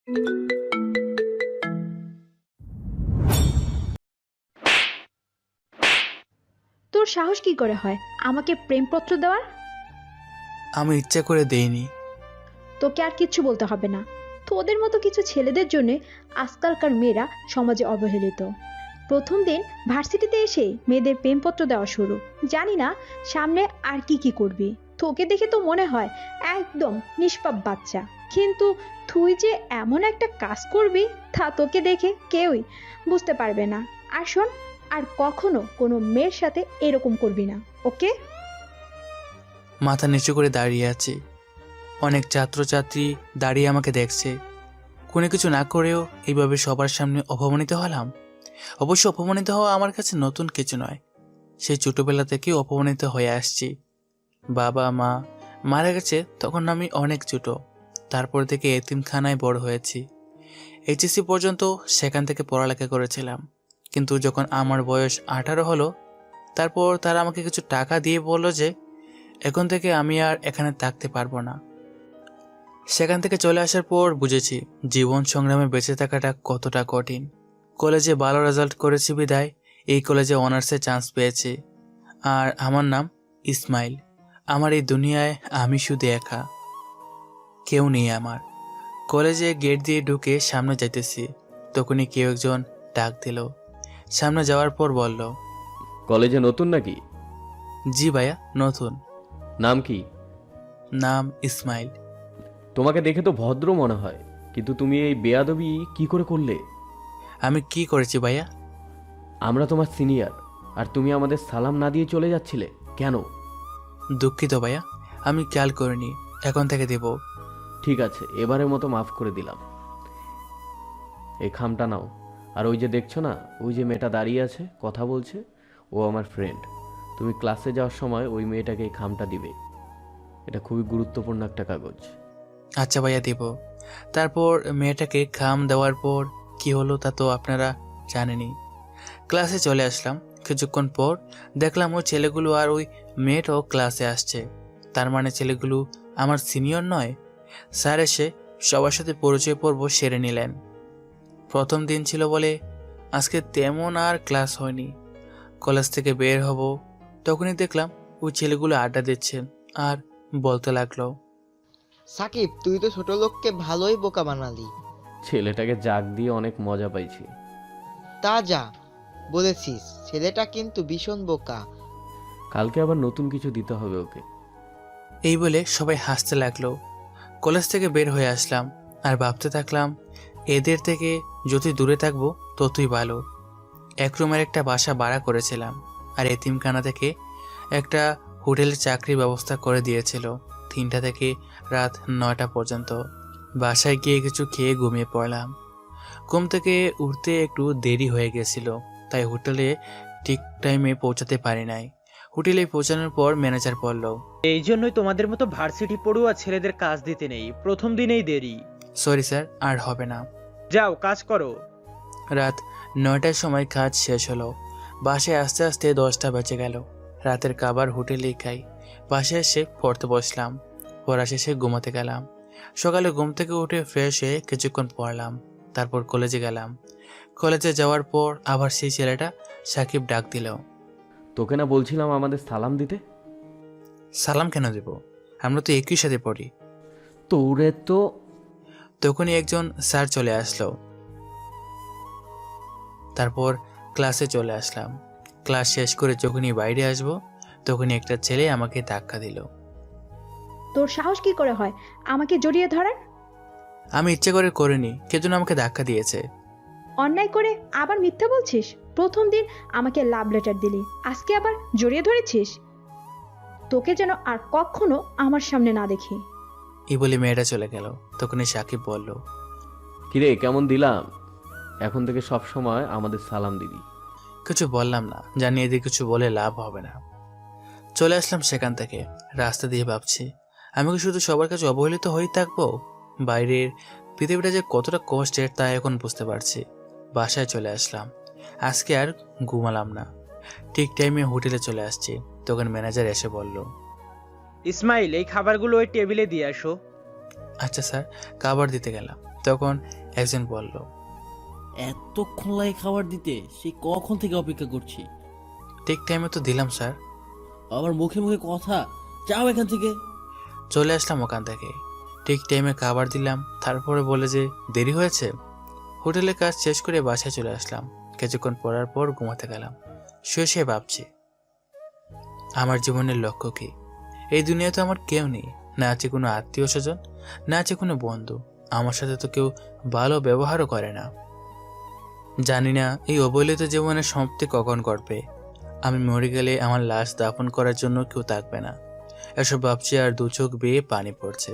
তোর সাহস কি করে হয় আমাকে প্রেমপত্র দেওয়ার? আমি ইচ্ছা করে দেইনি। তোকে আর কিচ্ছু বলতে হবে না। তোদের মতো কিছু ছেলেদের জন্য আজকালকার মেয়েরা সমাজে অবহেলিত। প্রথম দিন ভার্সিটিতে এসে মেয়েদের প্রেমপত্র দেওয়া শুরু। জানি না সামনে আর কি কি করবি। তোকে দেখে তো মনে হয় একদম নিষ্পাপ বাচ্চা, কিন্তু তুই যে এমন একটা কাজ করবি তা তোকে দেখে কেউই বুঝতে পারবে না। আর শোন, আর কখনো কোনো মেয়ের সাথে এরকম করবি না, ওকে? মাথা নিচু করে দাঁড়িয়ে আছি। অনেক ছাত্রছাত্রী দাঁড়িয়ে আমাকে দেখছে। কোনো কিছু না করেও এইভাবে সবার সামনে অপমানিত হলাম। অবশ্য অপমানিত হওয়া আমার কাছে নতুন কিছু নয়। সেই ছোটবেলা থেকেই অপমানিত হয়ে আসছি। বাবা মা মারা গেছে তখন আমি অনেক ছোট। তারপর থেকে এতিমখানায় বড় হয়েছি। এইচএসসি পর্যন্ত সেখান থেকে পড়ালেখা করেছিলাম। কিন্তু যখন আমার বয়স 18 হলো, তারপর তারা আমাকে কিছু টাকা দিয়ে বলল যে এখন থেকে আমি আর এখানে থাকতে পারবো না। সেখান থেকে চলে আসার পর বুঝেছি জীবন সংগ্রামে বেঁচে থাকাটা কতটা কঠিন। কলেজে ভালো রেজাল্ট করেছি বিদায় এই কলেজে অনার্সে চান্স পেয়েছি। আর আমার নাম ইসমাইল। আমার এই দুনিয়ায় আমি শুধু একা, কেউ নেই আমার। কলেজে গেট দিয়ে ঢুকে সামনে যাইতেছি, তখনই কেউ একজন ডাক দিল। সামনে যাওয়ার পর বলল, কলেজে নতুন নাকি? জি ভাইয়া, নতুন। নাম কি? নাম ইসমাইল। তোমাকে দেখে তো ভদ্র মনে হয়, কিন্তু তুমি এই বেয়াদবি কি করে করলে? আমি কি করেছি ভাইয়া? আমরা তোমার সিনিয়র, আর তুমি আমাদের সালাম না দিয়ে চলে যাচ্ছিলে কেন? দুঃখিত ভাইয়া, আমি খেয়াল করিনি, এখন থেকে দেব। ঠিক আছে, এবারের মতো মাফ করে দিলাম। এই খামটা নাও। আর ওই যে দেখছো না, ওই যে মেয়েটা দাঁড়িয়ে আছে কথা বলছে, ও আমার ফ্রেন্ড। তুমি ক্লাসে যাওয়ার সময় ওই মেয়েটাকে এই খামটা দিবে। এটা খুবই গুরুত্বপূর্ণ একটা কাগজ। আচ্ছা ভাইয়া, দেব। তারপর মেয়েটাকে খাম দেওয়ার পর কি হলো তা তো আপনারা জানেনই। ক্লাসে চলে আসলাম। কিছুক্ষণ পর দেখলাম ওই ছেলেগুলো আর ওই মেয়েটাও ক্লাসে আসছে। তার মানে ছেলেগুলো আমার সিনিয়র নয়। স্যার এসে সবার সাথে পরিচয় পর্ব সেরে নিলেন। প্রথম দিন ছিল বলে আজকে তেমন আর ক্লাস হয়নি। কলেজ থেকে বের হব, তখনই দেখলাম ওই ছেলেগুলো আড্ডা দিচ্ছে আর বলতে লাগলো, সাকিব, তুই তো ছোট লোককে ভালোই বোকা বানালি। ছেলেটাকে জাগ দিয়ে অনেক মজা পাইছি। তা যা বলেছিস, ছেলেটা কিন্তু ভীষণ বোকা। কালকে আবার নতুন কিছু দিতে হবে ওকে। এই বলে সবাই হাসতে লাগলো। কলেজ থেকে বের হয়ে আসলাম আর ভাবতে থাকলাম এদের থেকে যত দূরে থাকবো ততই ভালো। এক রুমের একটা বাসা ভাড়া করেছিলাম, আর এতিমখানা থেকে একটা হোটেলের চাকরির ব্যবস্থা করে দিয়েছিল 3টা থেকে রাত 9টা পর্যন্ত। বাসায় গিয়ে কিছু খেয়ে ঘুমিয়ে পড়লাম। ঘুম থেকে উঠতে একটু দেরি হয়ে গেছিল, তাই হোটেলে ঠিক টাইমে পৌঁছাতে পারি নাই। হোটেলে পৌঁছানোর পর ম্যানেজার বলল, এই জন্যই তোমাদের মতো ভার্সিটি পড়ুয়া ছেলেদের কাজ দিতে নেই, প্রথম দিনেই দেরি। সরি স্যার, আর হবে না। যাও কাজ করো। রাত 9টার সময় কাজ শেষ হলো। বাসায় আস্তে আস্তে 10টা বেজে গেল। রাতের খাবার হোটেলেই খাই। বাসায় এসে পড়তে বসলাম। পড়া শেষে ঘুমাতে গেলাম। সকালে ঘুম থেকে উঠে ফ্রেশ হয়ে কিছুক্ষণ পড়লাম, তারপর কলেজে গেলাম। কলেজে যাওয়ার পর আবার সেই ছেলেটা সাকিব ডাক দিল। তোকে না বলছিলাম আমাদের সালাম দিতে? সালাম কেন দেব, আমরা তো একই সাথে পড়ি। তোরে তো। তখনই একজন স্যার চলে আসলো। তারপর ক্লাসে চলে আসলাম। ক্লাস শেষ করে যখনই বাইরে আসবো তখনই একটা ছেলে আমাকে ধাক্কা দিল। তোর সাহস কি করে হয় আমাকে জড়িয়ে ধরার? আমি ইচ্ছে করে করিনি, কে যেন আমাকে ধাক্কা দিয়েছে। অন্যায় করে আবার মিথ্যা বলছিস? প্রথম দিন আমাকে লাভ লেটার দিলি, আজকে আবার জড়িয়ে ধরেছিস। তোকে যেন আর কখনো আমার সামনে না দেখি। এই বলে মেয়েটা চলে গেল। তখনই সাকিব বলল, কিরে, কেমন দিলাম? এখন থেকে সব সময় আমাদের সালাম দিবি। কিছু বললাম না, জানি এদের কিছু বলে লাভ হবে না। চলে আসলাম সেখান থেকে। রাস্তা দিয়ে ভাবছি আমি কি শুধু সবার কাছে অবহেলিত হয়েই থাকবো? বাইরের পৃথিবীটা যে কতটা কষ্টের তা এখন বুঝতে পারছি। বাসায় চলে আসলাম। আজকে আর ঘুমালাম না, ঠিক টাইমে হোটেলে চলে আসছি। তখন ম্যানেজার এসে বলল, ইসমাইল, এই খাবারগুলো ওই টেবিলে দিয়ে আসো। আচ্ছা স্যার। খাবার দিতে গেলাম, তখন একজন বলল, এতক্ষণ লাগে খাবার দিতে, সেই কখন থেকে অপেক্ষা করছি। ঠিক টাইমে তো দিলাম স্যার। আবার মুখে মুখে কথা, যাও এখান থেকে। চলে আসলাম ওখান থেকে, ঠিক টাইমে খাবার দিলাম, তারপরে বলে যে দেরি হয়েছে। হোটেলে কাজ শেষ করে বাসায় চলে আসলাম। কিছুক্ষণ পড়ার পর ঘুমাতে গেলাম। শুয়ে শুয়ে ভাবছি আমার জীবনের লক্ষ্য কি। এই দুনিয়াতে আমার কেউ নেই, না আছে কোনো আত্মীয় স্বজন, না আছে কোনো বন্ধু। আমার সাথে তো কেউ ভালো ব্যবহারও করে না। জানি না এই অবহেলিত জীবনের সমাপ্তি কখন ঘটবে। আমি মরে গেলে আমার লাশ দাফন করার জন্য কেউ থাকবে না। এসব ভাবছি আর দু চোখ বেয়ে পানি পড়ছে।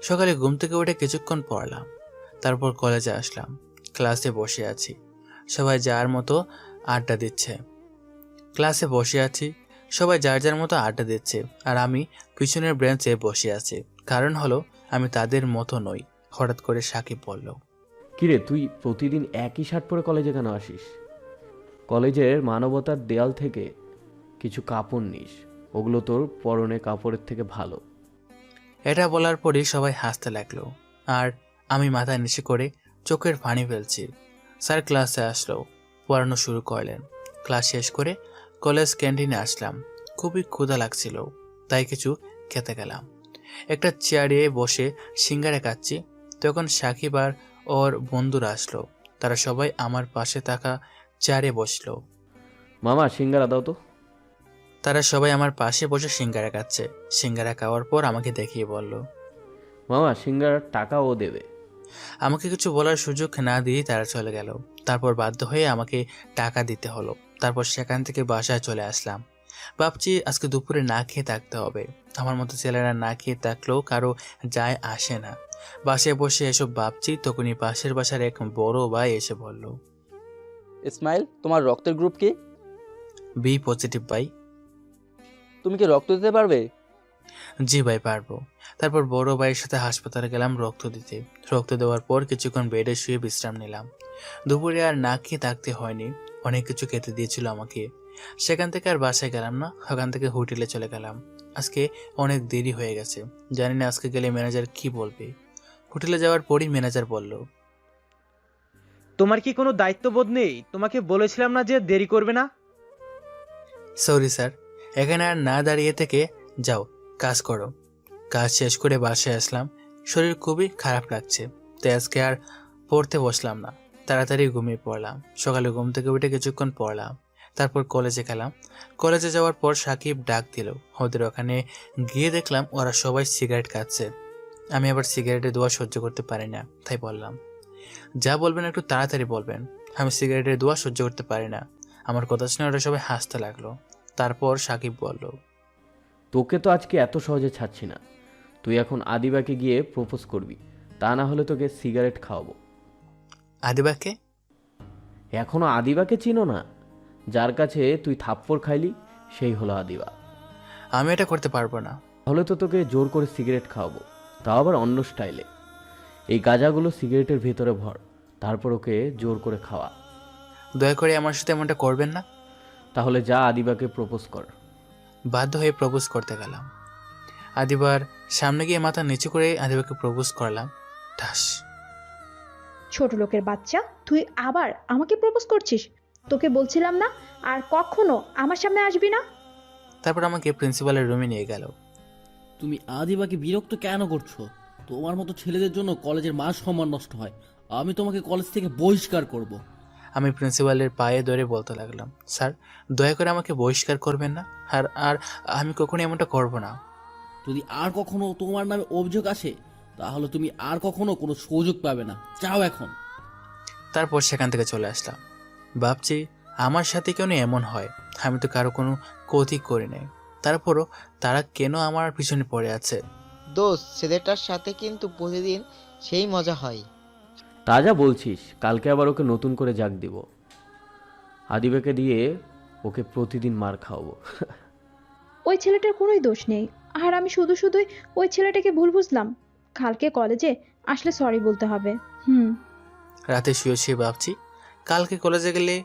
সকালে ঘুম থেকে উঠে কিছুক্ষণ পড়লাম, তারপর কলেজে আসলাম। ক্লাসে বসে আছি, সবাই যার মতো আড্ডা দিচ্ছে। ক্লাসে বসে আছি, সবাই যার যার মতো আড্ডা দিচ্ছে, আর আমি পিছনের বেঞ্চে বসে আছি। কারণ হলো আমি তাদের মতো নই। হঠাৎ করে সাকিব বলল, কিরে, তুই প্রতিদিন একই শার্ট পরে কলেজে কেন আসিস? কলেজের মানবতার দেয়াল থেকে কিছু কাপড় নিস, ওগুলো তোর পরনে কাপড়ের থেকে ভালো। এটা বলার পরই সবাই হাসতে লাগলো, আর আমি মাথা নিচে করে চোখের পানি ফেলছি। স্যার ক্লাসে আসলো, পড়ানো শুরু করলেন। ক্লাস শেষ করে কলেজ ক্যান্টিনে আসলাম। খুবই ক্ষুধা লাগছিল, তাই কিছু খেতে গেলাম। একটা চেয়ারে বসে সিঙ্গারা খাচ্ছি, তখন সাকিব আর ওর বন্ধুরা আসলো। তারা সবাই আমার পাশে থাকা চেয়ারে বসলো। মামা, সিঙ্গারা দাও তো। তারা সবাই আমার পাশে বসে সিঙ্গারা খাচ্ছে। সিঙ্গারা খাওয়ার পর আমাকে দেখিয়ে বলল, মামা, সিঙ্গারার টাকা ও দেবে। আমাকে কিছু বলার সুযোগ না দিয়ে তারা চলে গেল। তারপর বাধ্য হয়ে আমাকে টাকা দিতে হলো। তারপর সেখান থেকে বাসায় চলে আসলাম। ভাবছি আজকে দুপুরে না খেয়ে থাকতে হবে। আমার মতো ছেলেরা না খেয়ে থাকলেও কারো যায় আসে না। বাসায় বসে এসব ভাবছি, তখনই পাশের বাসার এক বড় ভাই এসে বলল, ইসমাইল, তোমার রক্তের গ্রুপ কি? বি পজিটিভ ভাই। তুমি কি রক্ত দিতে পারবে? জি ভাই, পারবো। তারপর বড় ভাইয়ের সাথে হাসপাতালে গেলাম রক্ত দিতে। রক্ত দেওয়ার পর কিছুক্ষণ বেডে শুয়ে বিশ্রাম নিলাম। দুপুরে আর না খেয়ে থাকতে হয়নি, অনেক কিছু খেতে দিয়েছিল আমাকে। সেখান থেকে আর বাসায় গেলাম না, ওখান থেকে হোটেলে চলে গেলাম। আজকে অনেক দেরি হয়ে গেছে, জানি না আজকে গেলে ম্যানেজার কি বলবে। হোটেলে যাওয়ার পরই ম্যানেজার বলল, তোমার কি কোনো দায়িত্ববোধ নেই? তোমাকে বলেছিলাম না যে দেরি করবে না? সরি স্যার, এখানে আর না দাঁড়িয়ে থেকে যাও, কাজ করো। কাজ শেষ করে বাসায় আসলাম। শরীর খুবই খারাপ লাগছে, তাই আজকে আর পড়তে বসলাম না, তাড়াতাড়ি ঘুমিয়ে পড়লাম। সকালে ঘুম থেকে উঠে কিছুক্ষণ পড়লাম, তারপর কলেজে গেলাম। কলেজে যাওয়ার পর সাকিব ডাক দিল। ওদের ওখানে গিয়ে দেখলাম ওরা সবাই সিগারেট খাচ্ছে। আমি আবার সিগারেটের ধোঁয়া সহ্য করতে পারি না, তাই বললাম, যা বলবেন একটু তাড়াতাড়ি বলবেন, আমি সিগারেটের ধোঁয়া সহ্য করতে পারি না। আমার কথা শুনে ওরা সবাই হাসতে লাগলো। তারপর সাকিব বলল, তোকে তো আজকে এত সহজে ছাড়ছি না। তুই এখন আদিবাকে গিয়ে প্রপোজ করবি, তা না হলে তোকে সিগারেট খাওয়াবো। আদিবাকে? এখনো আদিবাকে চিনো না? যার কাছে তুই থাপ্পড় খাইলি সেই হলো আদিবা। আমি এটা করতে পারবো না। তাহলে তো তোকে জোর করে সিগারেট খাওয়াবো, তাও আবার অন্য স্টাইলে। এই গাঁজাগুলো সিগারেটের ভেতরে ভর, তারপর ওকে জোর করে খাওয়া। দয়া করে আমার সাথে এমনটা করবেন না। তাহলে যা আদিবাকে প্রপোজ কর। বাধ্য হয়ে প্রপোজ করতে গেলাম। আদিবার সামনে গিয়ে মাথা নিচু করে আদিবাকে প্রপোজ করলাম। ঠাস। ছোট লোকের বাচ্চা, তুই আবার আমাকে প্রপোজ করছিস? তোকে বলছিলাম না আর কখনো আমার সামনে আসবি না। তারপর আমাকে প্রিন্সিপালের রুমে নিয়ে গেল। তুমি আদিবাকে বিরক্ত কেন করছো? তোমার মতো ছেলেদের জন্য কলেজের মান সম্মান নষ্ট হয়। আমি তোমাকে কলেজ থেকে বহিষ্কার করব। আমি প্রিন্সিপালের পায়ে ধরে বলতে লাগলাম, স্যার দয়া করে আমাকে বহিষ্কার করবেন না, আর আর আমি কখনো এমনটা করব না। যদি আর কখনো তোমার নামে অভিযোগ আসে, তাহলে তুমি আর কখনো কোনো সুযোগ পাবে না। যাও এখন। তারপর সেখান থেকে চলে আসলাম। ভাবছি আমার সাথে কেন এমন হয়, আমি তো কারো কোনো ক্ষতি করি নাই, তারপরও তারা কেন আমার পিছনে পড়ে আছে। দোস্ত, ছেলেটার সাথে কিন্তু প্রতিদিন সেই মজা হয়। তা যা বলছিস, কালকে আবার ওকে নতুন করে জাগ দিব। আদিবাকে দিয়ে ওকে প্রতিদিন মার খাওয়াবো। ওই ছেলেটার কোনোই দোষ নেই, আর আমি শুধু শুধুই ওই ছেলেটাকে ভুল বুঝলাম। কালকে কলেজে আসলে সরি বলতে হবে। রাতে শুয়ে শুয়ে ভাবছি কালকে কলেজে গেলে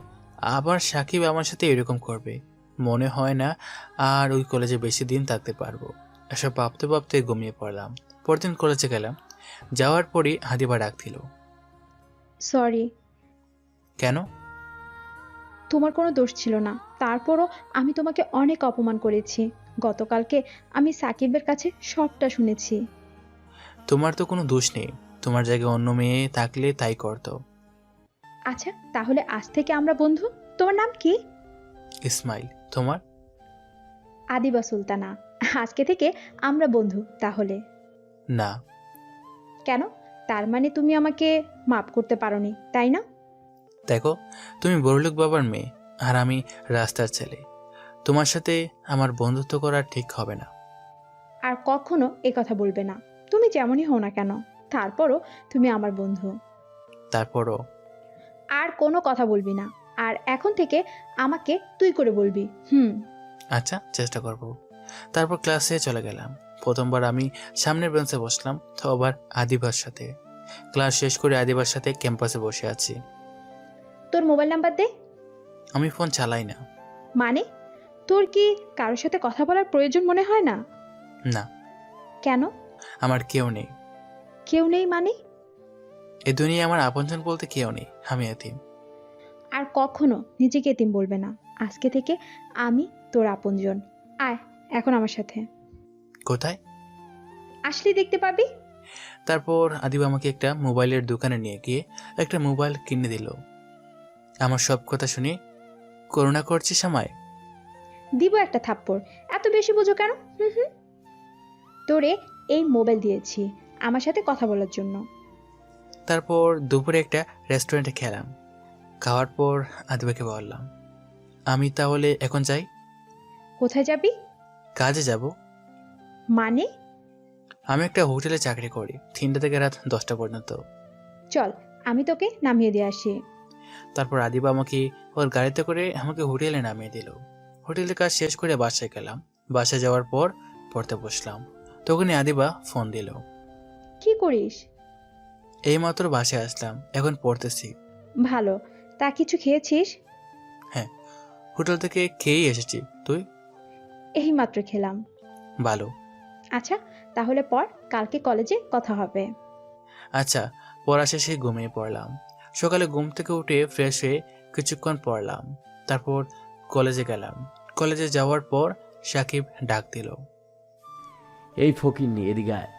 আবার সাকিব আমার সাথে এরকম করবে। মনে হয় না আর ওই কলেজে বেশি দিন থাকতে পারবো। এসব ভাবতে ভাবতে ঘুমিয়ে পড়লাম। পরদিন কলেজে গেলাম। যাওয়ার পরই হাদিবা ডাক দিল। সরি। কেন? তোমার কোনো দোষ ছিল না, তারপরও আমি তোমাকে অনেক অপমান করেছি। গতকালকে আমি সাকিবের কাছে সবটা শুনেছি। তোমার তো কোনো দোষ নেই, তোমার জায়গায় অন্য মেয়ে থাকলে তাই করতো। আচ্ছা, তাহলে আজ থেকে আমরা বন্ধু। তোমার নাম কি? ইসমাইল। তোমার? আদিবা সুলতানা। আজকে থেকে আমরা বন্ধু তাহলে। না। কেন? তার মানে তুমি আমাকে মাফ করতে পারোনি, তাই না? দেখো, তুমি বড়লোক বাবার মেয়ে আর আমি রাস্তার ছেলে। তোমার সাথে আমার বন্ধুত্ব করা ঠিক হবে না। আর কখনো এ কথা বলবে না। তুমি যেমনই হও না কেন, তারপরও তুমি আমার বন্ধু। তারপরও? আর কোনো কথা বলবি না। আর এখন থেকে আমাকে তুই করে বলবি। আচ্ছা, চেষ্টা করব। তারপর ক্লাসে চলে গেলাম। প্রথমবার আমি সামনের বেঞ্চে বসলাম, তো আবার আদিবার সাথে। ক্লাস শেষ করে আদিবার সাথে ক্যাম্পাসে বসে আছি। তোর মোবাইল নাম্বার দে। আমি ফোন চালাই না। মানে, তোর কি কারোর সাথে কথা বলার প্রয়োজন মনে হয় না? না, কেন? আমার কেউ নেই। কেউ নেই মানে? এই দুনিয়ায় আমার আপনজন বলতে কেউ নেই, আমি এতিম। আর কখনো নিজেকে এতিম বলবে না। আজকে থেকে আমি তোর আপনজন। আয় এখন আমার সাথে। কোথায়? আসলে দেখতে পাবি। তারপর আদিবা আমাকে একটা মোবাইলের দোকানে নিয়ে গিয়ে একটা মোবাইল কিনে দিল। আমার সব কথা শুনে করুণা করছিস আমায়? দিব একটা থাপ্পড়। এত বেশি বোঝো কেন? তোরে এই মোবাইল দিয়েছি আমার সাথে কথা বলার জন্য। তারপর দুপুরে একটা রেস্টুরেন্টে খেলাম। খাওয়ার পর আদিবাকে বললাম, আমি তাহলে এখন যাই। কোথায় যাবি? কাজে যাব। মানে? আমি একটা হোটেলে চাকরি করি, 3টা থেকে রাত 10টা পর্যন্ত। চল, আমি তোকে নামিয়ে দিয়ে আসি। তারপর আদিবা আমাকে ওর গাড়িতে করে আমাকে হোটেলে নামিয়ে দিল। হোটেলের কাজ শেষ করে বাসায় গেলাম। বাসায় যাওয়ার পর পড়তে বসলাম। তখনই আদিবা ফোন দিল। কি করিস? এইমাত্র বাসায় আসলাম, এখন পড়তেছি। ভালো। তা কিছু খেয়েছিস? হ্যাঁ, হোটেল থেকে খেয়েই এসেছি। তুই? এই মাত্র খেলাম। ভালো। আচ্ছা, তাহলে পর, কালকে কলেজে কথা হবে। আচ্ছা। পড়া শেষে ঘুমিয়ে পড়লাম। সকালে ঘুম থেকে উঠে ফ্রেশ হয়ে কিছুক্ষণ পড়লাম। তারপর কলেজে গেলাম। কলেজে যাওয়ার পর সাকিব ডাক দিল। এই ফকিন্নি, এদিকে আয়।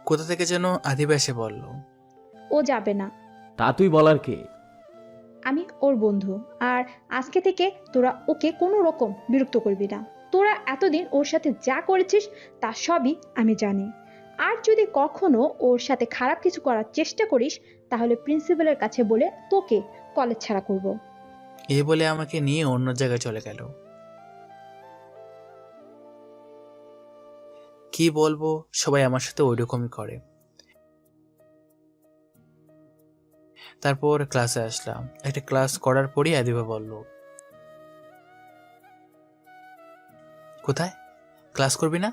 কোথা থেকে যেন আদিবা এসে বলল। ও যাবে না। তা তুই বলার কে? আমি ওর বন্ধু। আর আজকে থেকে তোরা ওকে কোনো রকম বিরক্ত করবি না। তোরা এতদিন ওর সাথে যা করেছিস তা সবই আমি জানি। আর যদি কখনো ওর সাথে খারাপ কিছু করার চেষ্টা করিস, তাহলে প্রিন্সিপালের কাছে বলে তোকে কলেজ ছাড়া করব। এই বলে আমাকে নিয়ে অন্য জায়গায় চলে গেল। কি বলবো, সবাই আমার সাথে ওইরকমই করে। তারপর ক্লাসে আসলাম। একটা ক্লাস করার পরই আদিবা বলল, কোথায়? ক্লাস করবি না?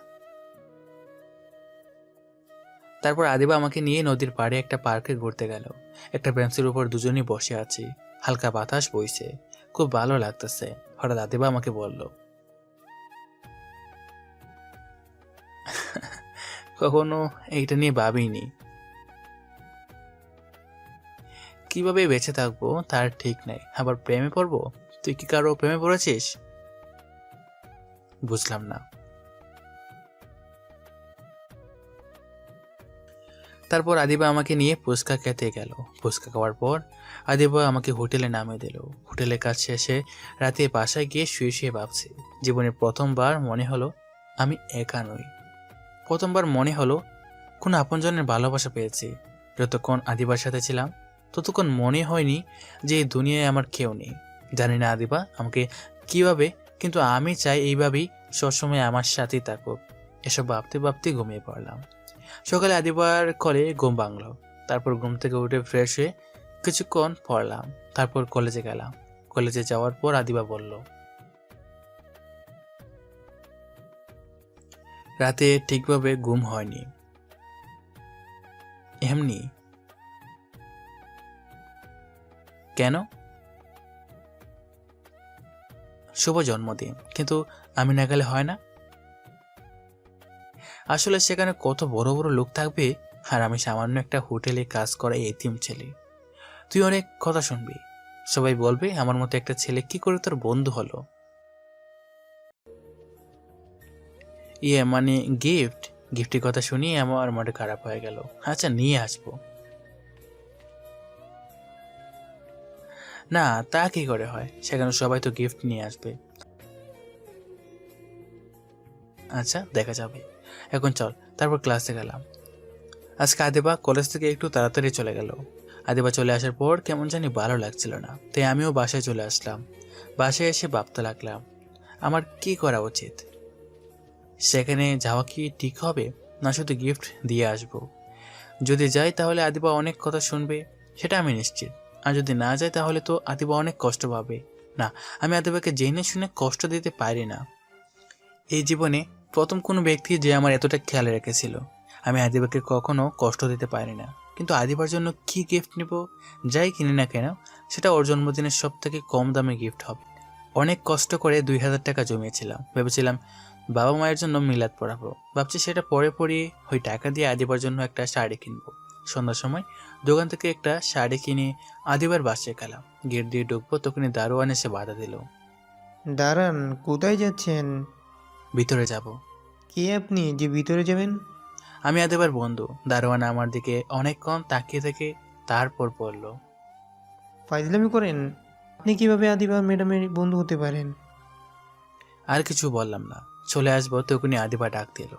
তারপর আদিবা আমাকে নিয়ে নদীর পাড়ে একটা পার্কে ঘুরতে গেল। একটা বেঞ্চের উপর দুজনই বসে আছি। হালকা বাতাস বইছে, খুব ভালো লাগতেছে। হঠাৎ আদিবা আমাকে বলল, কখনো এইটা নিয়ে ভাবিনি, কিভাবে বেঁচে থাকবো তার ঠিক নাই, আবার প্রেমে পড়বো। তুই কি কারো প্রেমে পড়েছিস? বুঝলাম না। তারপর আদিবা আমাকে নিয়ে ফুচকা খেতে গেল। ফুচকা খাওয়ার পর আদিবা আমাকে হোটেলে নামিয়ে দিল। হোটেলের কাজ শেষে রাতে বাসায় গিয়ে শুয়ে শুয়ে ভাবছি, জীবনের প্রথমবার মনে হলো আমি একা নই। প্রথমবার মনে হলো কোনো আপনজনের ভালোবাসা পেয়েছি। যতক্ষণ আদিবার সাথে ছিলাম ততক্ষণ মনে হয়নি যে এই দুনিয়ায় আমার কেউ নেই। জানি না আদিবা আমাকে কিভাবে, কিন্তু আমি চাই এইভাবেই সবসময় আমার সাথেই থাকুক। এসব ভাবতে ভাবতে ঘুমিয়ে পড়লাম। সকালে আদিবার কলে ঘুম ভাঙলো। তারপর ঘুম থেকে উঠে ফ্রেশ হয়ে কিছুক্ষণ পড়লাম। তারপর কলেজে গেলাম। কলেজে যাওয়ার পর আদিবা বলল, রাতে ঠিকভাবে ঘুম হয়নি। এমনি? কেন? শুভ জন্মদিন, কিন্তু আমি না গেলে হয় না? আসলে সেখানে কত বড় বড় লোক থাকবে, আর আমি সামান্য একটা হোটেলে কাজ করা এতিম ছেলে। তুই অনেক কথা শুনবি। সবাই বলবে আমার মতো একটা ছেলে কি করে তোর বন্ধু হলো। ইয়ে মানে গিফট। গিফটের কথা শুনিয়ে আমার মনটা খারাপ হয়ে গেল। আচ্ছা, নিয়ে আসবো। না, তা কি করে হয়? সেখানে সবাই তো গিফট নিয়ে আসবে। আচ্ছা, দেখা যাবে। এখন চল। তারপর ক্লাসে গেলাম। আজকে আদিবা কলেজ থেকে একটু তাড়াতাড়ি চলে গেল। আদিবা চলে আসার পর কেমন জানি ভালো লাগছিল না, তাই আমিও বাসায় চলে আসলাম। বাসায় এসে ভাবতে লাগলাম আমার কি করা উচিত। সেখানে যাওয়া কি ঠিক হবে, না শুধু গিফট দিয়ে আসব? যদি যাই তাহলে আদিবা অনেক কথা শুনবে, সেটা আমি নিশ্চিত। আর যদি না যাই তাহলে তো আদিবা অনেক কষ্ট পাবে। না, আমি আদিবাকে জেনে শুনে কষ্ট দিতে পারি না। এই জীবনে প্রথম কোনো ব্যক্তি যে আমার এতটা খেয়াল রেখেছিল। আমি আদিবাকে কখনো কষ্ট দিতে পারি না। কিন্তু আদিবার জন্য কি গিফট নেব? যাই কিনি না কেন, সেটা ওর জন্মদিনের সব থেকে কম দামে গিফট হবে। অনেক কষ্ট করে 2000 টাকা জমিয়েছিলাম। ভেবেছিলাম বাবা মায়ের জন্য মিলাদ পড়াবো। ভাবছি সেটা পরে পড়িয়ে ওই টাকা দিয়ে আদিবার জন্য একটা শাড়ি কিনবো। সন্ধ্যার সময় দোকান থেকে একটা শাড়ি কিনে আদিবার বাসায় গেলাম। গেট দিয়ে ঢুকবো, তখনই দারোয়ান এসে বাধা দিল। দাঁড়ান, কোথায় যাচ্ছেন? ভিতরে যাব। কে আপনি যে ভিতরে যাবেন? আমি আদিবার বন্ধু। দারোয়ান আমার দিকে অনেকক্ষণ তাকিয়ে থেকে তারপর বলল, ফাইজলামি করেন? আপনি কিভাবে আদিবা ম্যাডামের বন্ধু হতে পারেন? আর কিছু বললাম না। চলে আসবো, তখনই আদিবা ডাক দিল।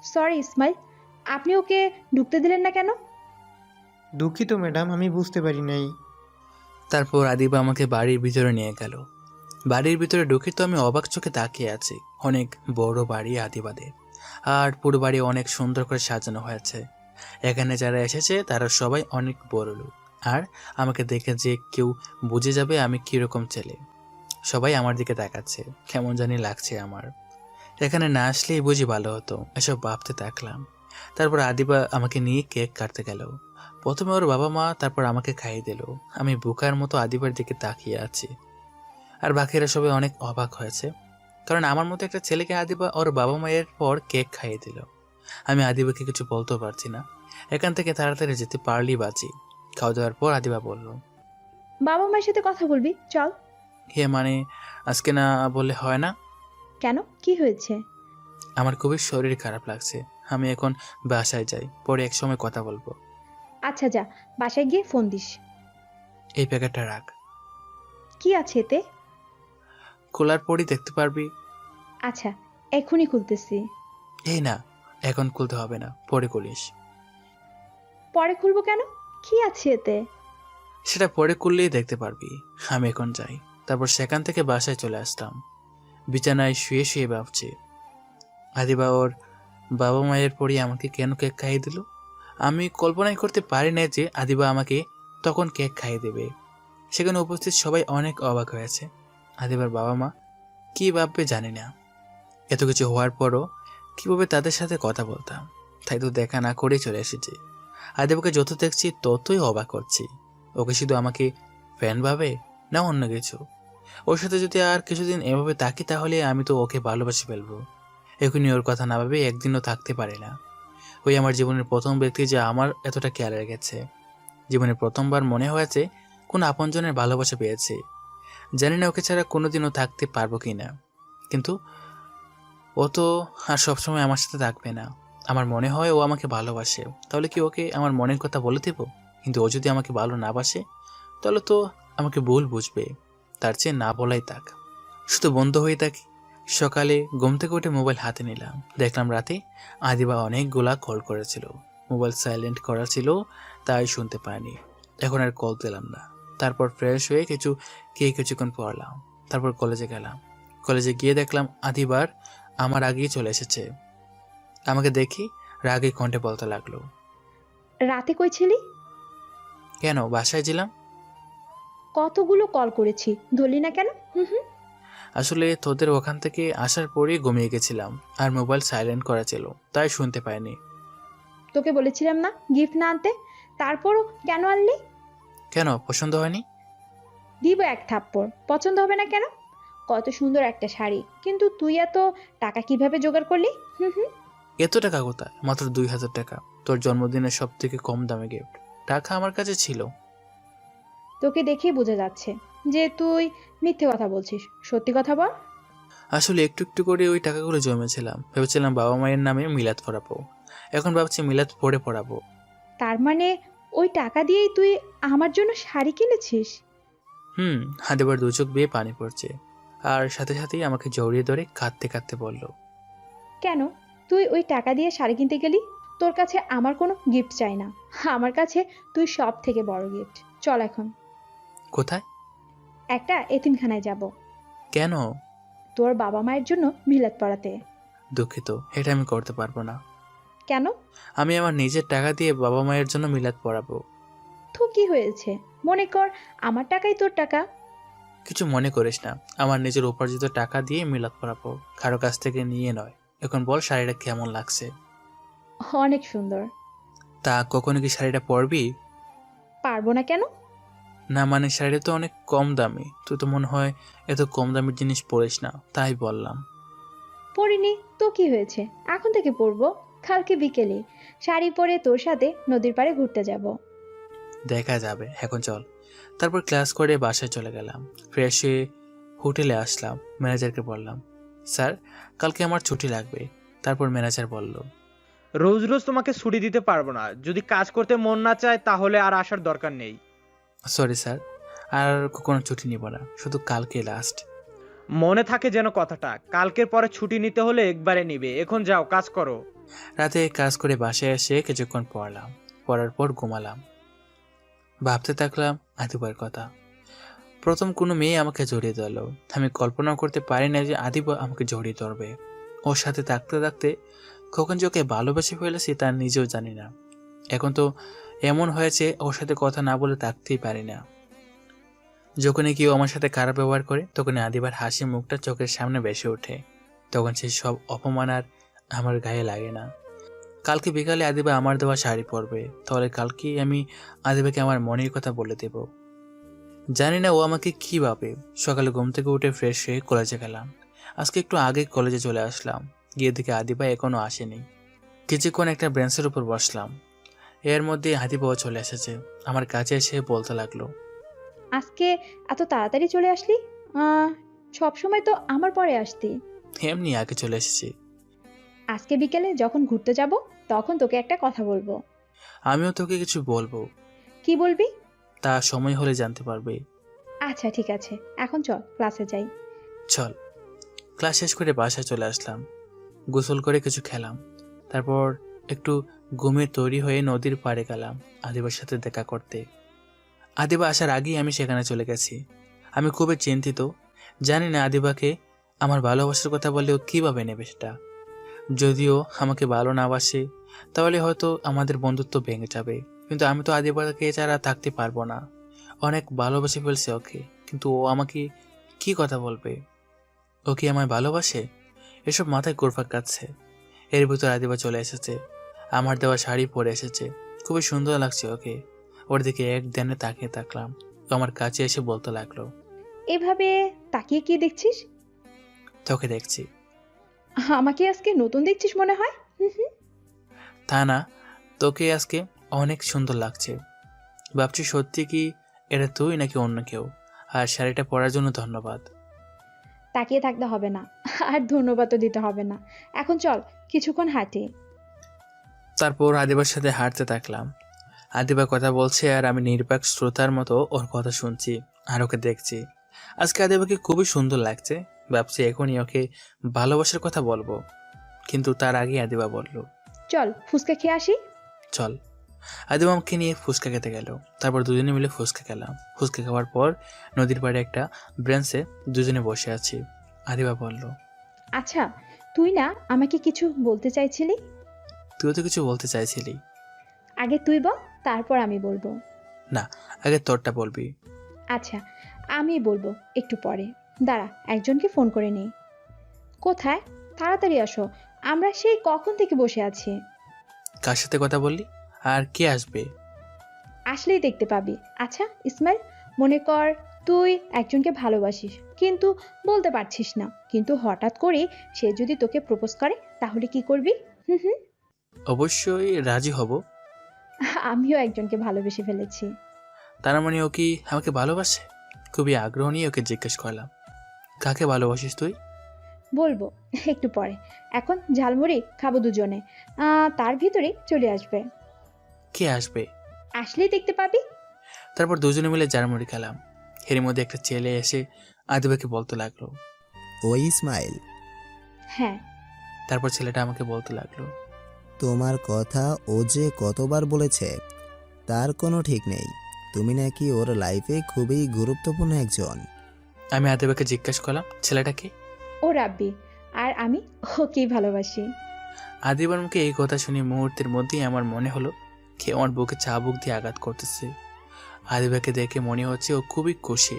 সরি ইসমাইল, আপনি ওকে ঢুকতে দিলেন না কেন? দুঃখিত ম্যাডাম, আমি বুঝতে পারি নাই। তারপর আদিবা আমাকে বাড়ির ভিতরে নিয়ে গেল। বাড়ির ভিতরে ঢুকে তো আমি অবাক চোখে তাকিয়ে আছি। অনেক বড় বাড়ি আদিবাদের, আর পুরো বাড়ি অনেক সুন্দর করে সাজানো হয়েছে। এখানে যারা এসেছে তারা সবাই অনেক বড় লোক, আর আমাকে দেখে যে কেউ বুঝে যাবে আমি কিরকম ছেলে। সবাই আমার দিকে তাকাচ্ছে, কেমন জানি লাগছে আমার। এখানে না আসলেই বুঝি ভালো হতো, এসব ভাবতে থাকলাম। তারপর আদিবা আমাকে নিয়ে কেক কাটতে গেল। প্রথমে ওর বাবা মা, তারপর আমাকে খাইয়ে দিল। আমি বোকার মতো আদিবার দিকে তাকিয়ে আছি, আর বাকিরা সবাই অনেক অবাক হয়েছে, কারণ আমার মতো একটা ছেলেকে আদিবা ওর বাবা মায়ের পর কেক খাইয়ে দিল। আমি আদিবাকে কিছু বলতেও পারছি না। এখান থেকে তাড়াতাড়ি যেতে পারলেই বাঁচি। খাওয়া দাওয়ার পর আদিবা বলল, বাবা মায়ের সাথে কথা বলবি, চল। হে মানে আজকে না বললে হয় না? কেন, কি হয়েছে? আমার খুবই শরীর খারাপ লাগছে। আমি এখন বাসায় যাই, পরে এক সময় কথা বলবো। আচ্ছা যা, বাসায় গিয়ে ফোন দিস। এই প্যাকেটটা রাখ। কি আছে এতে? খোলার পরই দেখতে পারবি। আচ্ছা, এখনই খুলতেছি। এই না, এখন খুলতে হবে না, পরে খুলিস। পরে খুলবো কেন? কি আছে এতে? সেটা পরে খুললেই দেখতে পারবি। আমি এখন যাই। তারপর সেখান থেকে বাসায় চলে আসতাম। বিছানায় শুয়ে শুয়ে ভাবছি আদিবা ওর বাবা মায়ের পরই আমাকে কেন কেক খাইয়ে দিল। আমি কল্পনাই করতে পারি না যে আদিবা আমাকে তখন কেক খাইয়ে দেবে। সেখানে উপস্থিত সবাই অনেক অবাক হয়েছে। আদিবার বাবা মা কি ভাববে জানি না। এত কিছু হওয়ার পরও কিভাবে তাদের সাথে কথা বলতাম, তাই তো দেখা না করেই চলে এসেছি। আদিবাকে যত দেখছি ততই অবাক হচ্ছি। ওকে শুধু আমাকে ফ্যান ভাবে, না অন্য কিছু? ওর সাথে যদি আর কিছুদিন এভাবে থাকি তাহলে আমি তো ওকে ভালোবাসে ফেলবো। এখনই ওর কথা না ভাবে একদিনও থাকতে পারে না। ওই আমার জীবনের প্রথম ব্যক্তি যে আমার এতটা খেয়াল রেখেছে। জীবনের প্রথমবার মনে হয়েছে কোন আপনজনের ভালোবাসা পেয়েছে। জানি না ওকে ছাড়া কোনোদিনও থাকতে পারবো কি না, কিন্তু ও তো আর সবসময় আমার সাথে থাকবে না। আমার মনে হয় ও আমাকে ভালোবাসে, তাহলে কি ওকে আমার মনের কথা বলে দেব? কিন্তু ও যদি আমাকে ভালো না বাসে তাহলে তো আমাকে ভুল বুঝবে। তার চেয়ে না বলাই থাক, শুধু বন্ধ হয়ে থাকি। সকালে ঘুম থেকে উঠে মোবাইল হাতে নিলাম, দেখলাম রাতে আদিবা অনেকগুলা কল করেছিল। মোবাইল সাইলেন্ট করা ছিল, তাই শুনতে পাইনি। এখন আর কল দিলাম না। তারপর ফ্রেশ হয়ে কিছুক্ষণ পড়লাম। তারপর কলেজে গেলাম। কলেজে গিয়ে দেখলাম আদিবার আমার আগেই চলে এসেছে। আমাকে দেখি রাগে কণ্ঠে বলতে লাগলো, রাতে কই ছিলি? কেন, বাসায় ছিলাম। কতগুলো কল করেছি, ধরলি না কেন? হুম হুম। আসলে তোদের ওখান থেকে আসার পরেই ঘুমিয়ে গেছিলাম, আর মোবাইল সাইলেন্ট করা ছিল, তাই শুনতে পাইনি। তোকে বলেছিলাম না গিফট না আনতে, তারপরও কেন আনলি? কেন, পছন্দ হয়নি? দিব এক থাপ্পড়। পছন্দ হবে না কেন? কত সুন্দর একটা শাড়ি, কিন্তু তুই এত টাকা কিভাবে জোগাড় করলি? হুম হুম। এত টাকা কোথায়? মাত্র 2000 টাকা। তোর জন্মদিনের সব থেকে কম দামে গিফট। টাকা আমার কাছে ছিল। তোকে দেখেই বোঝা যাচ্ছে যে তুই মিথ্যে কথা বলছিস। সত্যি কথা বল। আসলে একটু একটু করে ওই টাকাগুলো জমেছিলাম, ভেবেছিলাম বাবা মায়ের নামে মিলাদ পড়াবো। এখন ভাবছি মিলাদ পড়ে পড়াবো। তার মানে ওই টাকা দিয়েই তুই আমার জন্য শাড়ি কিনেছিস? হাদিবার দু চোখ বেয়ে পানি পড়ছে, আর সাথে সাথেই আমাকে জড়িয়ে ধরে কাঁদতে কাঁদতে বলল, কেন তুই ওই টাকা দিয়ে শাড়ি কিনতে গেলি? তোর কাছে আমার কোনো গিফট চাই না। আমার কাছে তুই সব থেকে বড় গিফট। চল এখন কোথায়? একটা এতিমখানায় যাব, কেন? তোর বাবা মায়ের জন্য মিলাদ পড়াতে। দুঃখিত, এটা আমি করতে পারবো না। কেন? আমি আমার নিজের টাকা দিয়ে বাবা মায়ের জন্য মিলাদ পড়াবো। তো কি হয়েছে? মনে কর আমার টাকাই তোর টাকা। কিছু মনে করিস না, আমার নিজের উপার্জিত টাকা দিয়ে মিলাদ পড়াবো, কারো কাছ থেকে নিয়ে নয়। এখন বল, শাড়িটা কেমন লাগছে? অনেক সুন্দর। তা কখনো কি শাড়িটা পরবি? পারবো না কেন? না মানে শাড়িটা তো অনেক কম দামি, তুই তো মনে হয় এত কম দামের জিনিস পরিস না, তাই বললাম। পরিনি তো কি হয়েছে, এখন থেকে পরবো। কালকে বিকেলে শাড়ি পরে তোর সাথে নদীর পাড়ে ঘুরতে যাব। দেখা যাবে, এখন চল। তারপর ক্লাস করে বাসায় চলে গেলাম। ফ্রেশ হয়ে হোটেলে আসলাম। ম্যানেজারকে বললাম, স্যার কালকে আমার ছুটি লাগবে। তারপর ম্যানেজার বলল, রোজ রোজ তোমাকে ছুটি দিতে পারবো না। যদি কাজ করতে মন না চায় তাহলে আর আসার দরকার নেই। সরি স্যার, আর কখনো ছুটি নিব না, শুধু কালকে লাস্ট। মনে থাকে যেন কথাটা, কালকের পরে ছুটি নিতে হলে একবারে নিবে। এখন যাও, কাজ করো। রাতে কাজ করে বাসায় এসে কিছুক্ষণ পড়লাম, পড়ার পর ঘুমালাম। ভাবতে থাকলাম আদিবার কথা। প্রথম কোনো মেয়ে আমাকে জড়িয়ে ধরল। আমি কল্পনা করতে পারি না যে আদিবা আমাকে জড়িয়ে ধরবে। ওর সাথে থাকতে থাকতে কখন যে ওকে ভালোবেসে ফেলেছি তা নিজেও জানি না। এখন তো এমন হয়েছে, ওর সাথে কথা না বলে থাকতেই পারি না। যখনই কেউ আমার সাথে খারাপ ব্যবহার করে, তখনই আদিবার হাসি মুখটা চোখের সামনে ভেসে ওঠে। তখন সেই সব অপমান আর আমার গায়ে লাগে না। কালকে বিকালে আদিবা আমার দেওয়া শাড়ি পরবে, তাহলে কালকেই আমি আদিবাকে আমার মনের কথা বলে দেব। জানি না ও আমাকে কি ভাবে। সকালে ঘুম থেকে উঠে ফ্রেশ হয়ে কলেজে গেলাম। আজকে একটু আগে কলেজে চলে আসলাম। গিয়ে দেখে আদিবা এখনো আসেনি। কিছুক্ষণ একটা বেঞ্চের উপর বসলাম। এর মধ্যে আদিবাও চলে এসেছে। আমার কাছে এসে বলতে লাগলো, আজকে এত তাড়াতাড়ি চলে আসলি? সব সময় তো আমার পরে আসতি। এমনি আগে চলে এসেছি। আজকে বিকেলে যখন ঘুরতে যাব তখন তোকে একটা কথা বলবো। আমিও তোকে কিছু বলবো, কি বলবি? তা সময় হলে জানতে পারবে। আচ্ছা ঠিক আছে, এখন চল ক্লাসে যাই। চল। ক্লাস শেষ করে বাসায় চলে আসলাম। গোসল করে কিছু খেলাম। তারপর একটু ঘুমে তৈরি হয়ে নদীর পাড়ে গেলাম আদিবার সাথে দেখা করতে। আদিবা আসার আগেই আমি সেখানে চলে গেছি। আমি খুবই চিন্তিত। জানি না আদিবাকে আমার ভালোবাসার কথা বললেও কীভাবে নেবে সেটা। যদিও আমাকে ভালো না বাসে, তাহলে হয়তো আমাদের বন্ধুত্ব ভেঙে যাবে। কিন্তু আমি তো আদিবাকে ছাড়া থাকতে পারবো না। অনেক ভালোবেসে ফেলছে ওকে, কিন্তু ও আমাকে কি কথা বলবে? ও কি আমায় ভালোবাসে? এসব মাথায় ঘুরপাক খাচ্ছে। এর ভিতর আদিবা চলে এসেছে। আমার দেওয়া শাড়ি পরে এসেছে। খুবই সুন্দর লাগছে ওকে। ওর দিকে এক ধ্যানে তাকিয়ে থাকলাম। ও আমার কাছে এসে বলতে লাগলো, এভাবে তাকিয়ে কি দেখছিস? তোকে দেখছি। আমাকে আজকে নতুন দেখছিস মনে হয়। হুম হুম। তা না, তোকে আজকে অনেক সুন্দর লাগছে। ভাবছি সত্যি কি এটা তুই নাকি অন্য কেউ। আর শাড়িটা পরার জন্য ধন্যবাদ। তাকিয়ে থাকতে হবে না, আর ধন্যবাদও দিতে হবে না। এখন চল কিছুক্ষণ হাঁটি। তারপর আদিবার সাথে হাঁটতে থাকলাম। আদিবা কথা বলছে আর আমি নির্বাক শ্রোতার মতো ওর কথা শুনছি আর ওকে দেখছি। আজকে আদিবাকে খুবই সুন্দর লাগছে। ভাবছি এখনই ওকে ভালোবাসার কথা বলবো, কিন্তু তার আগে আদিবা বলল, চল ফুচকা খেয়ে আসি। চল। আদিবা আমাকে নিয়ে ফুচকা খেতে গেল। তারপর দুজনে মিলে ফুচকা খেলাম। ফুচকা খাওয়ার পর নদীর পাড়ে একটা ব্রেঞ্চে দুজনে বসে আছি। আদিবা বলল, আচ্ছা তুই না আমাকে কিছু বলতে চাইছিলি? তুইও তো কিছু বলতে চাইছিলি। আগে তুই বল, তারপর আমি বলবো। না, আগে তোরটা বলবি। আচ্ছা আমি বলবো একটু পরে। দাঁড়া, একজনকে ফোন করে নেই। কোথায়? তাড়াতাড়ি আসো, আমরা সেই কখন থেকে বসে আছি। কার সাথে কথা বললি? আর কে আসবে? আসলেই দেখতে পাবি। আচ্ছা ইসমাইল, মনে কর তুই একজনকে ভালোবাসিস কিন্তু বলতে পারছিস না, কিন্তু হঠাৎ করে সে যদি তোকে প্রপোজ করে তাহলে কি করবি? হুম হুম। অবশ্যই রাজি হব। আমিও একজনকে ভালোবেসে ফেলেছি। তার মানে ও কি আমাকে ভালোবাসে? খুবই আগ্রহ নিয়ে ওকে জিজ্ঞেস করলাম, কাকে ভালোবাসিস তুই? বলবো একটু পরে। এখন ঝালমুড়ি খাবো দুজনে। তার ভিতরেই চলে আসবে। কে আসবে? আসলেই দেখতে পাবি। তারপর দুজনে মিলে ঝালমুড়ি খেলাম। এর মধ্যে একটা ছেলে এসে আদিবাকে বলতে লাগলো। ওই ইসমাইল, হ্যাঁ। তারপর ছেলেটা আমাকে বলতে লাগলো, তোমার কথা ও যে কতবার বলেছে তার কোনো ঠিক নেই। তুমি নাকি ওর লাইফে খুবই গুরুত্বপূর্ণ একজন। আমি আদিবাকে জিজ্ঞেস করলাম, ছেলেটাকে? ও রাব্বি, আর আমি ওকেই ভালোবাসি। আদিবার মুখে এই কথা শুনে মুহূর্তের মধ্যেই আমার মনে হলো কেউ আমার বুকে চাবুক দিয়ে আঘাত করতেছে। আদিবাকে দেখে মনে হচ্ছে ও খুবই খুশি।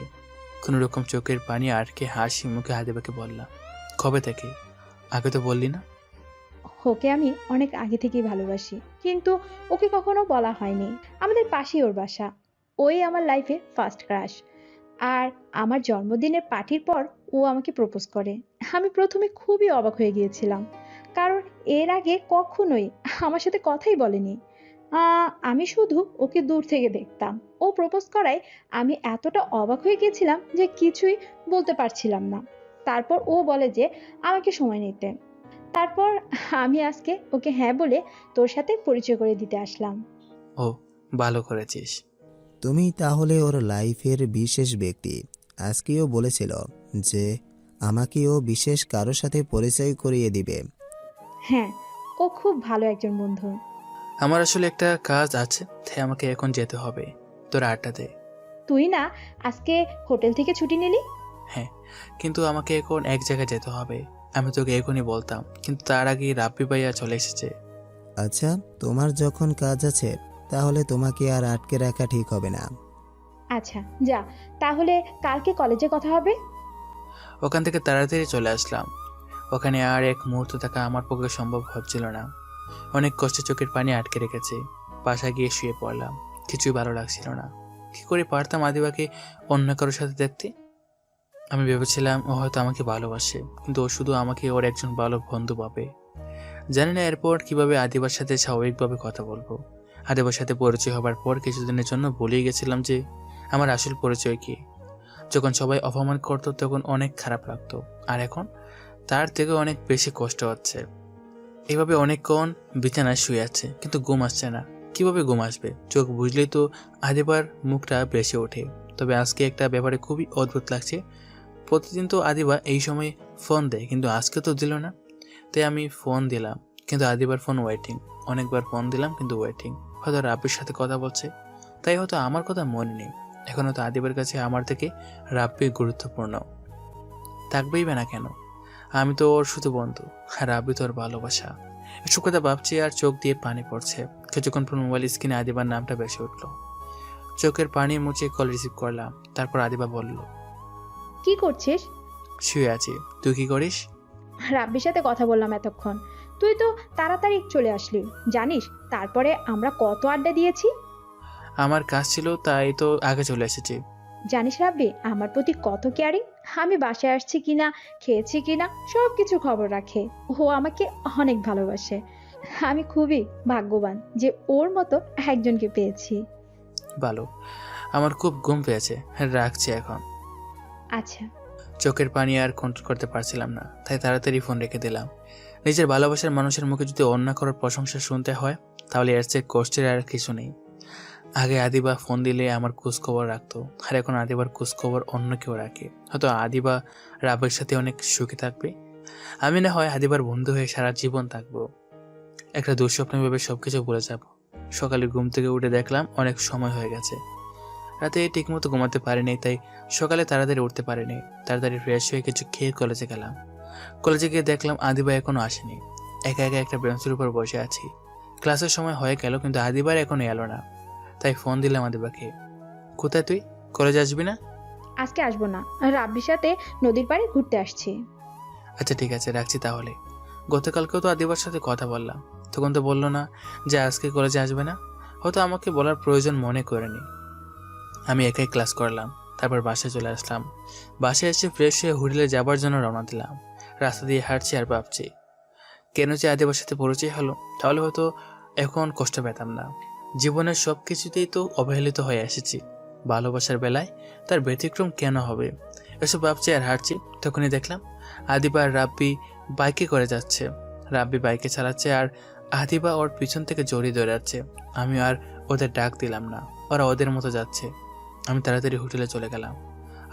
কোনো রকম চোখের পানি আটকে হাসি মুখে আদিবাকে বললাম, কবে থেকে? আগে তো বললি না। ওকে আমি অনেক আগে থেকেই ভালোবাসি, কিন্তু ওকে কখনো বলা হয়নি। আমাদের পাশেই ওর বাসা। ওই আমার লাইফে ফার্স্ট ক্রাশ। আর আমার জন্মদিনের পার্টির পর ও আমাকে প্রপোজ করে। আমি প্রথমে খুবই অবাক হয়ে গিয়েছিলাম, কারণ এর আগে কখনোই আমার সাথে কথাই বলেনি। আমি শুধু ওকে দূর থেকে দেখতাম। ও প্রপোজ করায় আমি এতটা অবাক হয়ে গিয়েছিলাম যে কিছুই বলতে পারছিলাম না। তারপর ও বলে যে আমাকে সময় নিতে। তারপর আমি আজকে ওকে হ্যাঁ বলে তোর সাথে পরিচয় করে দিতে আসলাম। ও, ভালো করেছিস। তুমি তাহলে ওর লাইফের বিশেষ ব্যক্তি। আজকেও বলেছিল যে আমাকেও বিশেষ কারোর সাথে পরিচয় করিয়ে দিবে। হ্যাঁ, ও খুব ভালো একজন বন্ধু। আমার আসলে একটা কাজ আছে, তাই আমাকে এখন যেতে হবে। তোরা আড্ডা দে। তুই না আজকে হোটেল থেকে ছুটি নিলি? হ্যাঁ, কিন্তু আমাকে এখন এক জায়গায় যেতে হবে। আমি তোকে এখনই বলতাম, কিন্তু তার আগে রাব্বি ভাইয়া চলে এসেছে। আচ্ছা, তোমার যখন কাজ আছে তাহলে তোমাকে আর আটকে রাখা ঠিক হবে না। আচ্ছা যা, তাহলে কালকে কলেজে কথা হবে। ওখান থেকে তাড়াতাড়ি চলে আসলাম। ওখানে আর এক মুহূর্ত থাকা আমার পক্ষে সম্ভব হচ্ছিল না। অনেক কষ্টে চোখের পানি আটকে রেখেছে। বাসায় গিয়ে শুয়ে পড়লাম। কিছুই ভালো লাগছিল না। কি করে পারতাম আদিবাকে অন্য কারোর সাথে দেখতে? আমি ভেবেছিলাম ও হয়তো আমাকে ভালোবাসে, কিন্তু ও শুধু আমাকে ওর একজন ভালো বন্ধু ভাবে। জানি না এরপর কিভাবে আদিবার সাথে স্বাভাবিকভাবে কথা বলবো। আদিবার সাথে পরিচয় হবার পর কিছুদিনের জন্য ভুলেই গেছিলাম যে আমার আসল পরিচয় কি। যখন সবাই অপমান করতো তখন অনেক খারাপ লাগতো, আর এখন তার থেকে অনেক বেশি কষ্ট হচ্ছে। এভাবে অনেকক্ষণ বিছানায় শুয়ে আছে, কিন্তু ঘুম আসছে না। কিভাবে ঘুম আসবে? চোখ বুঝলেই তো আদিবার মুখটা ভেসে ওঠে। তবে আজকে একটা ব্যাপারে খুবই অদ্ভুত লাগছে। প্রতিদিন তো আদিবা এই সময় ফোন দেয়, কিন্তু আজকে তো দিল না। তাই আমি ফোন দিলাম, কিন্তু আদিবার ফোন ওয়েটিং। অনেকবার ফোন দিলাম, কিন্তু ওয়েটিং। হয়তো রাব্বির সাথে কথা বলছে, তাই হয়তো আমার কথা মনে নেই। এখন হয়তো আদিবার কাছে আমার থেকে রাব্বি গুরুত্বপূর্ণ। থাকবেই বা না কেন? আমি তো ওর শুধু বন্ধু, আর রাব্বি তো ওর ভালোবাসা। এসব কথা ভাবছি আর চোখ দিয়ে পানি পড়ছে। কিছুক্ষণ পর মোবাইল স্ক্রিনে আদিবার নামটা বেশি উঠলো। চোখের পানি মুছে কল রিসিভ করলাম। তারপর আদিবা বলল, কি করছিস? শুয়ে আছি। তুই কি করিস? রাব্বির সাথে কথা বললাম এতক্ষণ। তুই তো তাড়াতাড়ি চলে আসলি। জানিস তারপরে আমরা কত আড্ডা দিয়েছি? আমার কাজ ছিল, তাই তো আগে চলে এসেছি। জানিস রাব্বি আমার প্রতি কত কেয়ারিং। আমি বাসায় আসছি কিনা, খেয়েছি কিনা, সব কিছু খবর রাখে। ও আমাকে অনেক ভালোবাসে। আমি খুবই ভাগ্যবান যে ওর মতো একজনকে পেয়েছি। ভালো, আমার খুব ঘুম পেয়েছে। রাখছি এখন। আচ্ছা। চোখের পানি আর কন্ট্রোল করতে পারছিলাম না, তাই তাড়াতাড়ি ফোন রেখে দিলাম। নিজের ভালোবাসার মানুষের মুখে যদি অন্য কারোর প্রশংসা শুনতে হয়, তাহলে এর চেয়ে কষ্টের আর কিছু নেই। আগে আদিবা ফোন দিলে আমার খোঁজখবর রাখতো, আর এখন আদিবার খোঁজখবর অন্য কেউ রাখে। হয়তো আদিবা রাবের সাথে অনেক সুখী থাকবে। আমি না হয় আদিবার বন্ধু হয়ে সারা জীবন থাকবো। একটা দুঃস্বপ্ন ভেবে সবকিছু ভুলে যাব। সকালে ঘুম থেকে উঠে দেখলাম অনেক সময় হয়ে গেছে। রাতে ঠিকমতো ঘুমাতে পারিনি, তাই সকালে তাড়াতাড়ি উঠতে পারিনি। তাড়াতাড়ি ফ্রেশ হয়ে কিছু খেয়ে কলেজে গেলাম। কলেজে গিয়ে দেখলাম আদিবা এখনো আসেনি। একা একা একটা বেঞ্চের উপর বসে আছি। ক্লাসের সময় হয়ে গেল, কিন্তু আদিবার এখনো এলো না। তাই ফোন দিলাম আদিবাকে। কোথায় তুই? কলেজে আসবি না? আজকে আসবো না, রাব্বির সাথে নদীর পাড়ে ঘুরতে আসছি। আচ্ছা ঠিক আছে, রাখছি তাহলে। গতকালকেও তো আদিবার সাথে কথা বললাম, তখন তো বললো না যে আজকে কলেজে আসবে না। হয়তো আমাকে বলার প্রয়োজন মনে করেনি। আমি একাই ক্লাস করলাম, তারপর বাসায় চলে আসলাম। বাসায় এসে ফ্রেশ হয়ে হোটেলে যাবার জন্য রওনা দিলাম। রাস্তা দিয়ে হাঁটছি আর ভাবছি, কেন যে আদিবার সাথে পরিচয় হলো, তাহলে হয়তো এখন কষ্ট পেতাম না। জীবনের সব কিছুতেই তো অবহেলিত হয়ে এসেছি। ভালোবাসার বেলায় তার ব্যতিক্রম কেন হবে? এসব ভাবছি আর হাঁটছি, তখনই দেখলাম আদিবা আর রাব্বি বাইকে করে যাচ্ছে। রাব্বি বাইকে চালাচ্ছে আর আদিবা ওর পিছন থেকে জড়িয়ে ধরে যাচ্ছে। আমি আর ওদের ডাক দিলাম না, ওরা ওদের মতো যাচ্ছে। আমি তাড়াতাড়ি হোটেলে চলে গেলাম।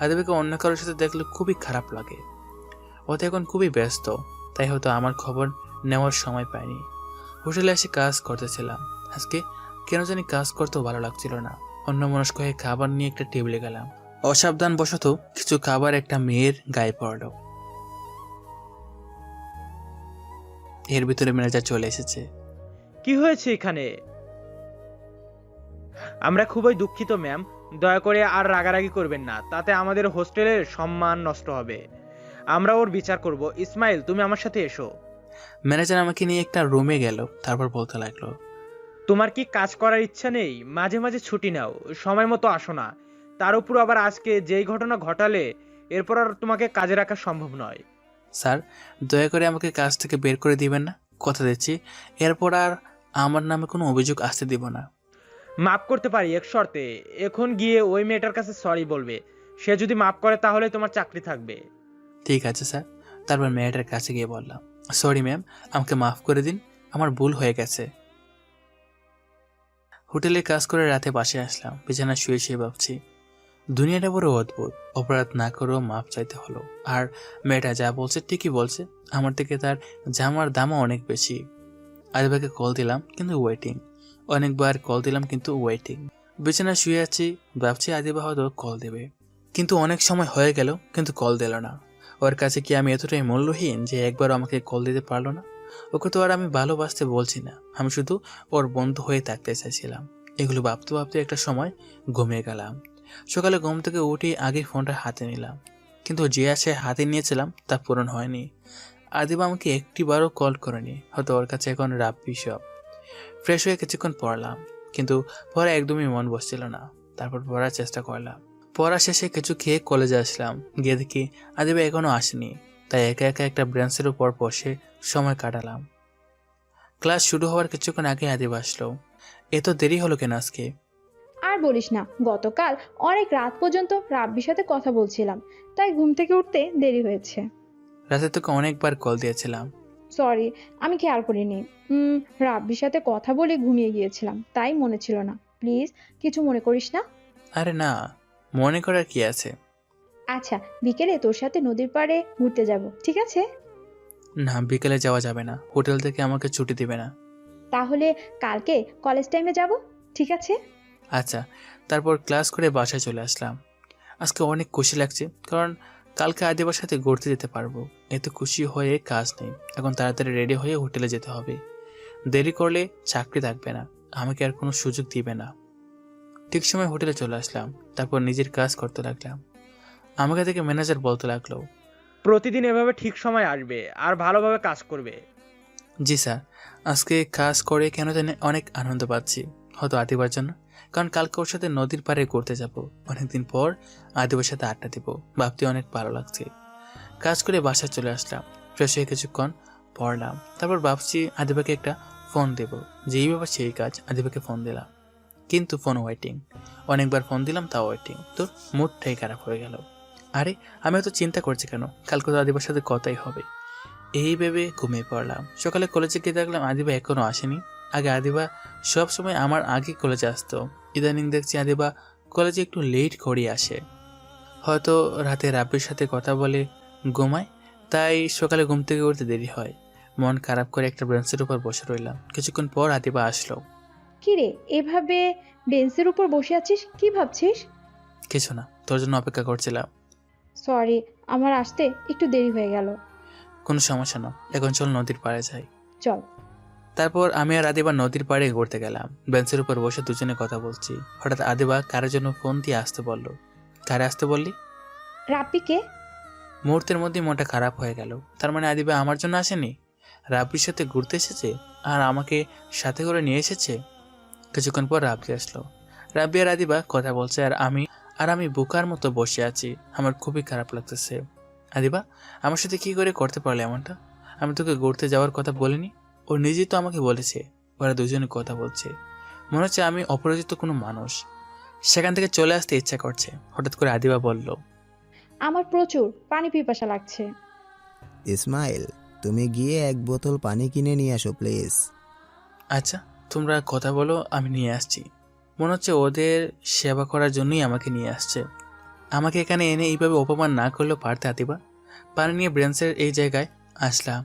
আদিবাকে অন্য কারোর সাথে দেখলে খুবই খারাপ লাগে। ও তো এখন খুবই ব্যস্ত, তাই হয়তো আমার খবর নেওয়ার সময় পাইনি। হোটেলে এসে কাজ করতেছিলাম। আজকে কেন জানি কাজ করতেও ভালো লাগছিল না। অন্যমনস্ক হয়ে খাবার নিয়ে একটা টেবিলে গেলাম। অসাবধানবশত কিছু খাবার একটা মেয়ের গায়ে পড়ল। এর ভিতরে ম্যানেজার চলে এসেছে। কি হয়েছে এখানে? আমরা খুবই দুঃখিত ম্যাম, দয়া করে আর রাগারাগি করবেন না, তাতে আমাদের হোস্টেলের সম্মান নষ্ট হবে। আমরা ওর বিচার করব। ইসমাইল, তুমি আমার সাথে এসো। ম্যানেজার আমাকে নিয়ে একটা রুমে গেল, তারপর বলতে লাগলো, তোমার কি কাজ করার ইচ্ছা নেই? মাঝে মাঝে ছুটি নাও, সময় মতো আসো না। তার উপর আবার আজকে যেই ঘটনা ঘটালে, এরপর আর তোমাকে কাজে রাখা সম্ভব নয়। স্যার দয়া করে আমাকে কাজ থেকে বের করে দিবেন না, কথা দিচ্ছি এরপর আর আমার নামে কোনো অভিযোগ আসতে দিব না। মাফ করতে পারি এক শর্তে। এখন গিয়ে ওই মেয়েটার কাছে সরি বলবে। সে যদি মাফ করে তাহলে তোমার চাকরি থাকবে। ঠিক আছে স্যার। তারপর মেয়েটার কাছে গিয়ে বললাম, সরি ম্যাম, আমাকে মাফ করে দিন, আমার ভুল হয়ে গেছে। হোটেলে কাজ করে রাতে বাসায় আসলাম। বিছানা শুয়ে শুয়ে ভাবছি, দুনিয়াটা বড় অদ্ভুত। অপরাধ না করেও মাপ চাইতে হলো। আর মেয়েটা যা বলছে ঠিকই বলছে, আমার থেকে তার জামার দামও অনেক বেশি। আদিবাকে কল দিলাম কিন্তু ওয়েটিং, অনেকবার কল দিলাম কিন্তু ওয়েটিং। বিছানা শুয়ে আছি, ভাবছি আদিবা হয়তো কল দেবে, কিন্তু অনেক সময় হয়ে গেল কিন্তু কল দিল না। ওর কাছে কি আমি এতটাই মূল্যহীন যে একবারও আমাকে কল দিতে পারলো না? ওকে তো আর আমি ভালোবাসতে বলছি না, আমি শুধু ওর বন্ধু হয়ে থাকতে চাইছিলাম। এগুলো ভাবতে ভাবতে একটা সময় ঘুমিয়ে গেলাম। সকালে ঘুম থেকে উঠে আগে ফোনটা হাতে নিলাম, কিন্তু যে আসে হাতে নিয়েছিলাম তা পূরণ হয়নি। আদিবা আমাকে একটিবারও কল করেনি, হয়তো ওর কাছে এখন রাব্বি সব। ফ্রেশ হয়ে কিছুক্ষণ পড়লাম, কিন্তু পড়া একদমই মন বসছিল না। তারপর পড়ার চেষ্টা করলাম। পড়া শেষে কিছু খেয়ে কলেজে আসলাম। গিয়ে দেখি আদিবা এখনো আসেনি, তাই একা একা একটা ব্রেঞ্চের উপর বসে সময় কাটালাম। ক্লাস শুরু হওয়ার কিছুক্ষণ আগে আদিবা আসলো। এত দেরি হলো কেন আজকে? আর বলিস না, গতকাল অনেক রাত পর্যন্ত রাব্বির সাথে কথা বলছিলাম, তাই ঘুম থেকে উঠতে দেরি হয়েছে। রাতে তোকে অনেকবার কল দিয়েছিলাম। সরি, আমি খেয়াল করিনি। রাব্বির সাথে কথা বলে ঘুমিয়ে গিয়েছিলাম, তাই মনে ছিল না। প্লিজ কিছু মনে করিস না। আরে না, মনে করার কি আছে? আচ্ছা, বিকেলে তোর সাথে নদীর পাড়ে ঘুরতে যাব, ঠিক আছে? না, বিকেলে যাওয়া যাবে না, হোটেল থেকে আমাকে ছুটি দিবে না। তাহলে কালকে কলেজ টাইমে যাব, ঠিক আছে? আচ্ছা। তারপর ক্লাস করে বাসায় চলে আসলাম। আজকে অনেক খুশি লাগছে, কারণ কালকে আদিবার সাথে ঘুরতে যেতে পারবো। এত খুশি হয়ে কাজ নেই, এখন তাড়াতাড়ি রেডি হয়ে হোটেলে যেতে হবে। দেরি করলে চাকরি থাকবে না, আমাকে আর কোনো সুযোগ দিবে না। ঠিক সময় হোটেলে চলে আসলাম, তারপর নিজের কাজ করতে লাগলাম। আমাকে দেখে ম্যানেজার বলতে লাগলো, প্রতিদিন এভাবে ঠিক সময় আসবে আর ভালোভাবে কাজ করবে। জি স্যার। আজকে কাজ করে কেন জানি অনেক আনন্দ পাচ্ছি, হয়তো আদিবার জন্য, কারণ কালকে ওর সাথে নদীর পাড়ে ঘুরতে যাব। অনেকদিন পর আদিবার সাথে আড্ডা দিব, ভাবতে অনেক ভালো লাগছে। কাজ করে বাসায় চলে আসলাম, ফ্রেশ হয়ে কিছুক্ষণ পড়লাম। তারপর ভাবছি আদিবাকে একটা ফোন দেব, যেই ব্যাপার সেই কাজ। আদিবাকে ফোন দিলাম, কিন্তু ফোন ওয়েটিং। অনেকবার ফোন দিলাম, তাও ওয়েটিং। তোর মুডটাই খারাপ হয়ে গেল। আরে আমি এত চিন্তা করছি কেন, কালকে তো আদিবার সাথে কথাই হবে। এই ভেবে ঘুমিয়ে পড়লাম। সকালে কলেজে গিয়ে দেখলাম আদিবা এখনো আসেনি। আগে আদিবা সব সময় আমার আগে কলেজে আসতো, ইদানিং দেখছি আদিবা কলেজে একটু লেট করে আসে। হয়তো রাতে রাব্বির সাথে কথা বলে ঘুমায়, তাই সকালে ঘুম থেকে উঠতে দেরি হয়। মন খারাপ করে একটা বেঞ্চের উপর বসে রইলাম। কিছুক্ষণ পর আদিবা আসলো। কিরে, এভাবে বেঞ্চের উপর বসে আছিস, কি ভাবছিস? কিছু না, তোর জন্য অপেক্ষা করছিলাম। সরি, আমার আসতে একটু দেরি হয়ে গেল। কোনো সমস্যা না, এখন চল নদীর পাড়ে যাই। চল। তারপর আমি আর আদিবা নদীর পাড়ে ঘুরতে গেলাম। বেঞ্চের উপর বসে দুজনে কথা বলছি। হঠাৎ আদিবা কারের জন্য ফোন দিয়ে আসতে বলল। কারে আসতে বললি? রাব্বিকে। মুহূর্তের মধ্যে মনটা খারাপ হয়ে গেল। তার মানে আদিবা আমার জন্য আসেনি, রাব্বির সাথে ঘুরতে এসেছে আর আমাকে সাথে করে নিয়ে এসেছে। কিছুক্ষণ পর রাব্বি আসলো। রাব্বি আর আদিবা কথা বলছে আর আমি বোকার মতো বসে আছি। আমার খুবই খারাপ লাগতেছে। আদিবা, আমার সাথে কি করে করতে পারলে এমনটা? আমি তোকে ঘুরতে যাওয়ার কথা বলিনি, ও নিজেই তো আমাকে বলেছে। ওরা দুজনে কথা বলছে, মনে হচ্ছে আমি অপরিচিত কোনো মানুষ। সেখান থেকে চলে আসতে ইচ্ছা করছে। হঠাৎ করে আদিবা বলল, আমার প্রচুর পানি পিপাসা লাগছে। ইসমাইল, তুমি গিয়ে 1 বোতল পানি কিনে নিয়ে আসো প্লিজ। আচ্ছা তোমরা কথা বলো, আমি নিয়ে আসছি। মনে হচ্ছে ওদের সেবা করার জন্যই আমাকে নিয়ে আসছে। আমাকে এখানে এনে এইভাবে অপমান না করলেও পারতে আদিবা। পানি নিয়ে ব্রেঞ্চের এই জায়গায় আসলাম,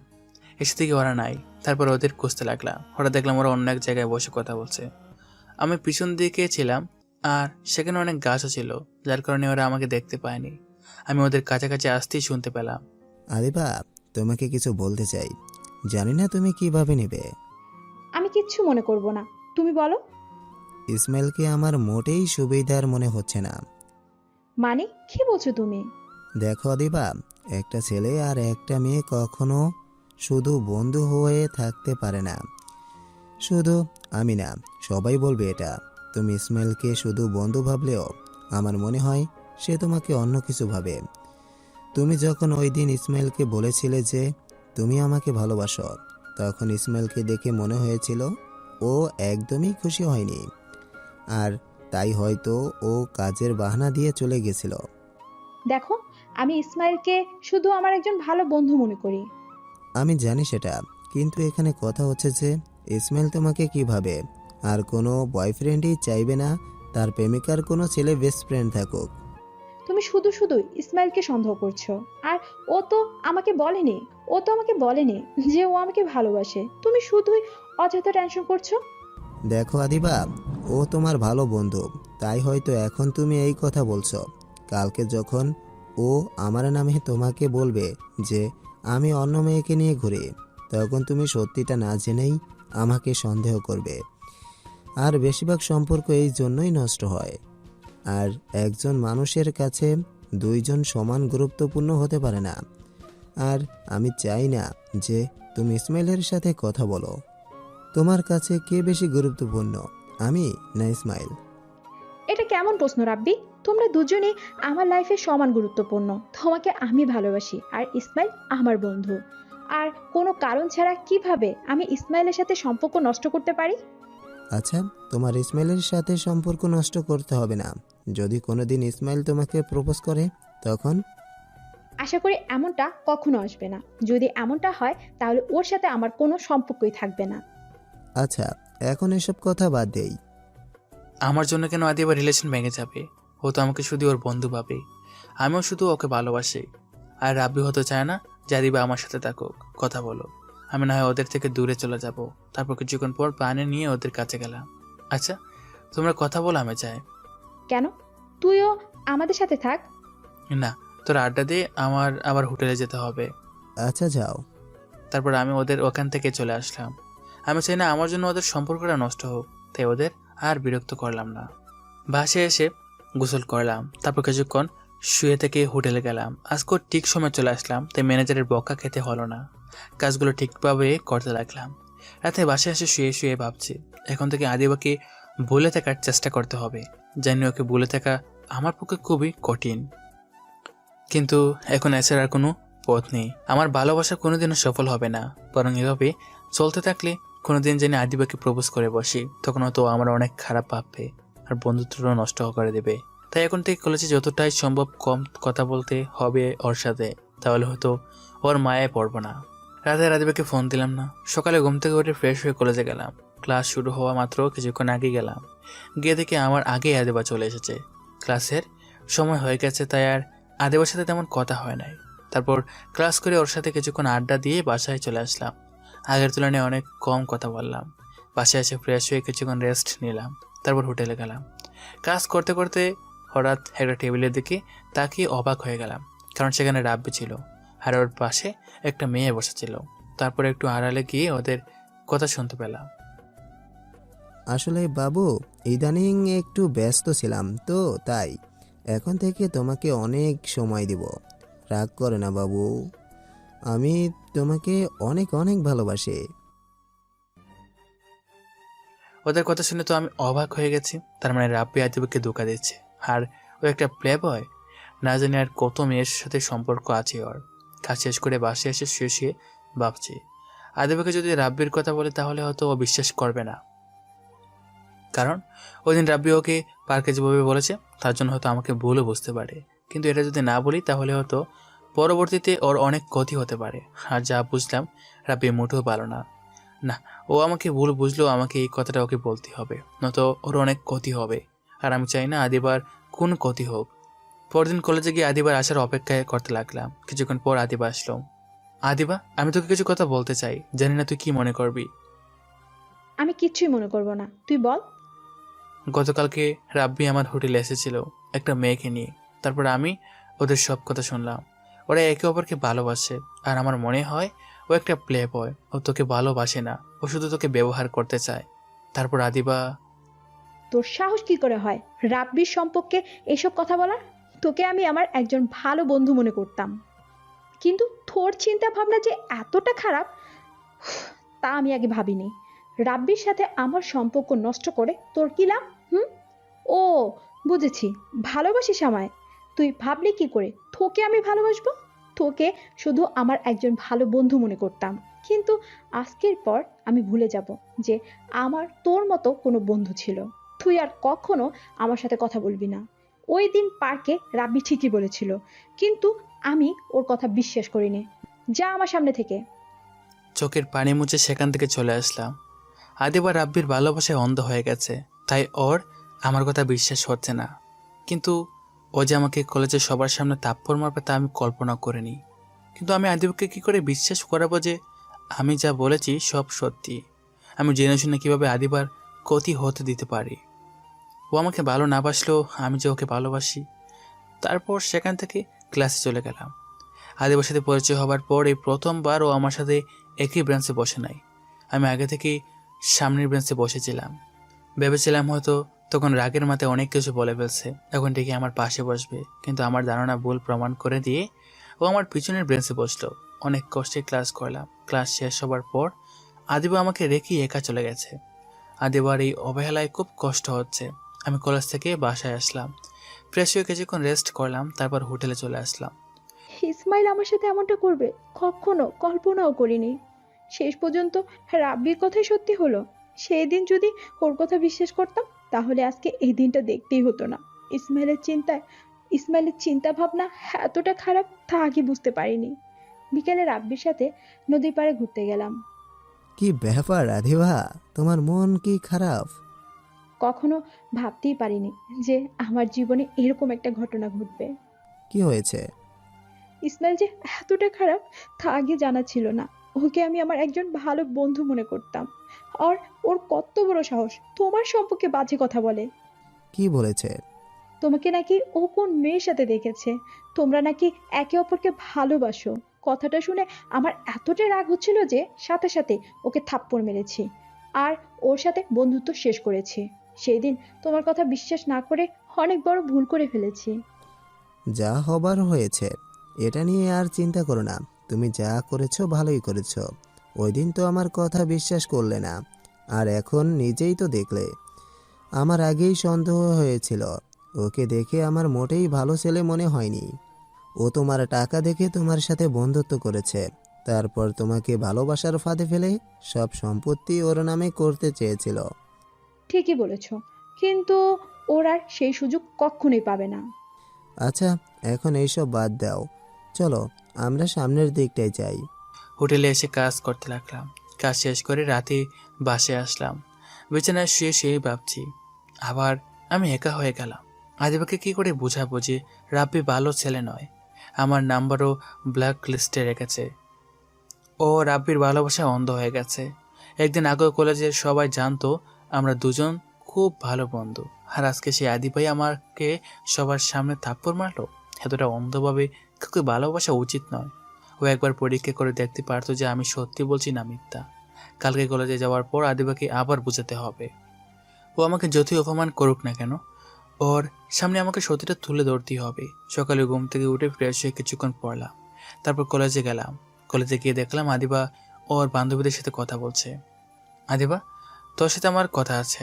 এসে থেকে ওরা নাই। তারপর ওদের খুঁজতে লাগলাম। হঠাৎ দেখলাম ওরা অন্য এক জায়গায় বসে কথা বলছে। আমি পিছন দিকে ছিলাম আর সেখানে অনেক গাছও ছিল, যার কারণে ওরা আমাকে দেখতে পায়নি। আমি ওদের কাছাকাছি আসতেই শুনতে পেলাম, আদিবা, তোমাকে কিছু বলতে চাই, জানি না তুমি কিভাবে নেবে। আমি কিচ্ছু মনে করব না, তুমি বলো। ইসমাইলকে আমার মোটেই সুবিধার মনে হচ্ছে না। মানে কি বলছো তুমি? দেখো আদিবা, একটা ছেলে আর একটা মেয়ে কখনো শুধু বন্ধু হয়ে থাকতে পারে না। শুধু আমি না, সবাই বলবে এটা। তুমি ইসমাইলকে শুধু বন্ধু ভাবলেও আমার মনে হয় সে তোমাকে অন্য কিছু ভাবে। তুমি যখন ওই দিন ইসমাইলকে বলেছিলে যে তুমি আমাকে ভালোবাসো, তখন ইসমাইলকে দেখে মনে হয়েছিল ও একদমই খুশি হয়নি, আর তাই হয়তো ও কাজের বাহানা দিয়ে চলে গেছিল। দেখো, আমি ইসমাইলকে শুধু আমার একজন ভালো বন্ধু মনে করি। আমি জানি সেটা, কিন্তু এখানে কথা হচ্ছে যে ইসমাইল তোমাকে কি ভাবে। আর কোনো বয়ফ্রেন্ডই চাইবে না তার প্রেমিকার কোনো ছেলে বেস্ট ফ্রেন্ড থাকুক। তুমি শুধু শুধু ইসমাইলকে সন্দেহ করছো। আর ও তো আমাকে বলেনি যে ও আমাকে ভালোবাসে। তুমি শুধুই অযথা টেনশন করছো। দেখো আদিবা, ও তোমার ভালো বন্ধু, তাই হয়তো এখন তুমি এই কথা বলছো। কালকে যখন ও আমার নামে তোমাকে বলবে যে আমি অন্য মেয়েকে নিয়ে ঘুরি, তখন তুমি সত্যিটা না জেনেই আমাকে সন্দেহ করবে। আর বেশিরভাগ সম্পর্ক এই জন্যই নষ্ট হয়। আর একজন মানুষের কাছে দুইজন সমান গুরুত্বপূর্ণ হতে পারে না। আর আমি চাই না যে তুমি ইসমাইলের সাথে কথা বলো। তোমার কাছে কে বেশি গুরুত্বপূর্ণ, আমি না ইসমাইল? এটা কেমন প্রশ্ন রাব্বি? তোমরা দুজনেই আমার লাইফে সমান গুরুত্বপূর্ণ। তোমাকে আমি ভালোবাসি আর ইসমাইল আমার বন্ধু। আর কোনো কারণ ছাড়া কিভাবে আমি ইসমাইলের সাথে সম্পর্ক নষ্ট করতে পারি? আচ্ছা, তোমার ইসমাইলের সাথে সম্পর্ক নষ্ট করতে হবে না। যদি কোনোদিন ইসমাইল তোমাকে প্রপোজ করে, তখন? আশা করি এমনটা কখনো আসবে না। যদি এমনটা হয় তাহলে ওর সাথে আমার কোনো সম্পর্কই থাকবে না। আচ্ছা, এখন এসব কথা বাদ দেই। আমার জন্য কেন আদিবা রিলেশন ভেঙে যাবে? ও তো আমাকে শুধু ওর বন্ধু ভাবে, আমিও শুধু ওকে ভালোবাসি। আর রাব্বি হতে চায় না যে আদিবা আমার সাথে থাকুক। কথা বলো, আমি না হয় ওদের থেকে দূরে চলে যাব। তারপর কিছুক্ষণ পর পানি নিয়ে ওদের কাছে গেলাম। আচ্ছা তোমরা কথা বলো, আমি চাই। কেন? তুইও আমাদের সাথে থাক। না, তোর আড্ডা দিয়ে আমার আবার হোটেলে যেতে হবে। আচ্ছা যাও। তারপর আমি ওদের ওখান থেকে চলে আসলাম। আমি চাই না আমার জন্য ওদের সম্পর্কটা নষ্ট হোক, তাই ওদের আর বিরক্ত করলাম না। বাসায় এসে গোসল করলাম, তারপর কিছুক্ষণ শুয়ে থেকে হোটেলে গেলাম। আজকে ঠিক সময় চলে আসলাম, তাই ম্যানেজারের বকা খেতে হলো না। কাজগুলো ঠিকভাবে করতে লাগলাম। রাতে বাসায় এসে শুয়ে শুয়ে ভাবছি, এখন থেকে আদিবাকে ভুলে থাকার চেষ্টা করতে হবে। জানি ওকে ভুলে থাকা আমার পক্ষে খুবই কঠিন, কিন্তু এখন এছাড়া আর কোনো পথ নেই। আমার ভালোবাসা কোনোদিনও সফল হবে না, বরং এভাবে চলতে থাকলে কোনোদিন জানি আদিবাকে প্রপোজ করে বসি, তখন হয়তো আমার অনেক খারাপ ভাববে আর বন্ধুত্বটাও নষ্ট করে দেবে। তাই এখন থেকে কলেজে যতটাই সম্ভব কম কথা বলতে হবে ওর সাথে, তাহলে হয়তো ওর মায়ায় পড়বো না। রাতে আদিবাকে ফোন দিলাম না। সকালে ঘুম থেকে উঠে ফ্রেশ হয়ে কলেজে গেলাম। ক্লাস শুরু হওয়া মাত্র কিছুক্ষণ আগে গেলাম, গিয়ে দেখি আমার আগেই আদিবা চলে এসেছে। ক্লাসের সময় হয়ে গেছে, তাই আর আদিবার সাথে তেমন কথা হয় নাই। তারপর ক্লাস করে ওর সাথে কিছুক্ষণ আড্ডা দিয়ে বাসায় চলে আসলাম। আগের তুলনায় অনেক কম কথা বললাম। বাসায় এসে ফ্রেশ হয়ে কিছুক্ষণ রেস্ট নিলাম, তারপর হোটেলে গেলাম। কাজ করতে করতে হঠাৎ একটা টেবিলের দিকে তাকিয়ে অবাক হয়ে গেলাম, কারণ সেখানে রাব্বি ছিল আর ওর পাশে একটা মেয়ে বসেছিল। তারপর একটু আড়ালে গিয়ে ওদের কথা শুনতে পেলাম। আসলে বাবু, ইদানিং একটু ব্যস্ত ছিলাম তো, তাই এখন থেকে তোমাকে অনেক সময় দিব। রাগ করে না বাবু, আমি তোমাকে অনেক অনেক ভালোবাসি। ওদের কথা শুনে তো আমি অবাক হয়ে গেছি। তার মানে রাব্বি আদিবাকে ধোঁকা দিচ্ছে, আর ও একটা প্লে বয়। না জানি আর কত মেয়ের সাথে সম্পর্ক আছে ওর। কাজ শেষ করে বাসায় এসে শুয়ে শুয়ে ভাবছি, আদিবাকে যদি রাব্বির কথা বলে তাহলে হয়তো ও বিশ্বাস করবে না। কারণ ওই দিন রাব্বি ওকে পার্কে যেভাবে বলেছে তার জন্য হয়তো আমাকে ভুলও বুঝতে পারে। কিন্তু এটা যদি না বলি তাহলে হয়তো পরবর্তীতে ওর অনেক ক্ষতি হতে পারে। আর যা বুঝলাম রাব্বি মোটেও ভালো না। না, ও আমাকে ভুল বুঝলেও আমাকে এই কথাটা ওকে বলতে হবে, নয়তো ওর অনেক ক্ষতি হবে। আর আমি চাই না আদিবার কোন ক্ষতি হোক। পরদিন কলেজে গিয়ে আদিবার আসার অপেক্ষায় করতে লাগলাম। কিছুক্ষণ পর আদিবা আসলো। আদিবা, আমি তোকে কিছু কথা বলতে চাই, জানি না তুই কি মনে করবি। আমি কিচ্ছুই মনে করব না, তুই বল। গতকালকে রাব্বি আমার হোটেলে এসেছিল একটা মেয়েকে নিয়ে। তারপর আমি ওদের সব কথা শুনলাম। ওরা একে অপরকে ভালোবাসে, আর আমার মনে হয় ও একটা প্লে বয়। ও তোকে ভালোবাসে না, ও শুধু তোকে ব্যবহার করতে চায়। তারপর আদিবা, তোর সাহস কি করে হয় রাব্বির সম্পর্কে এসব কথা বলার? তোকে আমি আমার একজন ভালো বন্ধু মনে করতাম, কিন্তু তোর চিন্তা ভাবনা যে এতটা খারাপ তা আমি আগে ভাবিনি। রাব্বির সাথে আমার সম্পর্ক নষ্ট করে তোর কি লাভ? হুম? ও, বুঝেছি, ভালোবাসিস আমায়। তুই ভাবলি কি করে তোকে আমি ভালোবাসবো? তোকে শুধু আমার একজন ভালো বন্ধু মনে করতাম, কিন্তু আজকের পর আমি ভুলে যাব যে আমার তোর মতো কোনো বন্ধু ছিল। তুই আর কখনো আমার সাথে কথা বলবি না। ওই দিন পার্কে রাব্বি ঠিকই বলেছিল, কিন্তু আমি ওর কথা বিশ্বাস করিনি। যা আমার সামনে থেকে। চোখের পানি মুছে সেখান থেকে চলে আসলাম। আদিবা রাব্বির ভালোবাসায় অন্ধ হয়ে গেছে, তাই ওর আমার কথা বিশ্বাস হচ্ছে না। কিন্তু ও যে আমাকে কলেজে সবার সামনে থাপ্পড় মারবে তা আমি কল্পনা করিনি। কিন্তু আমি আদিবাকে কি করে বিশ্বাস করাবো যে আমি যা বলেছি সব সত্যি? আমি জেনে শুনে কীভাবে আদিবার ক্ষতি হতে দিতে পারি? ও আমাকে ভালো না বাসলেও আমি যে ওকে ভালোবাসি। তারপর সেখান থেকে ক্লাসে চলে গেলাম। আদিবার সাথে পরিচয় হবার পর এই প্রথমবার ও আমার সাথে একই ব্রাঞ্চে বসে নাই। আমি আগে থেকেই সামনের বেঞ্চে বসেছিলাম। ভেবেছিলাম হয়তো তখন রাগের মাথায় অনেক কিছু বলে ফেলছে, এখন ঠিকই আমার পাশে বসবে। কিন্তু আমার ধারণা ভুল প্রমাণ করে দিয়ে ও আমার পিছনের বেঞ্চে বসলো। অনেক কষ্টে ক্লাস করলাম। ক্লাস শেষ হবার পর আদিবা আমাকে রেখে একা চলে গেছে। আদিবার এই অবহেলায় খুব কষ্ট হচ্ছে। আমি কলেজ থেকে বাসায় আসলাম, ফ্রেশ হয়ে কিছুক্ষণ রেস্ট করলাম, তারপর হোটেলে চলে আসলাম। ইসমাইল আমার সাথে এমনটা করবে কখনো কল্পনাও করিনি। শেষ পর্যন্ত রাব্বির কথাই সত্যি হলো। সেই দিন যদি ওর কথা বিশ্বাস করতাম তাহলে আজকে এই দিনটা দেখতেই হতো না। ইসমাইলের চিন্তা ভাবনা এতটা খারাপ তা আগে বুঝতে পারিনি। বিকেলে রাব্বির সাথে নদীর পাড়ে ঘুরতে গেলাম। কি ব্যাপার আদিবা, তোমার মন কি খারাপ? কখনো ভাবতেই পারিনি যে আমার জীবনে এরকম একটা ঘটনা ঘটবে। কি হয়েছে? ইসমাইল যে এতটা খারাপ তা আগে জানা ছিল না। ওকে আমি আমার একজন ভালো বন্ধু মনে করতাম, আর ওর কত বড় সাহস তোমার সম্পর্কে বাজে কথা বলে। কি বলেছে? তোমাকে নাকি ও কোন মেয়ের সাথে দেখেছে, তোমরা নাকি একে অপরকে ভালোবাসো। কথাটা শুনে আমার এতটা রাগ হচ্ছিল যে সাথে সাথে ওকে থাপ্পড় মেরেছি আর ওর সাথে বন্ধুত্ব শেষ করেছি। সেই দিন তোমার কথা বিশ্বাস না করে অনেক বড় ভুল করে ফেলেছি। যা হবার হয়েছে, এটা নিয়ে আর চিন্তা করো না। তুমি যা করেছো ভালোই করেছো। ওই দিন তো আমার কথা বিশ্বাস করলে না, আর এখন নিজেই তো দেখলে। আমার আগেই সন্দেহ হয়েছিল। ওকে দেখে আমার মোটেই ভালো ছেলে মনে হয়নি। ও তোমার টাকা দেখে তোমার সাথে বন্ধুত্ব করেছে, তারপর তোমাকে ভালোবাসার ফাঁদে ফেলে সব সম্পত্তি ওর নামে করতে চেয়েছিল। ঠিকই বলেছ, কিন্তু ওর আর সেই সুযোগ কখনোই পাবে না। আচ্ছা, এখন এইসব বাদ দাও, চলো আমরা সামনের দিকটায় যাই। হোটেলে এসে কাজ করতে লাগলাম। কাজ শেষ করে রাতে বাসায় আসলাম। বিছানায় শুয়ে শুয়ে ভাবছি, আবার আমি একা হয়ে গেলাম। আদিবাকে কি করে বোঝাবো যে রাব্বি ভালো ছেলে নয়? আমার নাম্বারও ব্ল্যাক লিস্টে রেখেছে। ও রাব্বির ভালোবাসায় অন্ধ হয়ে গেছে। একদিন আগে কলেজের সবাই জানতো আমরা দুজন খুব ভালো বন্ধু, আর আজকে সেই আদিবাই আমাকে সবার সামনে থাপ্পড় মারলো। এতটা অন্ধভাবে কাউকে ভালোবাসা উচিত নয়। ও একবার পরীক্ষা করে দেখতে পারতো যে আমি সত্যি বলছি না মিথ্যা। কালকে কলেজে যাওয়ার পর আদিবাকে আবার বোঝাতে হবে। ও আমাকে যতই অপমান করুক না কেন, ওর সামনে আমাকে সত্যিটা তুলে ধরতেই হবে। সকালে ঘুম থেকে উঠে ফ্রেশ হয়ে কিছুক্ষণ পড়লাম, তারপর কলেজে গেলাম। কলেজে গিয়ে দেখলাম আদিবা ওর বান্ধবীদের সাথে কথা বলছে। আদিবা, তোর সাথে আমার কথা আছে।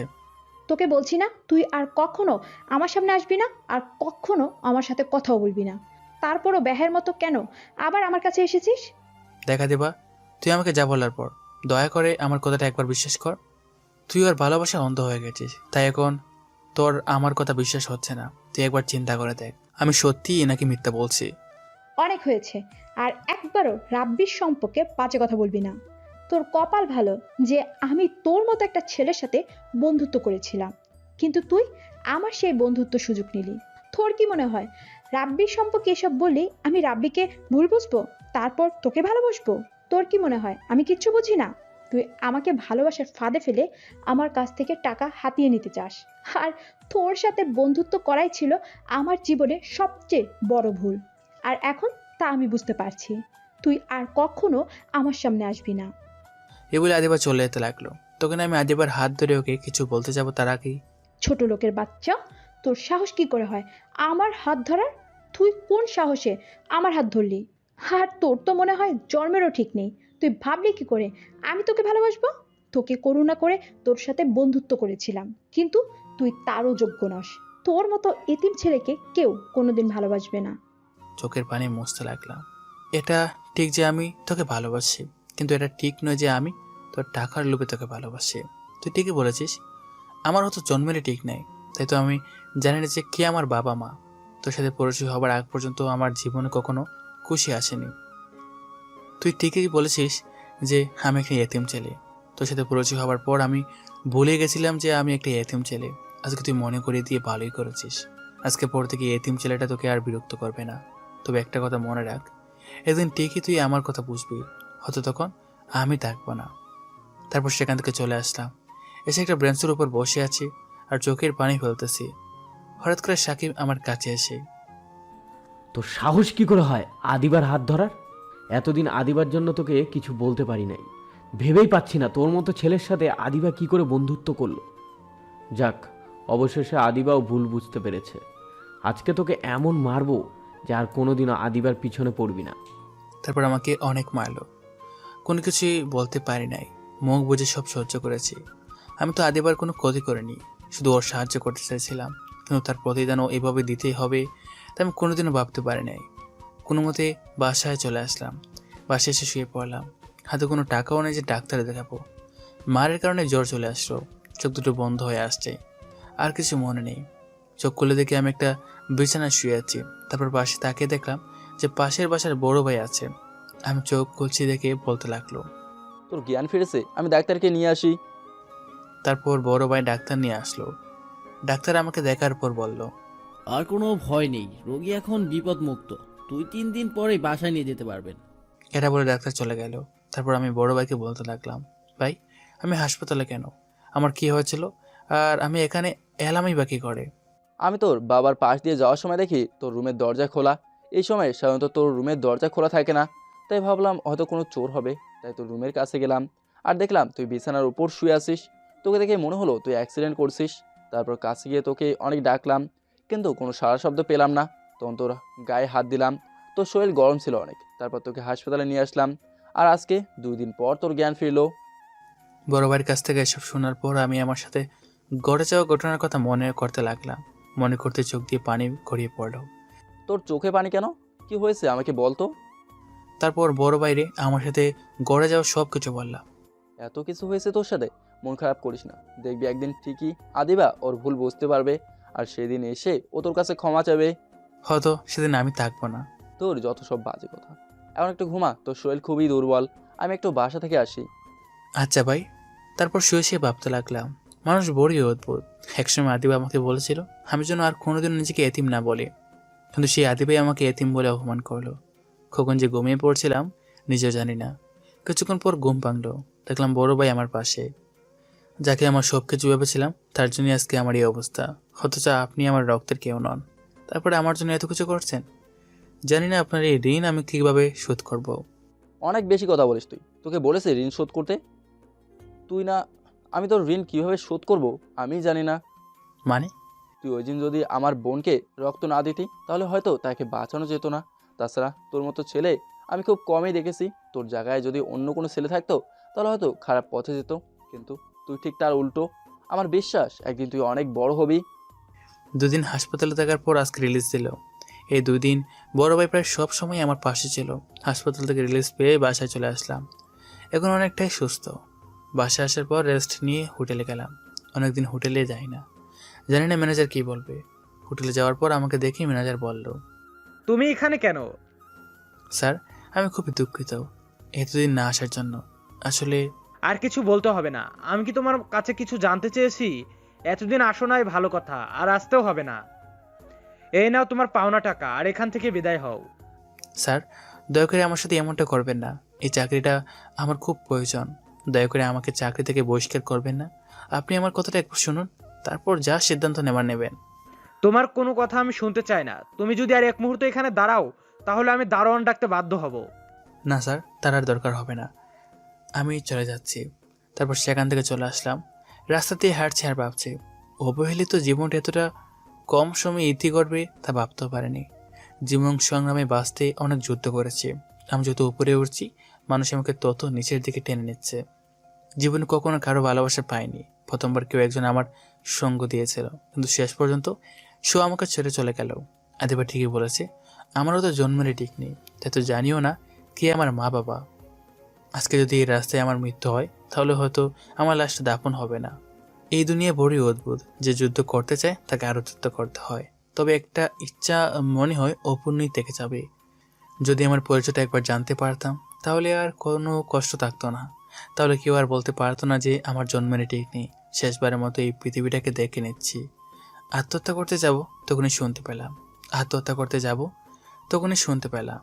তোকে বলছি না তুই আর কখনো আমার সামনে আসবি না, আর কখনো আমার সাথে কথাও বলবি না। তারপরও ব্যাহের মতো কেন আবার আমার কাছে এসেছিস? দেখা দিবা, তুই আমাকে যা বলার পর দয়া করে আমার কথাটা একবার বিশ্বাস কর। তুই ওর ভালোবাসা অন্ধ হয়ে গেছিস, তাই এখন তোর আমার কথা বিশ্বাস হচ্ছে না। তুই একবার চিন্তা করে দেখ, আমি সত্যিই নাকি মিথ্যা বলছি। অনেক হয়েছে, আর একবারও রাব্বির সম্পর্কে বাজে কথা বলবি না। তোর কপাল ভালো যে আমি তোর মতো একটা ছেলের সাথে বন্ধুত্ব করেছিলাম, কিন্তু তুই আমার সেই বন্ধুত্ব সুযোগ নিলি। তোর কি মনে হয় রাব্বির সম্পর্কে এসব বললি আমি রাব্বিকে ভুল বুঝবো, তারপর তোকে ভালোবাসবো? তোর কি মনে হয় আমি কিচ্ছু বুঝি না? তুই আমাকে ভালোবাসার ফাঁদে ফেলে আমার কাছ থেকে টাকা হাতিয়ে নিতে চাস, আর তোর সাথে বন্ধুত্ব করাই ছিল আমার জীবনে সবচেয়ে বড় ভুল। আর এখন তা আমি বুঝতে পারছি। তুই আর কখনো আমার সামনে আসবি না। এ বলে আদিবা চলে যেতে লাগলো। তখন আমি আদিবার হাত ধরে ওকে কিছু বলতে যাব, তার আগেই ছোট লোকের বাচ্চা, তোর সাহস কি করে হয় আমার হাত ধরার? তুই কোন সাহসে আমার হাত ধরলি? আর তোর তো মনে হয় জন্মেরও ঠিক নেই। তুই ভাবলি কি করে আমি তোকে ভালোবাসবো? তোকে করুণা করে তোর সাথে বন্ধুত্ব করেছিলাম, কিন্তু তুই তারও যোগ্য নস। তোর মতো এতিম ছেলেকে কেউ কোনোদিন ভালোবাসবে না। চোখের পানি মুছতে লাগলাম। এটা ঠিক যে আমি তোকে ভালোবাসি, কিন্তু এটা ঠিক নয় যে আমি তোর টাকার লোভে তোকে ভালোবাসি। তুই ঠিকই বলেছিস, আমার হয়তো জন্মেরই ঠিক নেই, তাই তো আমি জানি না যে কে আমার বাবা মা। তোর সাথে পরিচয় হবার আগ পর্যন্ত আমার জীবনে কখনো খুশি আসেনি। তুই ঠিকই বলেছিস যে আমি একটা এতিম ছেলে। তোর সাথে পরিচয় হবার পর আমি ভুলে গেছিলাম যে আমি একটা এতিম ছেলে। আজকে তুই মনে করিয়ে দিয়ে ভালোই করেছিস। আজকে পর থেকে এতিম ছেলেটা তোকে আর বিরক্ত করবে না। তবে একটা কথা মনে রাখ, একদিন ঠিকই তুই আমার কথা বুঝবি, হয়তো তখন আমি থাকবো না। তারপর সেখান থেকে চলে আসলাম। এসে একটা ব্রেঞ্চের উপর বসে আছি আর চোখের পানি ফেলতেছি। হঠাৎ করে সাকিব আমার কাছে এসে, তোর সাহস কি করে হয় আদিবার হাত ধরার? এতদিন আদিবার জন্য তোকে কিছু বলতে পারি নাই, ভেবেই পাচ্ছি না তোর মতো ছেলের সাথে আদিবা কি করে বন্ধুত্ব করলো। যাক, অবশেষে আদিবাও ভুল বুঝতে পেরেছে। আজকে তোকে এমন মারবো যে আর কোনোদিনও আদিবার পিছনে পড়বি না। তারপর আমাকে অনেক মারলো। কোনো কিছুই বলতে পারি নাই, মুখ বুঝে সব সহ্য করেছি। আমি তো আদিবার কোনো ক্ষতি করিনি, শুধু ওর সাহায্য করতে চাইছিলাম, কিন্তু তার প্রতিদানও এভাবে দিতেই হবে তা আমি কোনোদিনও ভাবতে পারি নাই। কোনো মতে বাসায় চলে আসলাম। বাসায় এসে শুয়ে পড়লাম। হাতে কোনো টাকাও নেই যে ডাক্তারে দেখাবো। মারের কারণে জ্বর চলে আসলো, চোখ দুটো বন্ধ হয়ে আসছে, আর কিছু মনে নেই। চোখ খুলে দেখে আমি একটা বিছানায় শুয়ে আছি। তারপর পাশে তাকিয়ে দেখলাম যে পাশের বাসার বড় ভাই আছে। আমি চোখ খুলছি দেখে বলতে লাগলো, তোর জ্ঞান ফিরেছে, আমি ডাক্তারকে নিয়ে আসি। তারপর বড় ভাই ডাক্তার নিয়ে আসলো। ডাক্তার আমাকে দেখার পর বলল, আর কোনো ভয় নেই, রোগী এখন বিপদমুক্ত। 2-3 দিন পরেই বাসায় নিয়ে যেতে পারবেন। এটা বলে ডাক্তার চলে গেল। তারপর আমি বড় ভাইকে বলতে লাগলাম, ভাই আমি হাসপাতালে কেন? আমার কি হয়েছিল? আর আমি এখানে এলামই বা কি করে? আমি তোর বাবার পাশ দিয়ে যাওয়ার সময় দেখি তোর রুমের দরজা খোলা। এই সময় সাধারণত তোর রুমের দরজা খোলা থাকে না, তাই ভাবলাম হয়তো কোনো চোর হবে। তাই তোর রুমের কাছে গেলাম আর দেখলাম তুই বিছানার উপর শুয়ে আছিস। তোকে দেখে মনে হলো তুই অ্যাক্সিডেন্ট করছিস। তারপর কাছে গিয়ে তোকে অনেক ডাকলাম, কিন্তু কোনো সাড়া শব্দ পেলাম না। তখন তোর গায়ে হাত দিলাম, তোর শরীর গরম ছিল অনেক। তারপর তোকে হাসপাতালে নিয়ে আসলাম, আর আজকে 2 দিন পর তোর জ্ঞান ফিরলো। বড় ভাইয়ের কাছ থেকে এসব শোনার পর আমি আমার সাথে ঘটে যাওয়া ঘটনার কথা মনে করতে লাগলাম। মনে করতে চোখ দিয়ে পানি গড়িয়ে পড়ল। তোর চোখে পানি কেন? কি হয়েছে আমাকে বল তো। তারপর বড় বাইরে আমার সাথে গড়ে যাওয়া সব কিছু বললাম। এত কিছু হয়েছে তোর সাথে, মন খারাপ করিস না। দেখবি একদিন ঠিকই আদিবা ওর ভুল বুঝতে পারবে, আর সেদিন এসে ও তোর কাছে ক্ষমা চাবে। হয়তো সেদিন আমি থাকবো না। তোর যত সব বাজে কথা। এখন একটু ঘুমা, তোর শরীর খুবই দুর্বল। আমি একটু বাসা থেকে আসি। আচ্ছা ভাই। তারপর শুয়ে শুয়ে ভাবতে লাগলাম, মানুষ বড়ই অদ্ভুত। একসময় আদিবা আমাকে বলেছিল আমি যেন আর কোনোদিন নিজেকে এতিম না বলি, কিন্তু সেই আদিবাই আমাকে এতিম বলে অপমান করলো। কখন যে ঘুমিয়ে পড়ছিলাম নিজেও জানি না। কিছুক্ষণ পর ঘুম ভাঙলো, দেখলাম বড় ভাই আমার পাশে। যাকে আমার সব কিছু ভেবেছিলাম তার জন্য আজকে আমার এই অবস্থা, অথচ আপনি আমার রক্তের কেউ নন, তারপরে আমার জন্য এত কিছু করছেন। জানি না আপনার এই ঋণ আমি কীভাবে শোধ করব। অনেক বেশি কথা বলিস তুই। তোকে বলেছে ঋণ শোধ করতে? তুই না, আমি তোর ঋণ কিভাবে শোধ করব আমি জানি না। মানে? তুই ওই দিন যদি আমার বোনকে রক্ত না দিতি তাহলে হয়তো তাকে বাঁচানো যেত না। তাছাড়া তোর মতো ছেলে আমি খুব কমই দেখেছি। তোর জায়গায় যদি অন্য কোনো ছেলে থাকতো তাহলে হয়তো খারাপ পথে যেত, কিন্তু তুই ঠিক তার উল্টো। আমার বিশ্বাস একদিন তুই অনেক বড় হবি। 2 দিন হাসপাতালে থাকার পর আজকে রিলিজ দিল। এই 2 দিন বড় ভাই প্রায় সব সময় আমার পাশে ছিল। হাসপাতাল থেকে রিলিজ পেয়ে বাসায় চলে আসলাম। এখন অনেকটাই সুস্থ। বাসায় আসার পর রেস্ট নিয়ে হোটেলে গেলাম। অনেকদিন হোটেলে যাই না, জানি না ম্যানেজার কি বলবে। হোটেলে যাওয়ার পর আমাকে দেখে ম্যানেজার বলল, তুমি এখানে কেন? স্যার আমি খুবই দুঃখিত এতদিন না আসার জন্য। আসলে আর কিছু বলতে হবে না। আমি কি তোমার কাছে কিছু জানতে চেয়েছি? এতদিন আসো নাই ভালো কথা, আর আসতেও হবে না। এই নাও তোমার পাওনা টাকা, আর এখান থেকে বিদায় হও। স্যার দয়া করে আমার সাথে এমনটা করবেন না। এই চাকরিটা আমার খুব প্রয়োজন। দয়া করে আমাকে চাকরি থেকে বহিষ্কার করবেন না। আপনি আমার কথাটা একবার শুনুন, তারপর যা সিদ্ধান্ত নেবার নেবেন। তোমার কোনো কথা আমি শুনতে চাই না। তুমি যদি আর এক মুহূর্ত এখানে দাঁড়াও, তাহলে আমি দারোয়ান ডাকতে বাধ্য হব। না স্যার, তার আর দরকার হবে না, আমি চলে যাচ্ছি। তারপর সেখান থেকে চলে আসলাম। রাস্তা দিয়ে হাঁটছি আর ভাবছি, অবহেলিত জীবনটা এতটা কম সময়ে ইতি করবে তা ভাবতেও পারেনি। জীবন সংগ্রামে বাঁচতে অনেক যুদ্ধ করেছি। আমি যত উপরে উঠছি, মানুষ আমাকে তত নিচের দিকে টেনে নিচ্ছে। জীবনে কখনো কারো ভালোবাসা পাইনি। প্রথমবার কেউ একজন আমার সঙ্গ দিয়েছিল, কিন্তু শেষ পর্যন্ত সে আমাকে ছেড়ে চলে গেল। আদিবা ঠিকই বলেছে, আমারও তো জন্মেরই ঠিক নেই, তাই তো জানিও না কে আমার মা বাবা। আজকে যদি এই রাস্তায় আমার মৃত্যু হয়, তাহলে হয়তো আমার লাশটা দাফন হবে না। এই দুনিয়া বড়ই অদ্ভুত, যে যুদ্ধ করতে চায় তাকে আরও যুদ্ধ করতে হয়। তবে একটা ইচ্ছা মনে হয় অপূর্ণই থেকে যাবে। যদি আমার পরিচয়টা একবার জানতে পারতাম, তাহলে আর কোনো কষ্ট থাকতো না। তাহলে কেউ আর বলতে পারতো না যে আমার জন্মের ঠিক নেই। শেষবারের মতো এই পৃথিবীটাকে দেখে নিচ্ছি। আত্মহত্যা করতে যাব, তখনই শুনতে পেলাম। আত্মহত্যা করতে যাব, তখনই শুনতে পেলাম।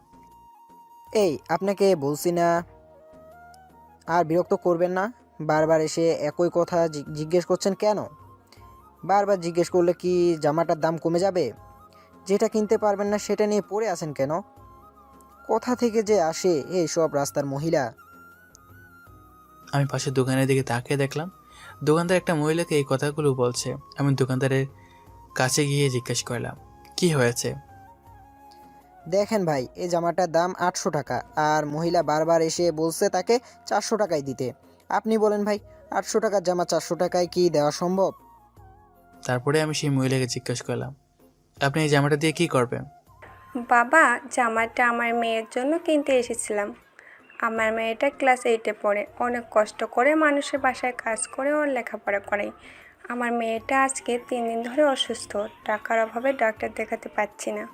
এই আপনাকে বলছি না আর বিরক্ত করবেন না। বারবার এসে একই কথা জিজ্ঞেস করছেন কেন? বারবার জিজ্ঞেস করলে কি জামাটার দাম কমে যাবে? যেটা কিনতে পারবেন না সেটা নিয়ে পড়ে আছেন কেন? কোথা থেকে যে আসে এই সব রাস্তার মহিলা? আমি পাশের দোকানের দিকে তাকিয়ে দেখলাম দোকানদার একটা মহিলাকে এই কথাগুলো বলছে। আমি দোকানদারের কাছে গিয়ে জিজ্ঞেস করলাম, কি হয়েছে? দেখেন ভাই, এই জামাটার দাম 800 টাকা, আর মহিলা বারবার এসে বলছে তাকে 400 টাকায় দিতে। আপনি বলেন ভাই, 800 টাকার জামা 400 টাকায় কি দেওয়া সম্ভব? তারপরে আমি সেই মহিলাকে জিজ্ঞেস করলাম, আপনি এই জামাটা দিয়ে কি করবেন? বাবা, জামাটা আমার মেয়ের জন্য কিনতে এসেছিলাম। আমার মেয়েটা ক্লাস 8-এ পড়ে, অনেক কষ্ট করে মানুষের বাসায় কাজ করে ওর লেখাপড়া করাই। আমার মেয়েটা আজকে 3 দিন ধরে অসুস্থ, টাকার অভাবে ডাক্তার দেখাতে পাচ্ছি না।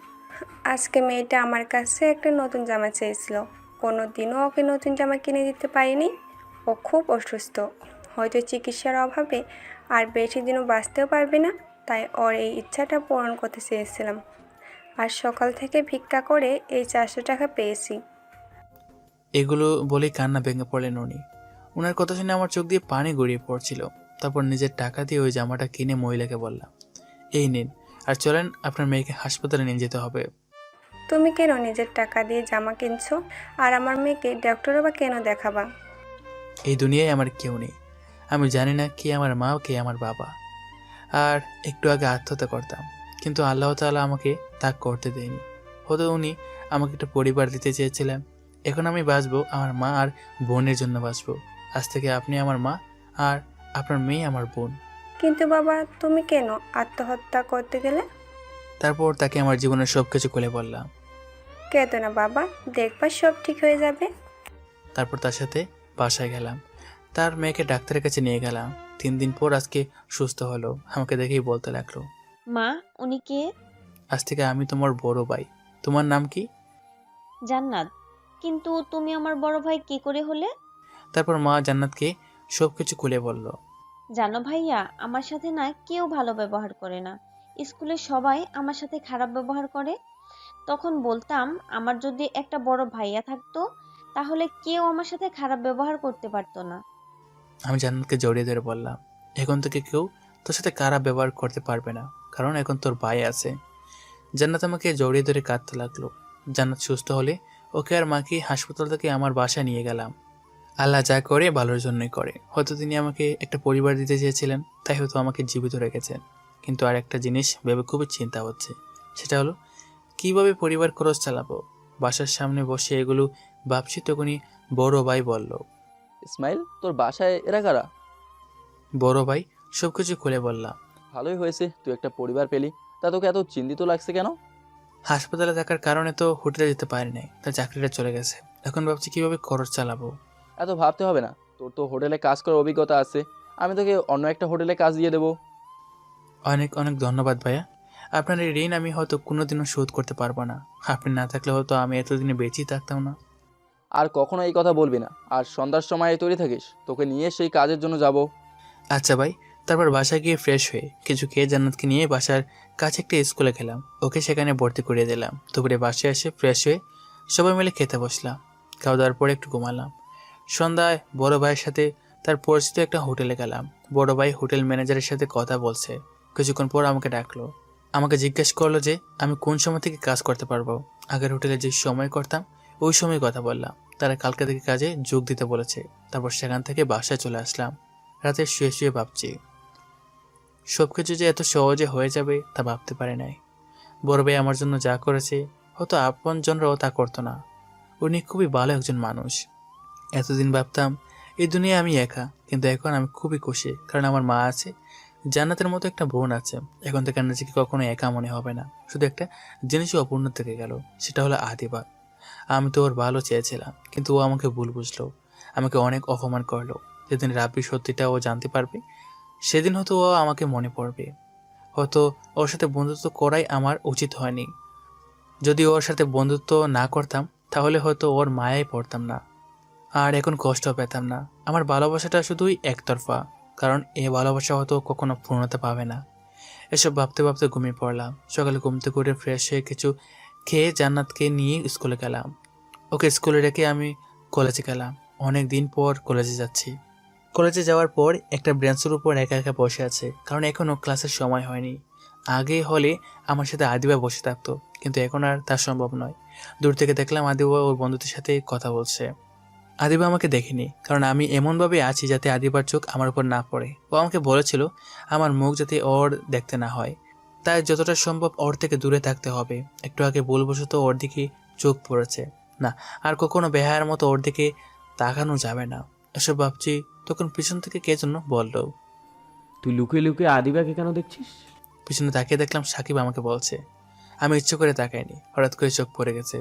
আজকে মেয়েটা আমার কাছে একটা নতুন জামা চেয়েছিল, কোনো দিনও ওকে নতুন জামা কিনে দিতে পারিনি। ও খুব অসুস্থ, হয়তো চিকিৎসার অভাবে আর বেশি দিনও বাঁচতেও পারবে না, তাই ওর এই ইচ্ছাটা পূরণ করতে চেয়েছিলাম। আর সকাল থেকে ভিক্ষা করে এই 400 টাকা পেয়েছি। এগুলো বলেই কান্না ভেঙে পড়লেন উনি। ওনার কথা শুনে আমার চোখ দিয়ে পানি গড়িয়ে পড়ছিল। তারপর নিজের টাকা দিয়ে ওই জামাটা কিনে মহিলাকে বললাম, এই নিন, আর চলেন আপনার মেয়েকে হাসপাতালে নিয়ে যেতে হবে। তুমি কেন নিজের টাকা দিয়ে জামা কিনছো? আর আমার মেয়েকে ডক্টরে বা কেন দেখাবা? এই দুনিয়ায় আমার কেউ নেই। আমি জানি না কে আমার মা, কে আমার বাবা। আর একটু আগে আত্মহত্যা করতাম, কিন্তু আল্লাহ তাআলা আমাকে তা করতে দেয়নি। হয়তো উনি আমাকে একটা পরিবার দিতে চেয়েছিলেন। এখন আমি বাঁচবো আমার মা আর বোনের জন্য বাঁচবো। আজ থেকে আপনি আমার মা, আর আপনার মেয়ে আমার বোন। কিন্তু বাবা, তুমি কেন আত্মহত্যা করতে গেলে? তারপর তাকে আমার জীবনের সব কিছু খুলে বললাম। কেতো না বাবা, দেখবা সব ঠিক হয়ে যাবে। তারপর তার সাথে বাসায় গেলাম, তার মেয়েকে ডাক্তারের কাছে নিয়ে গেলাম। 3 দিন পর আজকে সুস্থ হলো। আমাকে দেখেই বলতে লাগলো, মা, উনি কে? আজ থেকে আমি তোমার বড় ভাই। তোমার নাম কি? জান্নাত। কিন্তু তুমি আমার বড় ভাই কি করে হলে? তারপর মা জান্নাতকে সবকিছু খুলে বলল। জানো ভাইয়া, আমার সাথে না কেউ ভালো ব্যবহার করে না। স্কুলে সবাই আমার সাথে খারাপ ব্যবহার করে। তখন বলতাম আমার যদি একটা বড় ভাইয়া থাকতো, তাহলে কেউ আমার সাথে খারাপ ব্যবহার করতে পারতো না। আমি জান্নাতকে জড়িয়ে ধরে বললাম, এখন থেকে কেউ তোর সাথে খারাপ ব্যবহার করতে পারবে না, কারণ এখন তোর ভাই আছে। জান্নাত আমাকে জড়িয়ে ধরে কাঁদতে লাগলো। জান্নাত সুস্থ হলে ওকে আর মাকে হাসপাতাল থেকে আমার বাসায় নিয়ে গেলাম। আল্লাহ যা করে ভালোর জন্যই করে। হয়তো তিনি আমাকে একটা পরিবার দিতে চেয়েছিলেন, তাই হয়তো আমাকে জীবিত রেখেছেন। কিন্তু আর একটা জিনিস ভেবে খুবই চিন্তা হচ্ছে, সেটা হলো কিভাবে পরিবার খরচ চালাবো। বাসার সামনে বসে এগুলো ভাবছি, তখনই বড় ভাই বলল, ইসমাইল, তোর বাসায় এরা কারা? বড় ভাই সবকিছু খুলে বললাম। ভালোই হয়েছে তুই একটা পরিবার পেলি। তা তোকে এত চিন্তিত লাগছে কেন? হাসপাতালে থাকার কারণে তো হোটেলে যেতে পারি নাই, তার চাকরিটা চলে গেছে। এখন ভাবছি কিভাবে খরচ চালাবো। এত ভাবতে হবে না, তোর তো হোটেলে কাজ করার অভিজ্ঞতা আছে, আমি তোকে অন্য একটা হোটেলে কাজ দিয়ে দেবো। অনেক অনেক ধন্যবাদ ভাইয়া। আপনার এই ঋণ আমি হয়তো কোনোদিনও শোধ করতে পারবো না। আপনি না থাকলে হয়তো আমি এতদিনে বেঁচেই থাকতাম না। আর কখনো এই কথা বলবি না। আর সন্ধ্যার সময় তৈরি থাকিস, তোকে নিয়ে সেই কাজের জন্য যাব। আচ্ছা ভাই। তারপর বাসায় গিয়ে ফ্রেশ হয়ে কিছু খেয়ে জান্নাতকে নিয়ে বাসার কাছে একটা স্কুলে খেলাম, ওকে সেখানে ভর্তি করিয়ে দিলাম। দুপুরে বাসায় এসে ফ্রেশ হয়ে সবাই মিলে খেতে বসলাম। খাওয়া দাওয়ার পরে একটু ঘুমালাম। সন্ধ্যায় বড় ভাইয়ের সাথে তার পরিচিত একটা হোটেলে গেলাম। বড় ভাই হোটেল ম্যানেজারের সাথে কথা বলছে। কিছুক্ষণ পর আমাকে ডাকলো। আমাকে জিজ্ঞেস করলো যে আমি কোন সময় থেকে কাজ করতে পারবো। আগের হোটেলে যে সময় করতাম ওই সময় কথা বললাম। তারা কালকে থেকে কাজে যোগ দিতে বলেছে। তারপর সেখান থেকে বাসায় চলে আসলাম। রাতে শুয়ে শুয়ে ভাবছি, সব কিছু যে এত সহজে হয়ে যাবে তা ভাবতে পারি নাই। বড় ভাই আমার জন্য যা করেছে হয়তো আপনজনরাও তা করতো না। উনি খুবই ভালো একজন মানুষ। এতদিন ভাবতাম এই দুনিয়ায় আমি একা, কিন্তু এখন আমি খুবই খুশি, কারণ আমার মা আছে, জান্নাতের মতো একটা বোন আছে। এখন থেকে নিজেকে কখনো একা মনে হবে না। শুধু একটা জিনিসই অপূর্ণ থেকে গেল, সেটা হলো আদিবা। আমি তো ওর ভালো চেয়েছিলাম, কিন্তু ও আমাকে ভুল বুঝলো, আমাকে অনেক অপমান করলো। যেদিন রাব্বি সত্যিটা ও জানতে পারবে, সেদিন হয়তো ও আমাকে মনে পড়বে। হয়তো ওর সাথে বন্ধুত্ব করাই আমার উচিত হয়নি। যদি ওর সাথে বন্ধুত্ব না করতাম তাহলে হয়তো ওর মায়ায় পড়তাম না, আর এখন কষ্ট পেতাম না। আমার ভালোবাসাটা শুধুই একতরফা, কারণ এই ভালোবাসা হয়তো কখনো পূর্ণতা পাবে না। এসব ভাবতে ভাবতে ঘুমিয়ে পড়লাম। সকালে ঘুম থেকে উঠে ফ্রেশ হয়ে কিছু খেয়ে জান্নাতকে নিয়ে স্কুলে গেলাম। ওকে স্কুলে রেখে আমি কলেজে গেলাম। অনেক দিন পর কলেজে যাচ্ছি। কলেজে যাওয়ার পর একটা বেঞ্চের উপর একা একা বসে আছে, কারণ এখনও ক্লাসের সময় হয়নি। আগে হলে আমার সাথে আদিবা বসে থাকতো, কিন্তু এখন আর তা সম্ভব নয়। দূর থেকে দেখলাম আদিবা ওর বন্ধুদের সাথে কথা বলছে। আদিবা আমাকে দেখেনি, কারণ আমি এমনভাবে আছি যাতে আদিবার চোখ আমার উপর না পড়ে। ও আমাকে বলেছিল আমার মুখ যাতে ওর দেখতে না হয়, তাই যতটা সম্ভব ওর থেকে দূরে থাকতে হবে। একটু আগে ভুলবশত ওর দিকে চোখ পড়েছে, না আর কখনো বেহায়ার মতো ওর দিকে তাকানো যাবে না। এসব ভাবছি, তখন পিছন থেকে কে যেন বলল, তুই লুকিয়ে লুকিয়ে আদিবাকে কেন দেখছিস? পিছনে তাকিয়ে দেখলাম সাকিব আমাকে বলছে। আমি ইচ্ছে করে তাকাইনি, হঠাৎ করে চোখ পড়ে গেছে।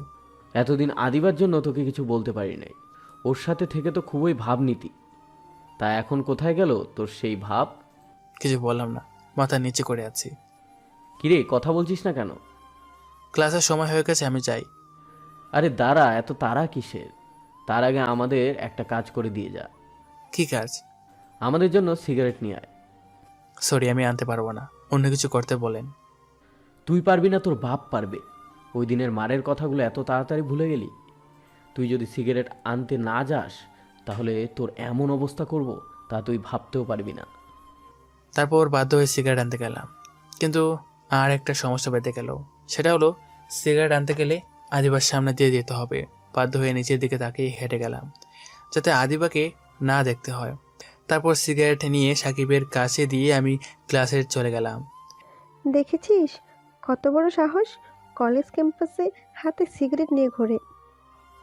এতদিন আদিবার জন্য তোকে কিছু বলতে পারি নাই। ওর সাথে থেকে তো খুবই ভাবনীতি। তা এখন কোথায় গেল তোর সেই ভাব? কিছু বললাম না, মাথা নিচে করে আছি। কিরে, কথা বলছিস না কেন? ক্লাসের সময় হয়ে গেছে, আমি যাই। আরে দাঁড়া, এত তাড়া কিসের? তার আগে আমাদের একটা কাজ করে দিয়ে যা। কি কাজ? আমাদের জন্য সিগারেট নিয়ে আয়। সরি, আমি আনতে পারবো না, অন্য কিছু করতে বলেন। তুই পারবি না, তোর বাপ পারবে। ওই দিনের মারের কথাগুলো এত তাড়াতাড়ি ভুলে গেলি? তুই যদি সিগারেট আনতে না যাস তাহলে তোর এমন অবস্থা করব তা তুই ভাবতেও পারবি না। তারপর বাধ্য হয়ে সিগারেট আনতে গেলাম, কিন্তু আর একটা সমস্যা বেঁধে গেল। সেটা হলো সিগারেট আনতে গেলে আদিবার সামনে দিয়ে যেতে হবে। বাধ্য হয়ে নিচের দিকে তাকিয়ে হেঁটে গেলাম, যাতে আদিবাকে না দেখতে হয়। তারপর সিগারেট নিয়ে সাকিবের কাছে দিয়ে আমি ক্লাসে চলে গেলাম। দেখেছিস কত বড় সাহস, কলেজ ক্যাম্পাসে হাতে সিগারেট নিয়ে ঘোরে।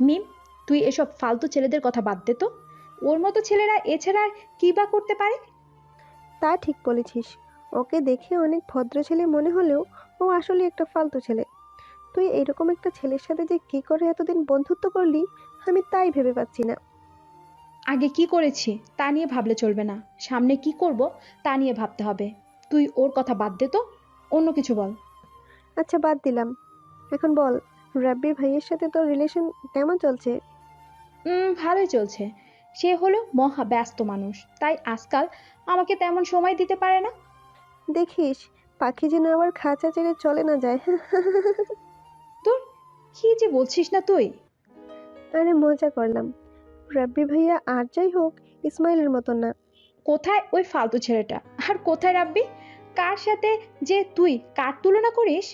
মিম, তুই এসব ফালতু ছেলেদের কথা বাদ দে তো। ওর মতো ছেলেরা এছাড়া আর কী বা করতে পারে? তা ঠিক বলেছিস, ওকে দেখে অনেক ভদ্র ছেলে মনে হলেও ও আসলে একটা ফালতু ছেলে। তুই এরকম একটা ছেলের সাথে যে কী করে এতদিন বন্ধুত্ব করলি আমি তাই ভেবে পাচ্ছি না। আগে কি করেছি তা নিয়ে ভাবলে চলবে না, সামনে কি করব তা নিয়ে ভাবতে হবে। তুই ওর কথা বাদ দে তো, অন্য কিছু বল। আচ্ছা বাদ দিলাম, এখন বল রাব্বির ভাইয়ের সাথে তোর রিলেশন কেমন চলছে? ভালোই চলছে। সে হলো মহা ব্যস্ত মানুষ, তাই আজকাল আমাকে তেমন সময় দিতে পারে না। দেখিস পাখি যেন আবার খাঁচা ছেড়ে চলে না যায়। তোর কি যে বলছিস না তুই। আরে মজা করলাম, রাব্বি ভাইয়া আর যাই হোক ইসমাইলের মতো না। কোথায় ওই ফালতু ছেলেটা, আর কোথায় রাব্বি? কার সাথে যে তুই কার তুলনা করিস?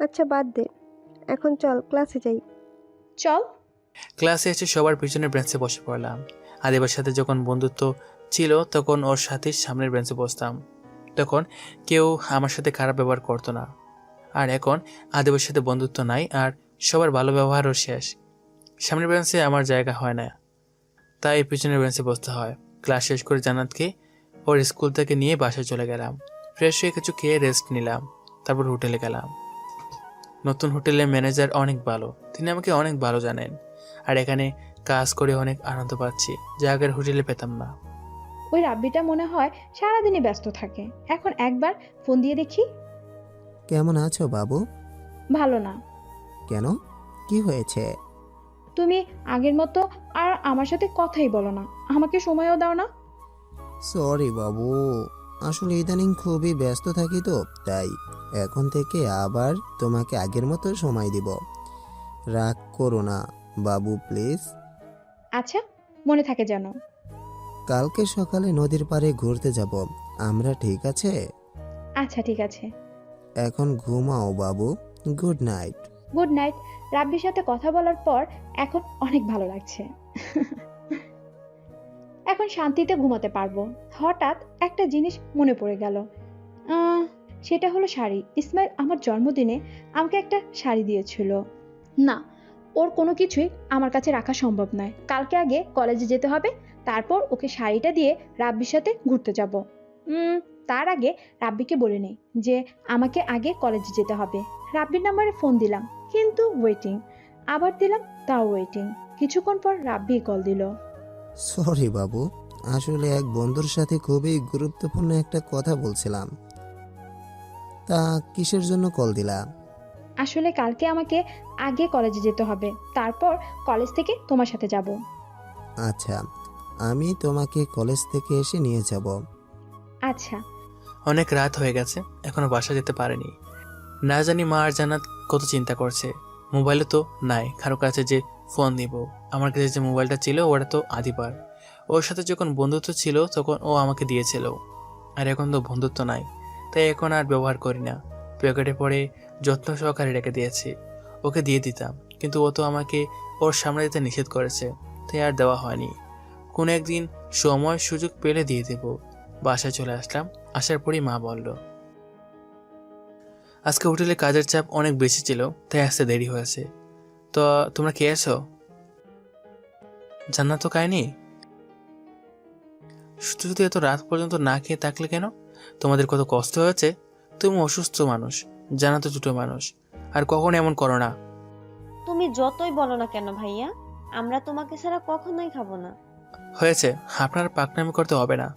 আচ্ছা বাদ দে, এখন চল ক্লাসে যাই। চল। ক্লাসে এসে সবার পিছনের বেঞ্চে বসে পড়লাম। আদিবার সাথে যখন বন্ধুত্ব ছিল তখন ওর সাথে সামনের বেঞ্চে বসতাম, তখন কেউ আমার সাথে খারাপ ব্যবহার করতো না। আর এখন আদিবার সাথে বন্ধুত্ব নাই, আর সবার ভালো ব্যবহারও শেষ। সামনের বেঞ্চে আমার জায়গা হয় না, তাই পিছনের বেঞ্চে বসতে হয়। ক্লাস শেষ করে জান্নাতকে ওর স্কুল থেকে নিয়ে বাসায় চলে গেলাম। ফ্রেশ হয়ে কিছু খেয়ে রেস্ট নিলাম। তারপর হোটেলে গেলাম। নতুন হোটেলের ম্যানেজার অনেক ভালো, তিনি আমাকে অনেক ভালো জানেন। আর এখানে কাজ করে অনেক আনন্দ পাচ্ছি, যা আগের হোটেলে পেতাম না। ওই রাব্বিটা মনে হয় সারাদিনই ব্যস্ত থাকে। এখন একবার ফোন দিয়ে দেখি। কেমন আছো বাবু? ভালো না। কেন, কি হয়েছে? তুমি আগের মতো আর আমার সাথে কথাই বলো না, আমাকে সময়ও দাও না। সরি বাবু, আসলে ইদানিং খুবই ব্যস্ত থাকি তো, তাই এখন থেকে আবার তোমাকে আগের মতো সময় দিব। রাগ করো না বাবু প্লিজ। আচ্ছা, মনে থাকে যেন। কালকে সকালে নদীর পাড়ে ঘুরতে যাব আমরা, ঠিক আছে? আচ্ছা ঠিক আছে। এখন ঘুমাও বাবু, গুড নাইট। Good night. রাব্বির সাথে কথা বলার পর এখন অনেক ভালো লাগছে। এখন শান্তিতে ঘুমাতে পারবো। হঠাৎ একটা জিনিস মনে পড়ে গেল। সেটা হলো শাড়ি। ইসমাইল আমার জন্মদিনে আমাকে একটা শাড়ি দিয়েছিল। না, ওর কোনো কিছুই আমার কাছে রাখা সম্ভব নয়। কালকে আগে কলেজে যেতে হবে, তারপর ওকে শাড়িটা দিয়ে রাব্বির সাথে ঘুরতে যাব। তার আগে রাব্বিকে বলে নেই যে আমাকে আগে কলেজে যেতে হবে। রাব্বির নাম্বারে ফোন দিলাম, কিন্তু ওয়েটিং। আবার দিলাম, তাও ওয়েটিং। কিছুক্ষণ পর রাব্বি কল দিল। সরি বাবু, আসলে এক বন্ধুর সাথে খুবই গুরুত্বপূর্ণ একটা কথা বলছিলাম। তা কিসের জন্য কল দিলা? আসলে কালকে আমাকে আগে কলেজে যেতে হবে, তারপর কলেজ থেকে তোমার সাথে যাব। আচ্ছা, আমি তোমাকে কলেজ থেকে এসে নিয়ে যাব। আচ্ছা। অনেক রাত হয়ে গেছে, এখনো বাসা যেতে পারেনি। না জানি মা আর জান্নাত কত চিন্তা করছে। মোবাইলে তো নাই কারো কাছে যে ফোন দিব। আমার কাছে যে মোবাইলটা ছিল ওটা তো আদিবার। ওর সাথে যখন বন্ধুত্ব ছিল তখন ও আমাকে দিয়েছিল, আর এখন তো বন্ধুত্ব নাই, তাই এখন আর ব্যবহার করি না। পকেটে পড়ে যত্ন সহকারে রেখে দিয়েছি। ওকে দিয়ে দিতাম, কিন্তু ও তো আমাকে ওর সামনে দিতে নিষেধ করেছে, তাই আর দেওয়া হয়নি। কোনো একদিন সময় সুযোগ পেলে দিয়ে দেব। বাসায় চলে আসলাম। আসার পরই মা বলল, আজকে হোটেলে কাজের চাপ অনেক বেশি ছিল, তাই আসতে দেরি হয়েছে। তো তোমরা কে এসো? জান্নাত তো খায়নি। শুধু শুধু এত রাত পর্যন্ত না খেয়ে থাকলে কেন? তোমাদের কত কষ্ট হয়েছে। তুমি অসুস্থ মানুষ, জানা তো ছোট মানুষ, আর কখনো এমন করো না। তুমি যতই বলো না কেন ভাইয়া, আমরা তোমাকে ছাড়া কখনোই খাবো না। হয়েছে, আপনার পাকনামি করতে হবে না।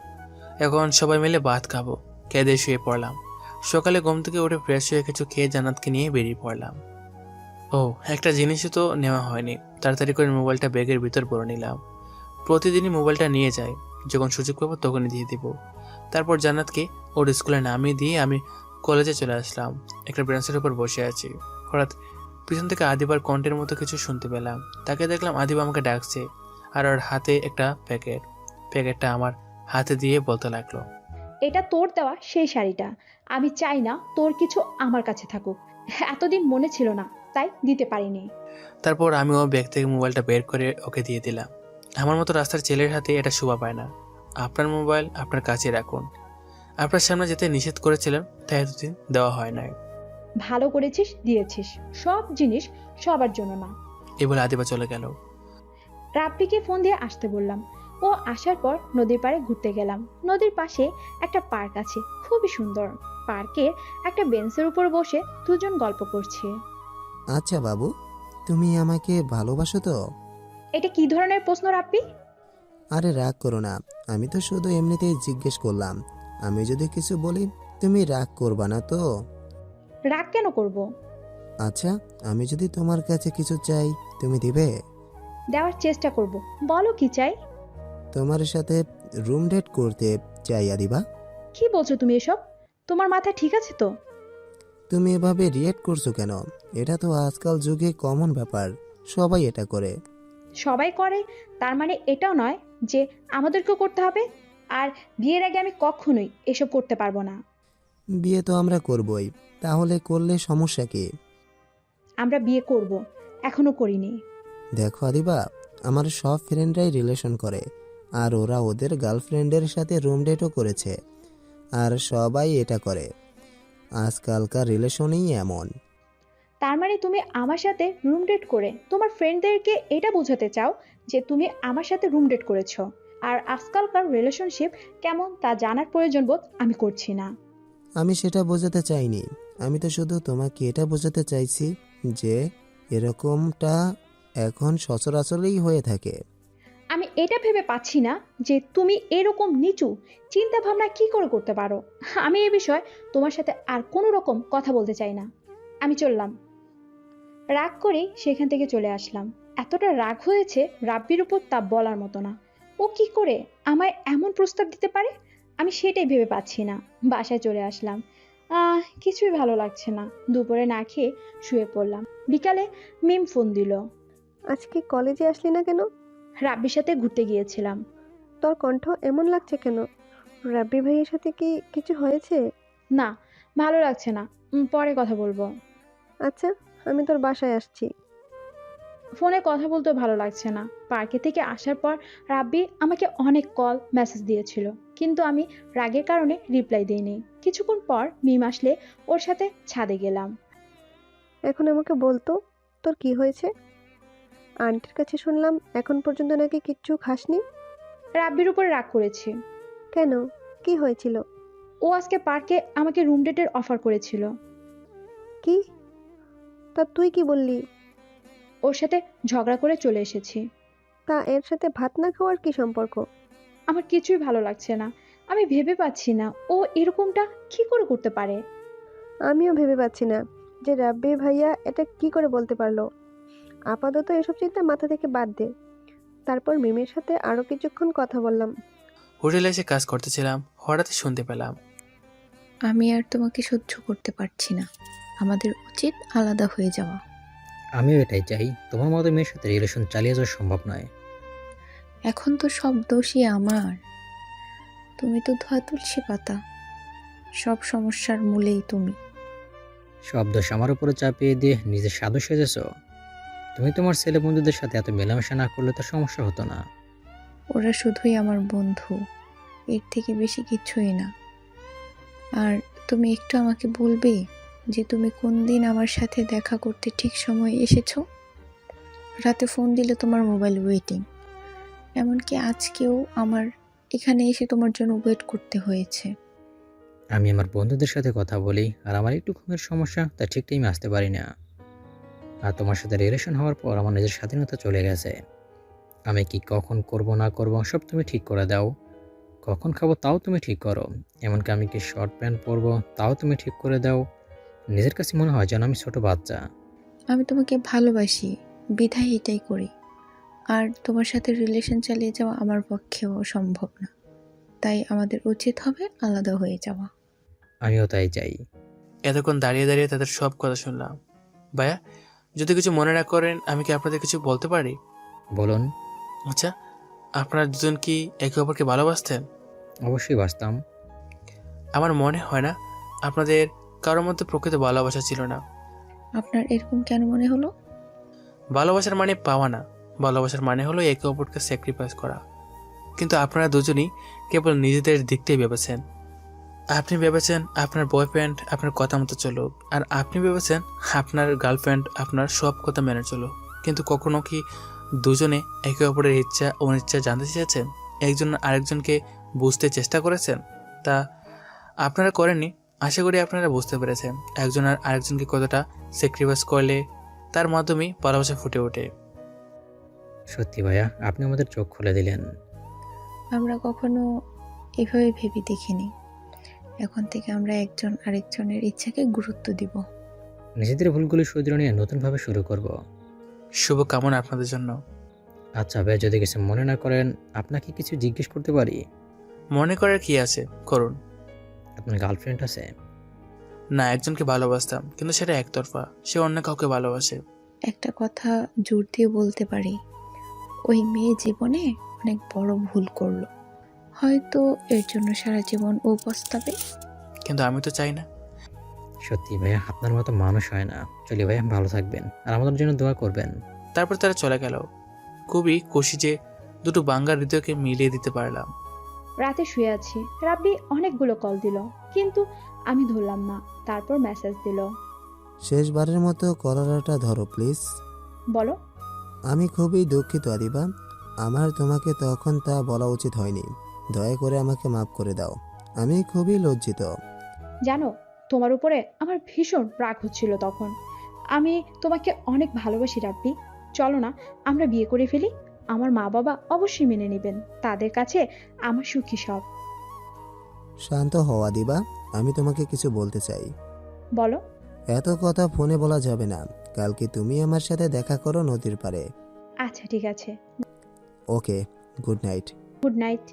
এখন সবাই মিলে ভাত খাবো। খেয়ে শুয়ে পড়লাম। সকালে ঘুম থেকে উঠে ফ্রেশ হয়ে কিছু খেয়ে জান্নাতকে নিয়ে বেরিয়ে পড়লাম। ও, একটা জিনিসই তো নেওয়া হয়নি। তাড়াতাড়ি করে মোবাইলটা ব্যাগের ভিতর ভরে নিলাম। প্রতিদিনই মোবাইলটা নিয়ে যাই, যখন সুযোগ পাবো তখনই দিয়ে দিব। তারপর জান্নাতকে ওর স্কুলে নামিয়ে দিয়ে আমি কলেজে চলে আসলাম। একটা বেঞ্চের উপর বসে আছি। হঠাৎ পিছন থেকে আদিবার কণ্ঠের মতো কিছু শুনতে পেলাম। তাকে দেখলাম আদিবা আমাকে ডাকছে, আর ওর হাতে একটা প্যাকেটটা আমার হাতে দিয়ে বলতে লাগলো, এটা তোর দেওয়া সেই শাড়িটা। আমি চাই না তোর কিছু আমার কাছে থাকুক। এতদিন মনে ছিল না, তাই দিতে পারিনি। তারপর আমিও ব্যাগ থেকে মোবাইলটা বের করে ওকে দিয়ে দিলাম। আমার মতো রাস্তার ছেলের হাতে এটা শোভা পায় না। আপনার মোবাইল আপনার কাছে রাখুন। আপনার সামনে যেতে নিষেধ করেছিলেন, তাই এতদিন দেওয়া হয় নাই। ভালো করেছিস, দিয়েছিস। সব জিনিস সবার জন্য না। এই বলে আদিবা চলে গেল। রাব্বিকে ফোন দিয়ে আসতে বললাম। ও আসার পর নদীর পাড়ে ঘুরতে গেলাম। নদীর পাশে একটা পার্ক আছে, খুবই সুন্দর। পার্কের একটা বেঞ্চের উপর বসে দুজন গল্প করছে। আচ্ছা বাবু, তুমি আমাকে ভালোবাসো তো? এটা কি ধরনের প্রশ্ন রাব্বি? আরে রাগ করো না, আমি তো শুধু এমনিতেই জিজ্ঞেস করলাম। আমি যদি কিছু বলি তুমি রাগ করবা না তো? রাগ কেন করব? আচ্ছা, আমি যদি তোমার কাছে কিছু চাই তুমি দিবে? দেওয়ার চেষ্টা করব। বলো কি চাই? তোমার সাথে রুম ডেট করতে চাই আদিবা। কি বলছো তুমি এসব? তোমার মাথা ঠিক আছে তো? তুমি এভাবে রিয়েক্ট করছো কেন? এটা তো আজকাল যুগে কমন ব্যাপার, সবাই এটা করে। সবাই করে তার মানে এটাও নয় যে আমাদেরকেও করতে হবে। আর বিয়ের আগে আমি কখনোই এসব করতে পারবো না। বিয়ে তো আমরা করবই, তাহলে করলে সমস্যা কি? আমরা বিয়ে করব, এখনো করিনি। দেখো আদিবা, আমার সব ফ্রেন্ডরাই রিলেশন করে, আর ওরা ওদের গার্লফ্রেন্ডের সাথে রুম ডেটও করেছে, আর সবাই এটা করে। আজকালকার রিলেশনই এমন। তার মানে তুমি আমার সাথে রুম ডেট করে তোমার ফ্রেন্ডদেরকে এটা বোঝাতে চাও যে তুমি আমার সাথে রুম ডেট করেছো, আর আজকালকার রিলেশনশিপ কেমন তা জানার প্রয়োজন বোধ আমি করছি না। আমি সেটা বোঝাতে চাইনি, আমি তো শুধু তোমাকে এটা বোঝাতে চাইছি যে এরকমটা এখন সচরাচরই হয়ে থাকে। আমি এটা ভেবে পাচ্ছি না যে তুমি এরকম নিচু চিন্তা ভাবনা কি করে করতে পারো। আমি এই বিষয়ে তোমার সাথে আর কোনো রকম কথা বলতে চাই না। আমি চললাম। রাগ করে সেখান থেকে চলে আসলাম। এতটা রাগ হয়েছে রাব্বির উপর তা বলার মতো না। ও কি করে আমায় এমন প্রস্তাব দিতে পারে আমি সেটাই ভেবে পাচ্ছি না। বাসায় চলে আসলাম। কিছুই ভালো লাগছে না। দুপুরে না খেয়ে শুয়ে পড়লাম। বিকালে মিম ফোন দিল। আজকে কলেজে আসলি না কেন? রাব্বির সাথে ঘুরতে গিয়েছিলাম। তোর কণ্ঠ এমন লাগছে কেন? রাব্বি ভাইয়ের সাথে কি কিছু হয়েছে? না, ভালো লাগছে না। পরে কথা বলবো। আচ্ছা, আমি তোর বাসায় আসছি। ফোনে কথা বলতেও ভালো লাগছে না। পার্কে থেকে আসার পর রাব্বি আমাকে অনেক কল মেসেজ দিয়েছিল, কিন্তু আমি রাগের কারণে রিপ্লাই দিইনি। কিছুক্ষণ পর মিম আসলে ওর সাথে ছাদে গেলাম। এখন আমাকে বলতো তোর কি হয়েছে? আন্টির কাছে শুনলাম এখন পর্যন্ত নাকি কিচ্ছু খাসনি। রাব্বির উপরে রাগ করেছি। কেন, কি হয়েছিল? ও আজকে পার্কে আমাকে রুম ডেটের অফার করেছিল। কি? তা তুই কি বললি? ওর সাথে ঝগড়া করে চলে এসেছি। তা এর সাথে ভাত না খাওয়ার কি সম্পর্ক? আমার কিছুই ভালো লাগছে না। আমি ভেবে পাচ্ছি না ও এরকমটা কি করে করতে পারে। আমিও ভেবে পাচ্ছি না যে রাব্বি ভাইয়া এটা কি করে বলতে পারলো। আপাতত এসব চিন্তা মাথা থেকে বাদ দে। তারপর মিমের সাথে আরো কিছুক্ষণ কথা বললাম। হোটেলে এসে কাজ করতেছিলাম, হঠাৎ শুনতে পেলাম, আমি আর তোমাকে সহ্য করতে পারছি না, আমাদের উচিত আলাদা হয়ে যাওয়া। আমিও এটাই চাই। তোমার মতো মেয়ের সাথে রিলেশন চালিয়ে যাওয়া সম্ভব নয়। এখন তো সব দোষই আমার। তুমি তো ধোয়া তুলসী পাতা, সব সমস্যার মূলেই তুমি। সব দোষ আমার উপরে চাপিয়ে দিয়ে নিজের সাধু সেজেছ। তুমি তোমার ছেলে বন্ধুদের সাথে এত মেলামেশা না করলে তো সমস্যা হতো না। ওরা শুধুই আমার বন্ধু, এর থেকে বেশি কিছুই না। আর তুমি একটু আমাকে বলবে যে তুমি কোন দিন আমার সাথে দেখা করতে ঠিক সময়ে এসেছো? রাতে ফোন দিলে তোমার মোবাইল ওয়েটিং, এমনকি আজকেও আমার এখানে এসে তোমার জন্য ওয়েট করতে হয়েছে। আমি আমার বন্ধুদের সাথে কথা বলি, আর আমার একটু ঘুমের সমস্যা, তাই ঠিক টাইমে আসতে পারি না। আর তোমার সাথে রিলেশন হওয়ার পর আমার নিজের স্বাধীনতা চলে গেছে। আমি কি কখন করব না করব সব তুমি ঠিক করে দাও। কখন খাবো তাও তুমি ঠিক করো। এমনকি আমি কি শর্ট প্যান্ট পরবো তাও তুমি ঠিক করে দাও। নিজের কাছে মনে হয় যেন আমি ছোট বাচ্চা। আমি তোমাকে ভালোবাসি, বিধায় এটাই করি। আর তোমার সাথে রিলেশন চালিয়ে যাওয়া আমার পক্ষেও সম্ভব না, তাই আমাদের উচিত হবে আলাদা হয়ে যাওয়া। আমিও তাই চাই। এতক্ষণ দাঁড়িয়ে দাঁড়িয়ে তাদের সব কথা শুনলাম। ভাইয়া, যদি কিছু মনে না করেন আমি কি আপনাদের কিছু বলতে পারি? বলুন। আচ্ছা, আপনারা দুজন কি একে অপরকে ভালোবাসতেন? অবশ্যই বাসতাম। আমার মনে হয় না আপনাদের কারোর মধ্যে প্রকৃত ভালোবাসা ছিল না। আপনার এরকম কেন মনে হলো? ভালোবাসার মানে পাওয়া না, ভালোবাসার মানে হলো একে অপরকে স্যাক্রিফাইস করা। কিন্তু আপনারা দুজনই কেবল নিজেদের দিকটাই ভেবেছেন। আপনি ভেবেছেন আপনার বয়ফ্রেন্ড আপনার কথা মতো চলুক, আর আপনি ভেবেছেন আপনার গার্লফ্রেন্ড আপনার সব কথা মেনে চলুক। কিন্তু কখনো কি দুজনে একে অপরের ইচ্ছা অনিচ্ছা জানতে চেয়েছেন? একজন আরেকজনকে বুঝতে চেষ্টা করেছেন? তা আপনারা করেননি। আশা করি আপনারা বুঝতে পেরেছেন একজন আর আরেকজনকে কতটা স্যাক্রিফাইস করলে তার মাধ্যমে ভালোবাসা ফুটে ওঠে। সত্যি ভাইয়া, আপনি আমাদের চোখ খুলে দিলেন। আমরা কখনো এভাবে ভেবে দেখিনি। এখন থেকে আমরা একজন আরেকজনের ইচ্ছাকে গুরুত্ব দিব। নিজেদের ভুলগুলি শুধরে নিয়ে নতুনভাবে শুরু করব। শুভ কামনা আপনাদের জন্য। আচ্ছা ভাই, যদি কিছু মনে না করেন আপনাকে কিছু জিজ্ঞেস করতে পারি? মনে করার কি আছে, করুন। আপনার গার্লফ্রেন্ড আছে? না, একজনকে ভালোবাসতাম, কিন্তু সেটা একতরফা। সে অন্য কাউকে ভালোবাসে। একটা কথা জোর দিয়ে বলতে পারি, ওই মেয়ে জীবনে অনেক বড় ভুল করলো। হয়তো এর জন্য সারা জীবন ও পস্তাবে। কিন্তু আমি তো চাই না। সত্যি ভাইয়া, আপনার মতো মানুষ হয় না। চলি ভাইয়া, ভালো থাকবেন আর আমাদের জন্য দোয়া করবেন। তারপর তারা চলে গেল। খুবই খুশি যে দুটো বাঙ্গার হৃদয়কে মিলিয়ে দিতে পারলাম। রাতে শুয়ে আছি। রাব্বি অনেকগুলো কল দিল, কিন্তু আমি ধরলাম না। তারপর মেসেজ দিল। শেষবারের মতো কলারটা ধরো প্লিজ। বলো। আমি খুবই দুঃখিত আদিবা, আমার তোমাকে তখন তা বলা উচিত হয়নি। দয়া করে আমাকে মাফ করে দাও, আমি খুবই লজ্জিত। জানো, তোমার উপরে আমার ভীষণ রাগ হচ্ছিল তখন। আমি তোমাকে অনেক ভালোবাসি রাব্বি, চলো না আমরা বিয়ে করে ফেলি। আমার মা বাবা অবশ্যই মেনে নেবেন, তাদের কাছে আমার সুখী সব। শান্ত হও আদিবা, আমি তোমাকে কিছু বলতে চাই। বলো। এত কথা ফোনে বলা যাবে না। কালকে তুমি আমার সাথে দেখা করো নদীর পাড়ে। আচ্ছা ঠিক আছে। ওকে, গুড নাইট। Good night.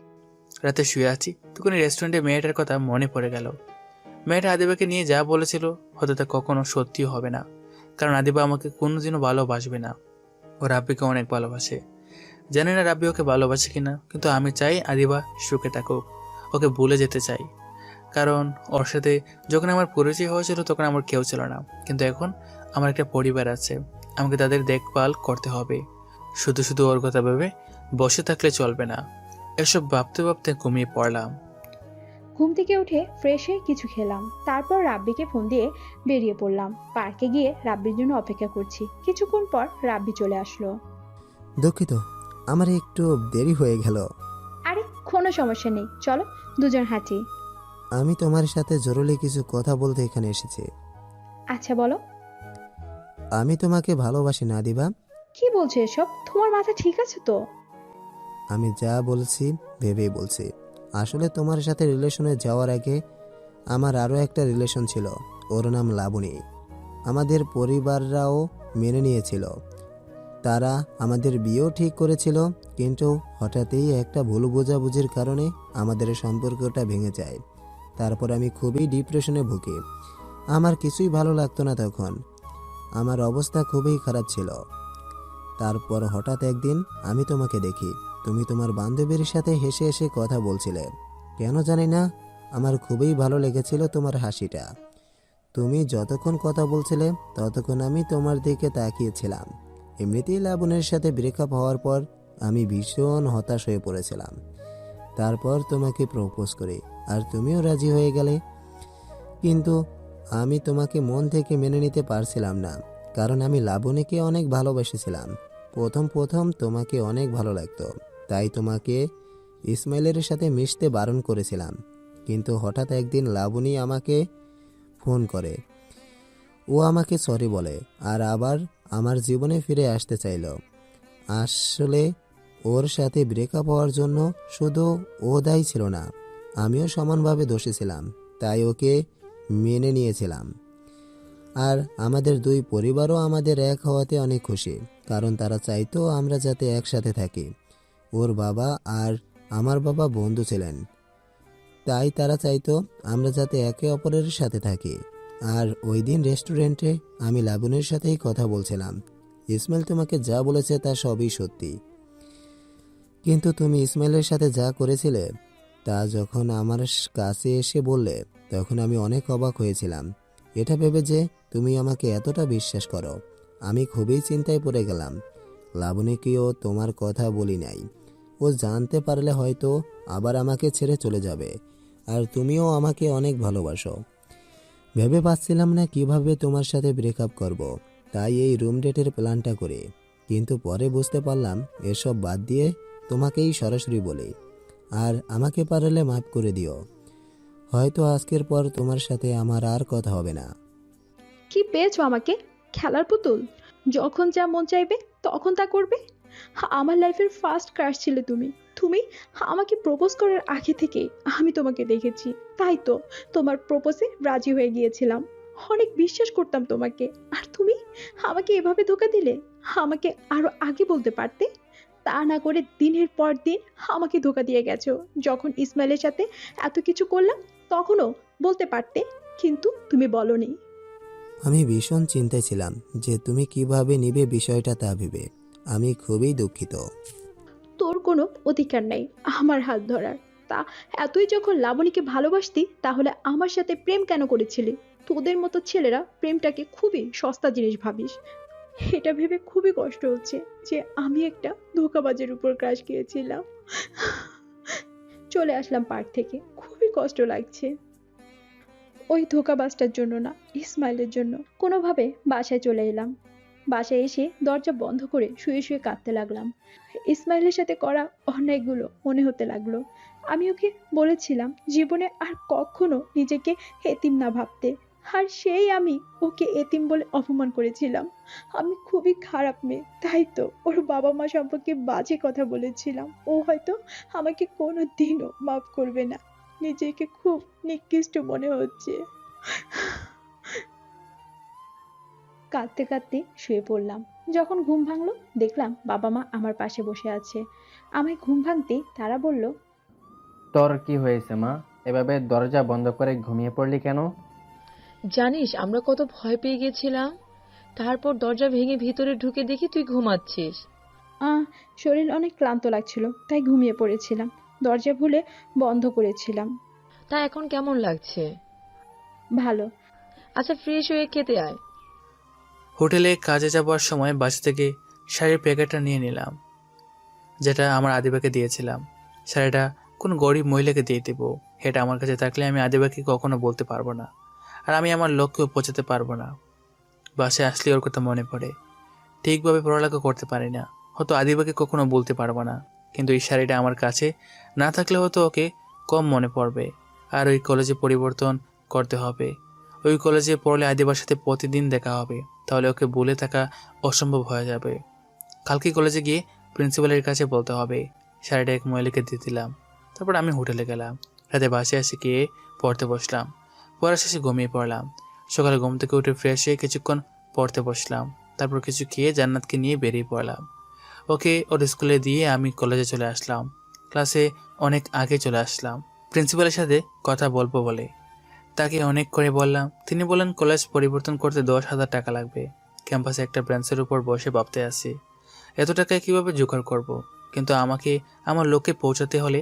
রাতে শুয়ে আছি তখন রেস্টুরেন্টে মেয়েটার কথা মনে পড়ে গেল। মেয়েটা আদিবাকে নিয়ে যা বলেছিল হয়তো তা কখনো সত্যিও হবে না, কারণ আদিবা আমাকে কোনোদিনও ভালোবাসবে না। ও রাব্বিকে অনেক ভালোবাসে। জানি না রাব্বি ওকে ভালোবাসে কিনা, কিন্তু আমি চাই আদিবা সুখে থাকুক। ওকে ভুলে যেতে চাই, কারণ ওর সাথে যখন আমার পরিচয় হয়েছিল তখন আমার কেউ ছিল না, কিন্তু এখন আমার একটা পরিবার আছে, আমাকে তাদের দেখভাল করতে হবে। শুধু শুধু ওর কথা ভেবে বসে থাকলে চলবে না। এসব ভাবতে ভাবতে ঘুমিয়ে পড়লাম। ঘুম থেকে উঠে ফ্রেশ হয়ে কিছু খেলাম, তারপর রাব্বিকে ফোন দিয়ে বেরিয়ে পড়লাম। পার্কে গিয়ে রাব্বির জন্য অপেক্ষা করছি। কিছুক্ষণ পর রাব্বি চলে আসলো। দুঃখিত, আমার একটু দেরি হয়ে গেল। আরে কোনো সমস্যা নেই, চলো দুজন হাঁটি। আমি তোমার সাথে জরুরি কিছু কথা বলতে এখানে এসেছি। আচ্ছা বলো। আমি তোমাকে ভালোবাসি না আদিবা। কি বলছো এসব? তোমার মাথা ঠিক আছে তো? আমি যা বলছি ভেবেই বলছি। আসলে তোমার সাথে রিলেশনে যাওয়ার আগে আমার আরও একটা রিলেশন ছিল, ওর নাম লাবণী। আমাদের পরিবাররাও মেনে নিয়েছিল, তারা আমাদের বিয়েও ঠিক করেছিল, কিন্তু হঠাৎই একটা ভুল বোঝাবুঝির কারণে আমাদের সম্পর্কটা ভেঙে যায়। তারপর আমি খুবই ডিপ্রেশনে ভুগি। আমার কিছুই ভালো লাগতো না তখন, আমার অবস্থা খুবই খারাপ ছিল। তারপর হঠাৎ একদিন আমি তোমাকে দেখি, তুমি তোমার বান্ধবীর সাথে হেসে হেসে কথা বলছিলে। কেন জানি না আমার খুবই ভালো লেগেছিল তোমার হাসিটা। তুমি যতক্ষণ কথা বলছিলে ততক্ষণ আমি তোমার দিকে তাকিয়েছিলাম। এমনিতেই লাবণের সাথে ব্রেকআপ হওয়ার পর আমি ভীষণ হতাশ হয়ে পড়েছিলাম। তারপর তোমাকে প্রপোজ করি আর তুমিও রাজি হয়ে গেলে, কিন্তু আমি তোমাকে মন থেকে মেনে নিতে পারছিলাম না, কারণ আমি লাবণীকে অনেক ভালোবেসেছিলাম। প্রথম প্রথম তোমাকে অনেক ভালো লাগতো, তাই তোমাকে ইসমাইলের সাথে মিশতে বারণ করেছিলাম। কিন্তু হঠাৎ একদিন লাবণী আমাকে ফোন করে, ও আমাকে সরি বলে আর আবার আমার জীবনে ফিরে আসতে চাইল। আসলে ওর সাথে ব্রেকআপ হওয়ার জন্য শুধু ও দায়ী ছিল না, আমিও সমানভাবে দোষী ছিলাম, তাই ওকে মেনে নিয়েছিলাম। আর আমাদের দুই পরিবারও আমাদের এক হওয়াতে অনেক খুশি, কারণ তারা চাইতো আমরা যাতে একসাথে থাকি। ওর বাবা আর আমার বাবা বন্ধু ছিলেন, তাই তারা চাইতো আমরা যাতে একে অপরের সাথে থাকি। আর ওই দিন রেস্টুরেন্টে আমি লাবণীর সাথেই কথা বলছিলাম। ইসমাইল তোমাকে যা বলেছে তা সবই সত্যি, কিন্তু তুমি ইসমাইলের সাথে যা করেছিলে তা যখন আমার কাছে এসে বললে তখন আমি অনেক অবাক হয়েছিলাম। এটা ভেবে যে তুমি আমাকে এতটা বিশ্বাস করো, আমি খুবই চিন্তায় পড়ে গেলাম। লাবণীকেও তোমার কথা বলি নাই, ও জানতে পারলে হয়তো আবার আমাকে ছেড়ে চলে যাবে। আর তুমিও আমাকে অনেক ভালোবাসো। ভেবে পাচ্ছিলাম না কিভাবে তোমার সাথে ব্রেকআপ করব, তাই এই রুম ডেটের প্ল্যানটা করি। কিন্তু পরে বুঝতে পারলাম এসব বাদ দিয়ে তোমাকেই সরাসরি বলি, আর আমাকে পারলে মাফ করে দিও। হয়তো আজকের পর তোমার সাথে আমার আর কথা হবে না। কি পেয়েছো আমাকে? খেলার পুতুল? যখন যা মন চাইবে তখন তা করবে? আমার লাইফের ফার্স্ট ক্রাশ ছিলে তুমি। তুমি আমাকে প্রপোজ করার আগে থেকে আমি তোমাকে দেখেছি, তাই তো তোমার প্রপোজে রাজি হয়ে গিয়েছিলাম। অনেক বিশ্বাস করতাম তোমাকে, আর তুমি আমাকে এভাবে ধোকা দিলে। আমাকে আরো আগে বলতে পারতে, তা না করে দিনের পর দিন আমাকে ধোকা দিয়ে গেছো। যখন ইসমাইলের সাথে এত কিছু করলাম তখনও বলতে পারতে, কিন্তু তুমি বলনি। আমি ভীষণ চিন্তায় ছিলাম যে তুমি কিভাবে নিবে বিষয়টা, তা ভেবে আমি খুবই দুঃখিত। তোর কোনো অধিকার নাই আমার হাত ধরার। তা এতই যখন লাবণীকে ভালোবাসতি তাহলে আমার সাথে প্রেম কেন করেছিলি? তোদের মতো ছেলেরা প্রেমটাকে খুবই সস্তা জিনিস ভাবিস। এটা ভেবে খুবই কষ্ট হচ্ছে যে আমি একটা ধোঁকাবাজের উপর ক্রাশ খেয়েছিলাম। চলে আসলাম পার্ক থেকে, খুবই কষ্ট লাগছে। ওই ধোঁকাবাজটার জন্য না, ইসমাইলের জন্য। কোনোভাবে বাসায় চলে এলাম। বাসায় এসে দরজা বন্ধ করে শুয়ে শুয়ে কাঁদতে লাগলাম। ইসমাইলের সাথে করা অন্যায়গুলো মনে হতে লাগলো। আমি ওকে বলেছিলাম জীবনে আর কখনো নিজেকে এতিম না ভাবতে। আর সেই আমি ওকে এতিম বলে অপমান করেছিলাম। আমি খুবই খারাপ মেয়ে, তাই তো ওর বাবা মা সম্পর্কে বাজে কথা বলেছিলাম। ও হয়তো আমাকে কোনো দিনও মাফ করবে না। নিজেকে খুব নিকৃষ্ট মনে হচ্ছে। কাঁদতে কাঁদতে শুয়ে পড়লাম। যখন ঘুম ভাঙলো দেখলাম বাবা মা আমার পাশে বসে আছে। আমায় ঘুম ভাঙতেই তারা বলল, তোর কি হয়েছে মা? এভাবে দরজা বন্ধ করে ঘুমিয়ে পড়লি কেন? জানিস আমরা কত ভয় পেয়ে গেছিলাম, তারপর দরজা ভেঙে ভিতরে ঢুকে দেখি তুই ঘুমাচ্ছিস। শরীর অনেক ক্লান্ত লাগছিল তাই ঘুমিয়ে পড়েছিলাম। দরজা ভুলে বন্ধ করেছিলাম। তা এখন কেমন লাগছে? ভালো। আচ্ছা ফ্রেশ হয়ে খেতে আয়। হোটেলে কাজে যাবার সময় বাসা থেকে শাড়ির প্যাকেটটা নিয়ে নিলাম, যেটা আমার আদিবাকে দিয়েছিলাম। শাড়িটা কোনো গরিব মহিলাকে দিয়ে দেব, এটা আমার কাছে থাকলে আমি আদিবাকে কখনো বলতে পারবো না, আর আমি আমার লক্ষ্যেও পৌঁছাতে পারবো না। বাসায় আসলে ওর কথা মনে পড়ে। ঠিকভাবে পড়ালেখা করতে পারি না, হয়তো আদিবাকে কখনো বলতে পারবো না, কিন্তু এই শাড়িটা আমার কাছে না থাকলে হয়তো ওকে কম মনে পড়বে। আর ওই কলেজে পরিবর্তন করতে হবে। ওই কলেজে পড়লে আদিবার সাথে প্রতিদিন দেখা হবে, তাহলে ওকে ভুলে থাকা অসম্ভব হয়ে যাবে। কালকে কলেজে গিয়ে প্রিন্সিপালের কাছে বলতে হবে। শাড়িটা এক মহিলাকে দিয়ে দিলাম। তারপর আমি হোটেলে গেলাম। রাতে বাসে এসে গিয়ে পড়তে বসলাম। পড়া শেষে ঘুমিয়ে পড়লাম। সকালে ঘুম থেকে উঠে ফ্রেশ হয়ে কিছুক্ষণ পড়তে বসলাম। তারপর কিছু খেয়ে জান্নাতকে নিয়ে বেরিয়ে পড়লাম। ওকে ওর স্কুলে দিয়ে আমি কলেজে চলে আসলাম। ক্লাসে অনেক আগে চলে আসলাম প্রিন্সিপালের সাথে কথা বলবো বলে। তাকে অনেক করে বললাম। তিনি বললেন কলেজ পরিবর্তন করতে 10,000 টাকা লাগবে। ক্যাম্পাসে একটা ব্রাঞ্চের উপর বসে ভাবতে আসি এত টাকায় কীভাবে জোগাড় করব। কিন্তু আমাকে আমার লক্ষ্যে পৌঁছাতে হলে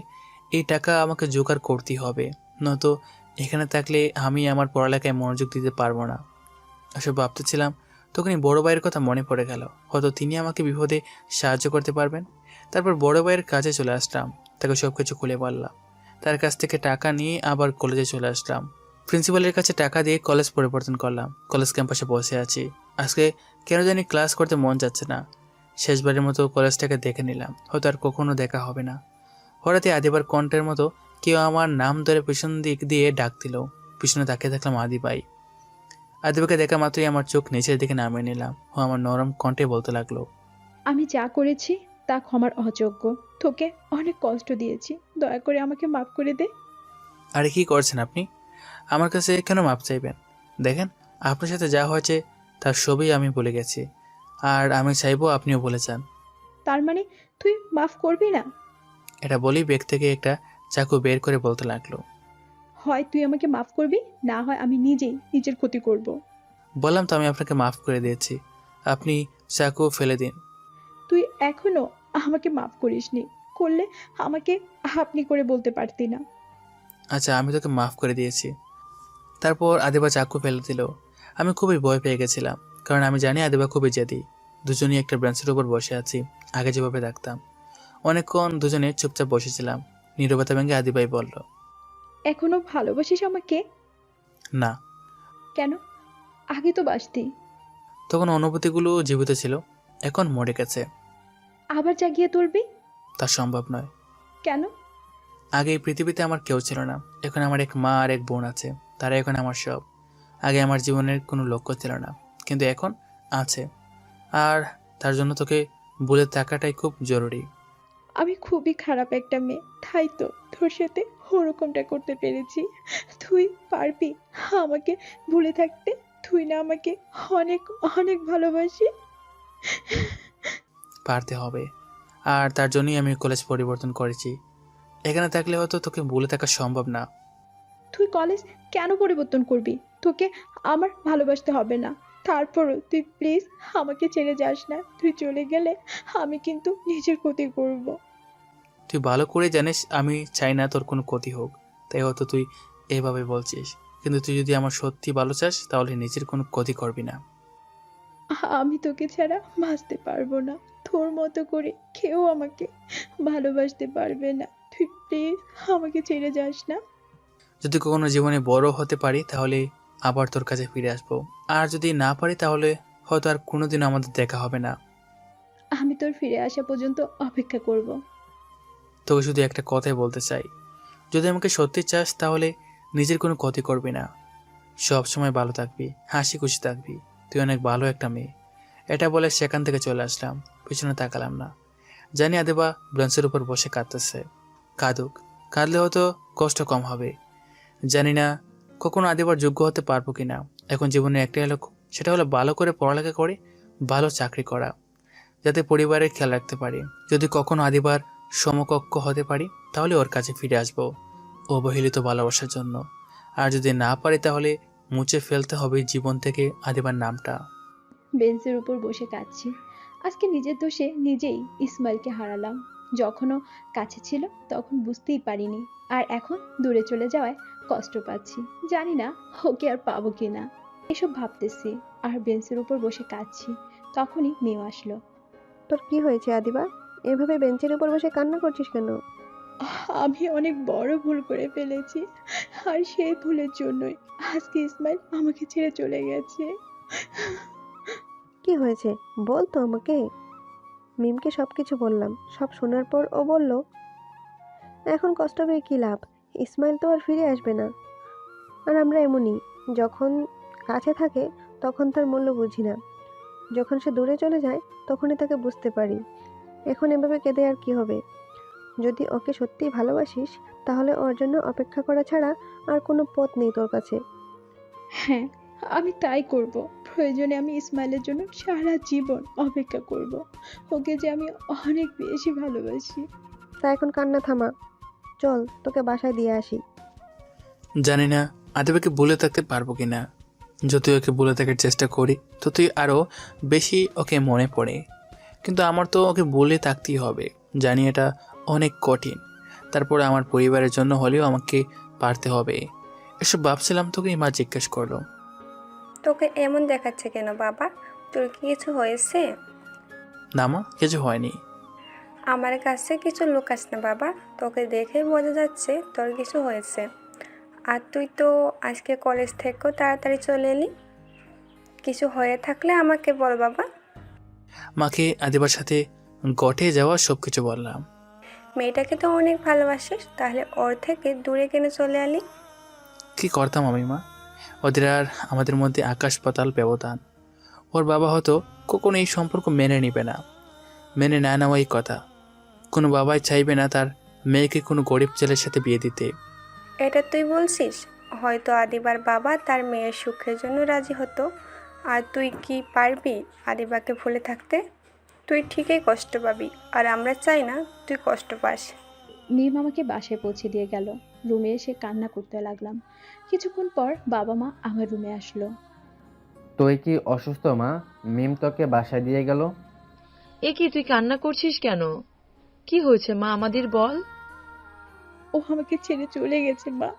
এই টাকা আমাকে জোগাড় করতেই হবে, নয়তো এখানে থাকলে আমি আমার পড়ালেখায় মনোযোগ দিতে পারবো না। এসব ভাবতেছিলাম তখনই বড় ভাইয়ের কথা মনে পড়ে গেল। হয়তো তিনি আমাকে বিপদে সাহায্য করতে পারবেন। তারপর বড় ভাইয়ের কাছে চলে আসলাম। তাকে সব কিছু খুলে বললাম। তার কাছ থেকে টাকা নিয়ে আবার কলেজে চলে আসলাম। প্রিন্সিপালের কাছে টাকা দিয়ে কলেজ পরিবর্তন করলাম। কলেজ ক্যাম্পাসে বসে আছি। আজকে কেন জানি ক্লাস করতে মন যাচ্ছে না। শেষবারের মতো কলেজটাকে দেখে নিলাম, হয়তো আর কখনো দেখা হবে না। হঠাৎই আদিবার কণ্ঠের মতো কেউ আমার নাম ধরে পিছন দিক দিয়ে ডাক দিল। পিছনে তাকিয়ে দেখলাম আদিবাই। আদিবাকে দেখা মাত্রই আমার চোখ নিচের দিকে নামিয়ে নিলাম। ও আমার নরম কণ্ঠে বলতে লাগলো, আমি যা করেছি তা ক্ষমার অযোগ্য। তোকে অনেক কষ্ট দিয়েছি, দয়া করে আমাকে মাফ করে দে। আরে কি করছেন আপনি? আমার কাছে কেন মাপ চাইবেন? দেখেন, আপনার সাথে যা হয়েছে তার সবই আমি বলে গেছি, আর আমি চাইবো আপনিও বলে যান। তার মানে তুই মাফ করবি না? এটা বলেই ব্যাগ থেকে একটা চাকু বের করে বলতে লাগলো, হয় তুই আমাকে মাফ করবি, না হয় আমি নিজেই নিজের ক্ষতি করব। বললাম তো আমি আপনাকে মাফ করে দিয়েছি, আপনি চাকু ফেলে দিন। তুই এখনো আমাকে মাফ করিসনি, করলে আমাকে আপনি করে বলতে পারতি না? আচ্ছা, আমি তোকে মাফ করে দিয়েছি। তারপর আদিবা চাকু ফেলে দিল। আমি খুবই ভয় পেয়ে গেছিলাম, কারণ আমি জানি আদিবা খুবই জেদি। দুজনেই একটা ব্রাঞ্চের উপর বসে আছি, আগে যেভাবে থাকতাম। অনেকক্ষণ দুজনে চুপচাপ বসেছিলাম। নীরবতা ভেঙে আদিবাই বলল, এখনো ভালোবাসিস আমাকে? না। কেন? আগে তো বাসতি। তখন অনুভূতিগুলো জীবিত ছিল, এখন মরে গেছে। আবার জাগিয়ে তুলবি? তা সম্ভব নয়। কেন? আগে এই পৃথিবীতে আমার কেউ ছিল না, এখন আমার এক মা আর এক বোন আছে, তারা এখন আমার সব। আগে আমার জীবনের কোনো লক্ষ্য ছিল না, কিন্তু এখন আছে, আর তার জন্য তোকে বলে থাকাটাই খুব জরুরি। আমি খুবই খারাপ একটা মেয়ে, তাই তো তোর সাথে ওরকমটা করতে পেরেছি। তুই পারবি আমাকে ভুলে থাকতে? তুই না আমাকে অনেক অনেক ভালোবাসি? পারতে হবে, আর তার জন্যই আমি কলেজ পরিবর্তন করেছি। এখানে থাকলে হয়তো তোকে ভুলে থাকা সম্ভব না। তুই কলেজ কেন পরিবর্তন করবি? তোকে আমার ভালোবাসতে হবে না। তারপরও তুই প্লিজ আমাকে ছেড়ে যাস না। তুই চলে গেলে আমি কিন্তু নিজের ক্ষতি করব। তুই ভালো করে জানিস আমি চাই না তোর কোনো ক্ষতি হোক, তাই হয়তো তুই এভাবে বলছিস। কিন্তু তুই যদি আমার সত্যি ভালো চাস তাহলে নিজের কোনো ক্ষতি করবি না। আমি তোকে ছাড়া বাঁচতে পারবো না। তোর মতো করে কেউ আমাকে ভালোবাসতে পারবে না। তুই প্লিজ আমাকে ছেড়ে যাস না। যদি কখনো জীবনে বড় হতে পারি তাহলে আবার তোর কাছে ফিরে আসবো, আর যদি না পারি তাহলে হয়তো আর কোনোদিন আমাদের দেখা হবে না। আমি তোর ফিরে আসা পর্যন্ত অপেক্ষা করব। তোকে শুধু একটা কথাই বলতে চাই, যদি আমাকে সত্যি চাস তাহলে নিজের কোনো ক্ষতি করবি না। সব সময় ভালো থাকবি, হাসি খুশি থাকবি, তুই অনেক ভালো একটা মেয়ে। এটা বলে সেখান থেকে চলে আসলাম, পিছনে তাকালাম না। জানি আদিবা ব্রাঞ্চের উপর বসে কাঁদতেছে। কাঁদুক, কাঁদলে হয়তো কষ্ট কম হবে। জানি না কখনো আদিবার যোগ্য হতে পারবো কিনা। এখন জীবনে একটাই লক্ষ্য, সেটা হলো ভালো করে পড়ালেখা করে ভালো চাকরি করা, যাতে পরিবারের খেয়াল রাখতে পারি। যদি কখনো আদিবার সমকক্ষ হতে পারি তাহলে ওর কাছে ফিরে আসবো অবহেলিত ভালোবাসার জন্য। আর যদি না পারি তাহলে মুছে ফেলতে হবে জীবন থেকে আদিবার নামটা। বেঞ্চের উপর বসে কাঁদছি। আজকে নিজের দোষে নিজেই ইসমাইলকে হারালাম। যখনও কাছে ছিল তখন বুঝতেই পারিনি, আর এখন দূরে চলে যাওয়ায় কষ্ট পাচ্ছি। জানি না ওকে আর পাবো কিনা। এসব ভাবতেছি আর বেঞ্চের উপর বসে কাঁদছি। তখনই মেয়ে আসলো। তোর কি হয়েছে আদিবা? এভাবে বেঞ্চের উপর বসে কান্না করছিস কেন? আমি অনেক বড় ভুল করে ফেলেছি, আর সেই ভুলের জন্যই আজকে ইসমাইল আমাকে ছেড়ে চলে গেছে। কি হয়েছে বল তো আমাকে। মিমকে সব কিছু বললাম। সব শোনার পর ও বলল, এখন কষ্ট পেয়ে কী লাভ, ইসমাইল তো আর ফিরে আসবে না। আর আমরা এমনই, যখন কাছে থাকে তখন তার মূল্য বুঝি না, যখন সে দূরে চলে যায় তখনই তাকে বুঝতে পারি। এখন এভাবে কেঁদে আর কি হবে? যদি ওকে সত্যিই ভালোবাসিস তাহলে ওর জন্য অপেক্ষা করা ছাড়া আর কোনো পথ নেই তোর কাছে। হ্যাঁ, আমি তাই করব। প্রয়োজনে আমি ইসমাইলের জন্য সারা জীবন অপেক্ষা করব। ওকে যে আমি অনেক বেশি ভালোবাসি। তা এখন কান্না থামা, চল তোকে বাসায় দিয়ে আসি। জানি না আদিবাকে ভুলে থাকতে পারবো কিনা। যতই ওকে ভুলে থাকার চেষ্টা করি ততই আরও বেশি ওকে মনে পড়ে। কিন্তু আমার তো ওকে ভুলে থাকতেই হবে। জানি এটা অনেক কঠিন, তারপরে আমার পরিবারের জন্য হলেও আমাকে পারতে হবে। এসব ভাবছিলাম তোকে মা জিজ্ঞেস করলো। তোকে এমন দেখাচ্ছে কেন বাবা? তোর কি কিছু হয়েছে? না মা, কিছু হয়নি। আমার কাছে কিছু লুকাস না বাবা, তোকে দেখে বোঝা যাচ্ছে তোর কিছু হয়েছে। আর তুই তো আজকে কলেজ থেকেও তাড়াতাড়ি চলে এলি। কিছু হয়ে থাকলে আমাকে বল বাবা। মাকে আদিবার সাথে ঘটে যাওয়া সব কিছু বললাম। মেয়েটাকে তো অনেক ভালোবাসিস, তাহলে ওর থেকে দূরে কেন চলে এলি? কি করতাম আমি মা, ওদের আর আমাদের মধ্যে আকাশ পাতাল ব্যবধান। ওর বাবা হয়তো কখনো এই সম্পর্ক মেনে নিবে না। মেনে না নেওয়াই কথা। কোনো বাবাই চাইবে না তার মেয়েকে কোনো গরিব ছেলের সাথে বিয়ে দিতে। এটা তুই বলছিস? হয়তো আদিবার বাবা তার মেয়ের সুখের জন্য রাজি হতো, আর তুই কি পারবি আদিবাকে ভুলে থাকতে? তুই ঠিকই কষ্ট পাবি, আর আমরা চাই না তুই কষ্ট পাস। মিম আমাকে বাসায় পৌঁছে দিয়ে গেল। রুমে এসে কান্না করতে লাগলাম। কিছুক্ষণ পর বাবা মা আমার রুমে আসলো। তুই কি অসুস্থ মা? মিম তোকে বাসায় দিয়ে গেল? এ কি, তুই কান্না করছিস কেন? কি হয়েছে মা, আমাদের বল। ও আমাকে ছেড়ে চলে গেছে মা।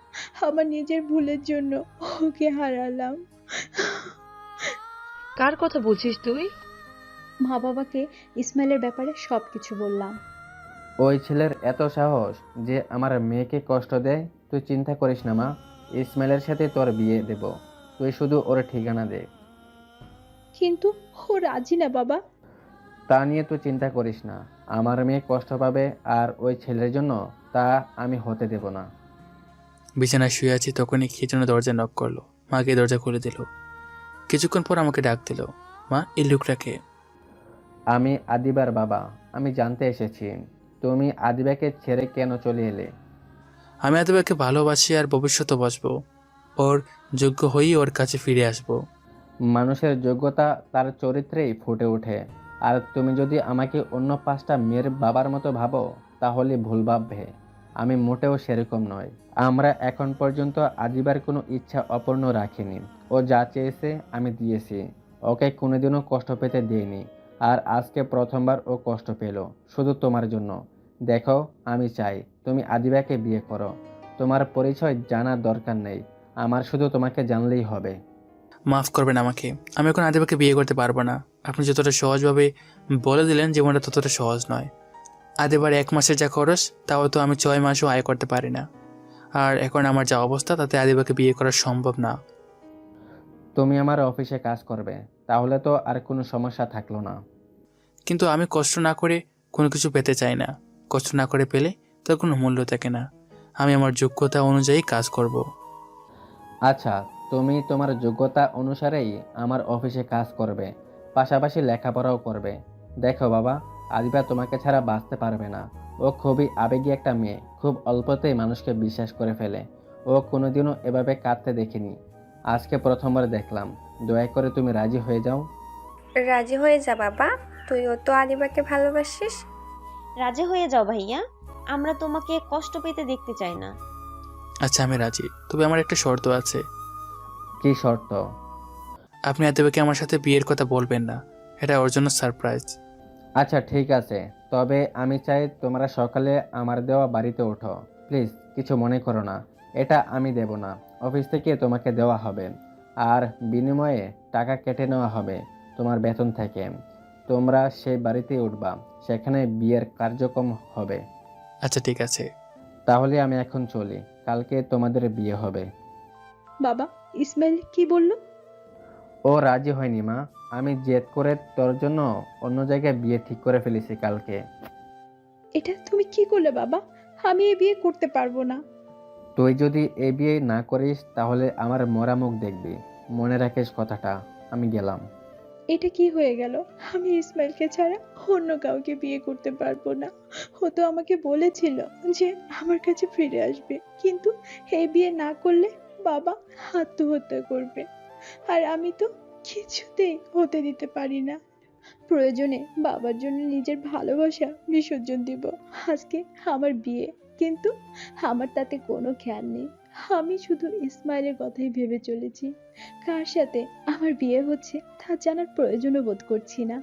আমার নিজের ভুলের জন্য ওকে হারালাম। কার কথা বলছিস তুই? মা বাবাকে ইসমাইলের ব্যাপারে সবকিছু বললাম। ওই ছেলের এত সাহস যে আমার মেয়েকে কষ্ট দেয়। তুই চিন্তা করিস না মা, ইসমাইলের সাথে তোর বিয়ে দেব। তুই শুধু ওর ঠিকানা দে। কিন্তু ও রাজি না বাবা। তা নিয়ে তুই চিন্তা করিস না, আমার মেয়ে কষ্ট পাবে আর ওই ছেলের জন্য তা আমি হতে দেব না। বিছানায় শুয়ে আছি তখনই কে যেন দরজা নক করলো। মাকে দরজা খুলে দিল। কিছুক্ষণ পর আমাকে ডাক দিল। মা, এই লোকটাকে। আমি আদিবার বাবা। আমি জানতে এসেছি তুমি আদিবাকে ছেড়ে কেন চলে এলে। আমি আদিবাকে ভালোবাসি আর ভবিষ্যতে বসবো। ওর যোগ্য হয়েই ওর কাছে ফিরে আসবো। মানুষের যোগ্যতা তার চরিত্রেই ফুটে ওঠে। আর তুমি যদি আমাকে অন্য 5টা মেয়ের বাবার মতো ভাবো তাহলে ভুল ভাববে। আমি মোটেও সেরকম নয়। আমরা এখন পর্যন্ত আদিবার কোনো ইচ্ছা অপূর্ণ রাখিনি। ও যা চেয়েছে আমি দিয়েছি। ওকে কোনোদিনও কষ্ট পেতে দিইনি। আর আজকে প্রথমবার ও কষ্ট পেল শুধু তোমার জন্য। দেখো, আমি চাই তুমি আদিবাকে বিয়ে করো। তোমার পরিচয় জানার দরকার নেই, আমার শুধু তোমাকে জানলেই হবে। মাফ করবেন আমাকে, আমি এখন আদিবাকে বিয়ে করতে পারবো না। আপনি যতটা সহজভাবে বলে দিলেন জীবনটা ততটা সহজ নয়। আদিবার 1 মাসের যা খরচ তাও তো আমি 6 মাসও আয় করতে পারি না। আর এখন আমার যা অবস্থা তাতে আদিবাকে বিয়ে করা সম্ভব না। তুমি আমার অফিসে কাজ করবে, তাহলে তো আর কোনো সমস্যা থাকলো না। কিন্তু আমি কষ্ট না করে কোনো কিছু পেতে চাই না। কষ্ট না করে পেলে তার কোনো মূল্য থাকে না। আমি আমার যোগ্যতা অনুযায়ী কাজ করব। আচ্ছা, তুমি তোমার যোগ্যতা অনুসারেই আমার অফিসে কাজ করবে, পাশাপাশি লেখাপড়াও করবে। দেখো বাবা, আদিবা তোমাকে ছাড়া বাঁচতে পারবে না। ও খুবই আবেগী একটা মেয়ে, খুব অল্পতেই মানুষকে বিশ্বাস করে ফেলে। ও কোনোদিনও এভাবে কাঁদতে দেখিনি, আজকে প্রথমবার দেখলাম। দয়া করে তুমি রাজি হয়ে যাও। রাজি হয়ে যা বাবা, তুইও তো আদিবাকে ভালোবাসিস। রাজি হয়ে যাও ভাইয়া, আমরা তোমাকে কষ্ট পেতে দেখতে চাই না। আচ্ছা আমি রাজি, তবে আমার একটা শর্ত আছে। কি শর্ত? আপনি আদিবাকে আমার সাথে বিয়ের কথা বলবেন না, এটা ওর জন্য সারপ্রাইজ। আচ্ছা ঠিক আছে, তবে আমি চাই তোমরা সকালে আমার দেওয়া বাড়িতে ওঠো। প্লিজ কিছু মনে করো না, এটা আমি দেব না, অফিস থেকে তোমাকে দেওয়া হবে। আর বিনিময়ে টাকা কেটে নেওয়া হবে তোমার বেতন থেকে। তোমরা সেই বাড়িতেই উঠবা, সেখানে বিয়ের কার্যক্রম হবে। আচ্ছা ঠিক আছে। তাহলে আমি এখন চলি, কালকে তোমাদের বিয়ে হবে। বাবা, ইসমাইল কি বললো? ও রাজি হয়নি মা, আমি জেদ করে তোর জন্য অন্য জায়গায় বিয়ে ঠিক করে ফেলেছি কালকে। এটা তুমি কি করলে বাবা? আমি এই বিয়ে করতে পারবো না। তুই যদি এ বিয়ে না করিস তাহলে আমার মরা মুখ দেখবি, মনে রাখিস কথাটা। আমি গেলাম। এটা কি হয়ে গেল? আমি ইসমাইলকে ছাড়া অন্য কাউকে বিয়ে করতে পারবো না। ও তো আমাকে বলেছিল যে আমার কাছে ফিরে আসবে, কিন্তু এই বিয়ে না করলে বাবা আত্মহত্যা করবে, আর আমি তো কিছুতেই হতে দিতে পারি না। প্রয়োজনে বাবার জন্য নিজের ভালোবাসা বিসর্জন দিব। আজকে আমার বিয়ে, কিন্তু আমার তাতে কোনো খেয়াল নেই। আমি শুধু ইসমাইলের কথাই ভেবে চলেছি। কার সাথে আমার বিয়ে হচ্ছে তা জানার প্রয়োজনও বোধ করছি না।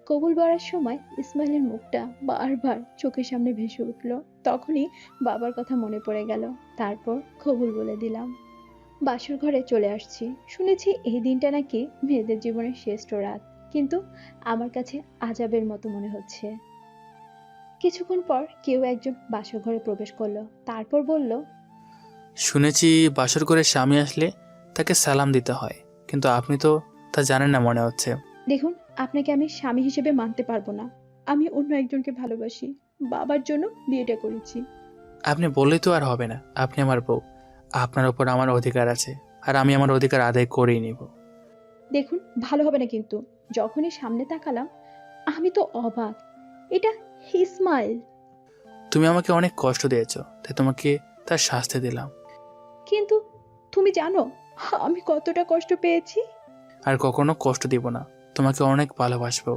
কবুল বলার সময় ইসমাইলের মুখটা বারবার চোখের সামনে ভেসে উঠল। তখনই বাবার কথা মনে পড়ে গেল। তারপর কবুল বলে দিলাম। বাসর ঘরে চলে আসছি। শুনেছি এই দিনটা নাকি মেয়েদের জীবনের শ্রেষ্ঠ রাত, কিন্তু আমার কাছে আজাবের মতো মনে হচ্ছে। কিছুক্ষণ পর কেউ একজন বাসর ঘরে প্রবেশ করলো, তারপর বলল, শুনেছি বাসর করে স্বামী আসলে তাকে সালাম দিতে হয়, কিন্তু আপনি তো তা জানেন না মনে হচ্ছে। দেখুন, আপনাকে আমি স্বামী হিসেবে মানতে পারবো না। আমি অন্য একজনকে ভালোবাসি, বাবার জন্য বিয়েটা করেছি। আপনি বললেই তো আর হবে না, আপনি আমার বউ, আপনার ওপর আমার অধিকার আছে, আর আমি আমার অধিকার আদায় করেই নিব। দেখুন, ভালো হবে না কিন্তু। যখনই সামনে তাকালাম আমি তো অবাক, এটা ইসমাইল। তুমি আমাকে অনেক কষ্ট দিয়েছো, তাই তোমাকে তার শাস্তি দিলাম। কিন্তু তুমি জানো আমি কতটা কষ্ট পেয়েছি। আর কখনো কষ্ট দিব না, তোমাকে অনেক ভালোবাসবো।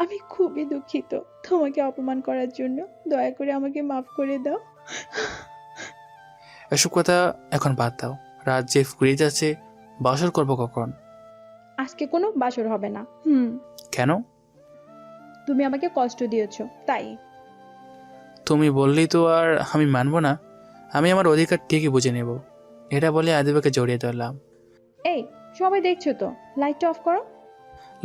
আমি খুবই দুঃখিত তোমাকে অপমান করার জন্য। দয়া করে আমাকে মাফ করে দাও। এসব কথা এখন বাদ দাও, রাত যে ফুরিয়ে যাচ্ছে, বাসর করবো কখন? আজকে কোনো বাসর হবে না। কেন? তুমি আমাকে কষ্ট দিয়েছো তাই। তুমি বললেই তো আর আমি মানবো না। আমি আমার অধিকার ঠিকই বুঝে নেব। এটা বলে আদিবাকে জড়িয়ে ধরলাম। এই, সবাই দেখছো তো, লাইটটা অফ করো।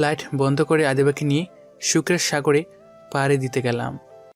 লাইট বন্ধ করে আদিবাকে নিয়ে শুক্রের সাগরে পাড়ি দিতে গেলাম।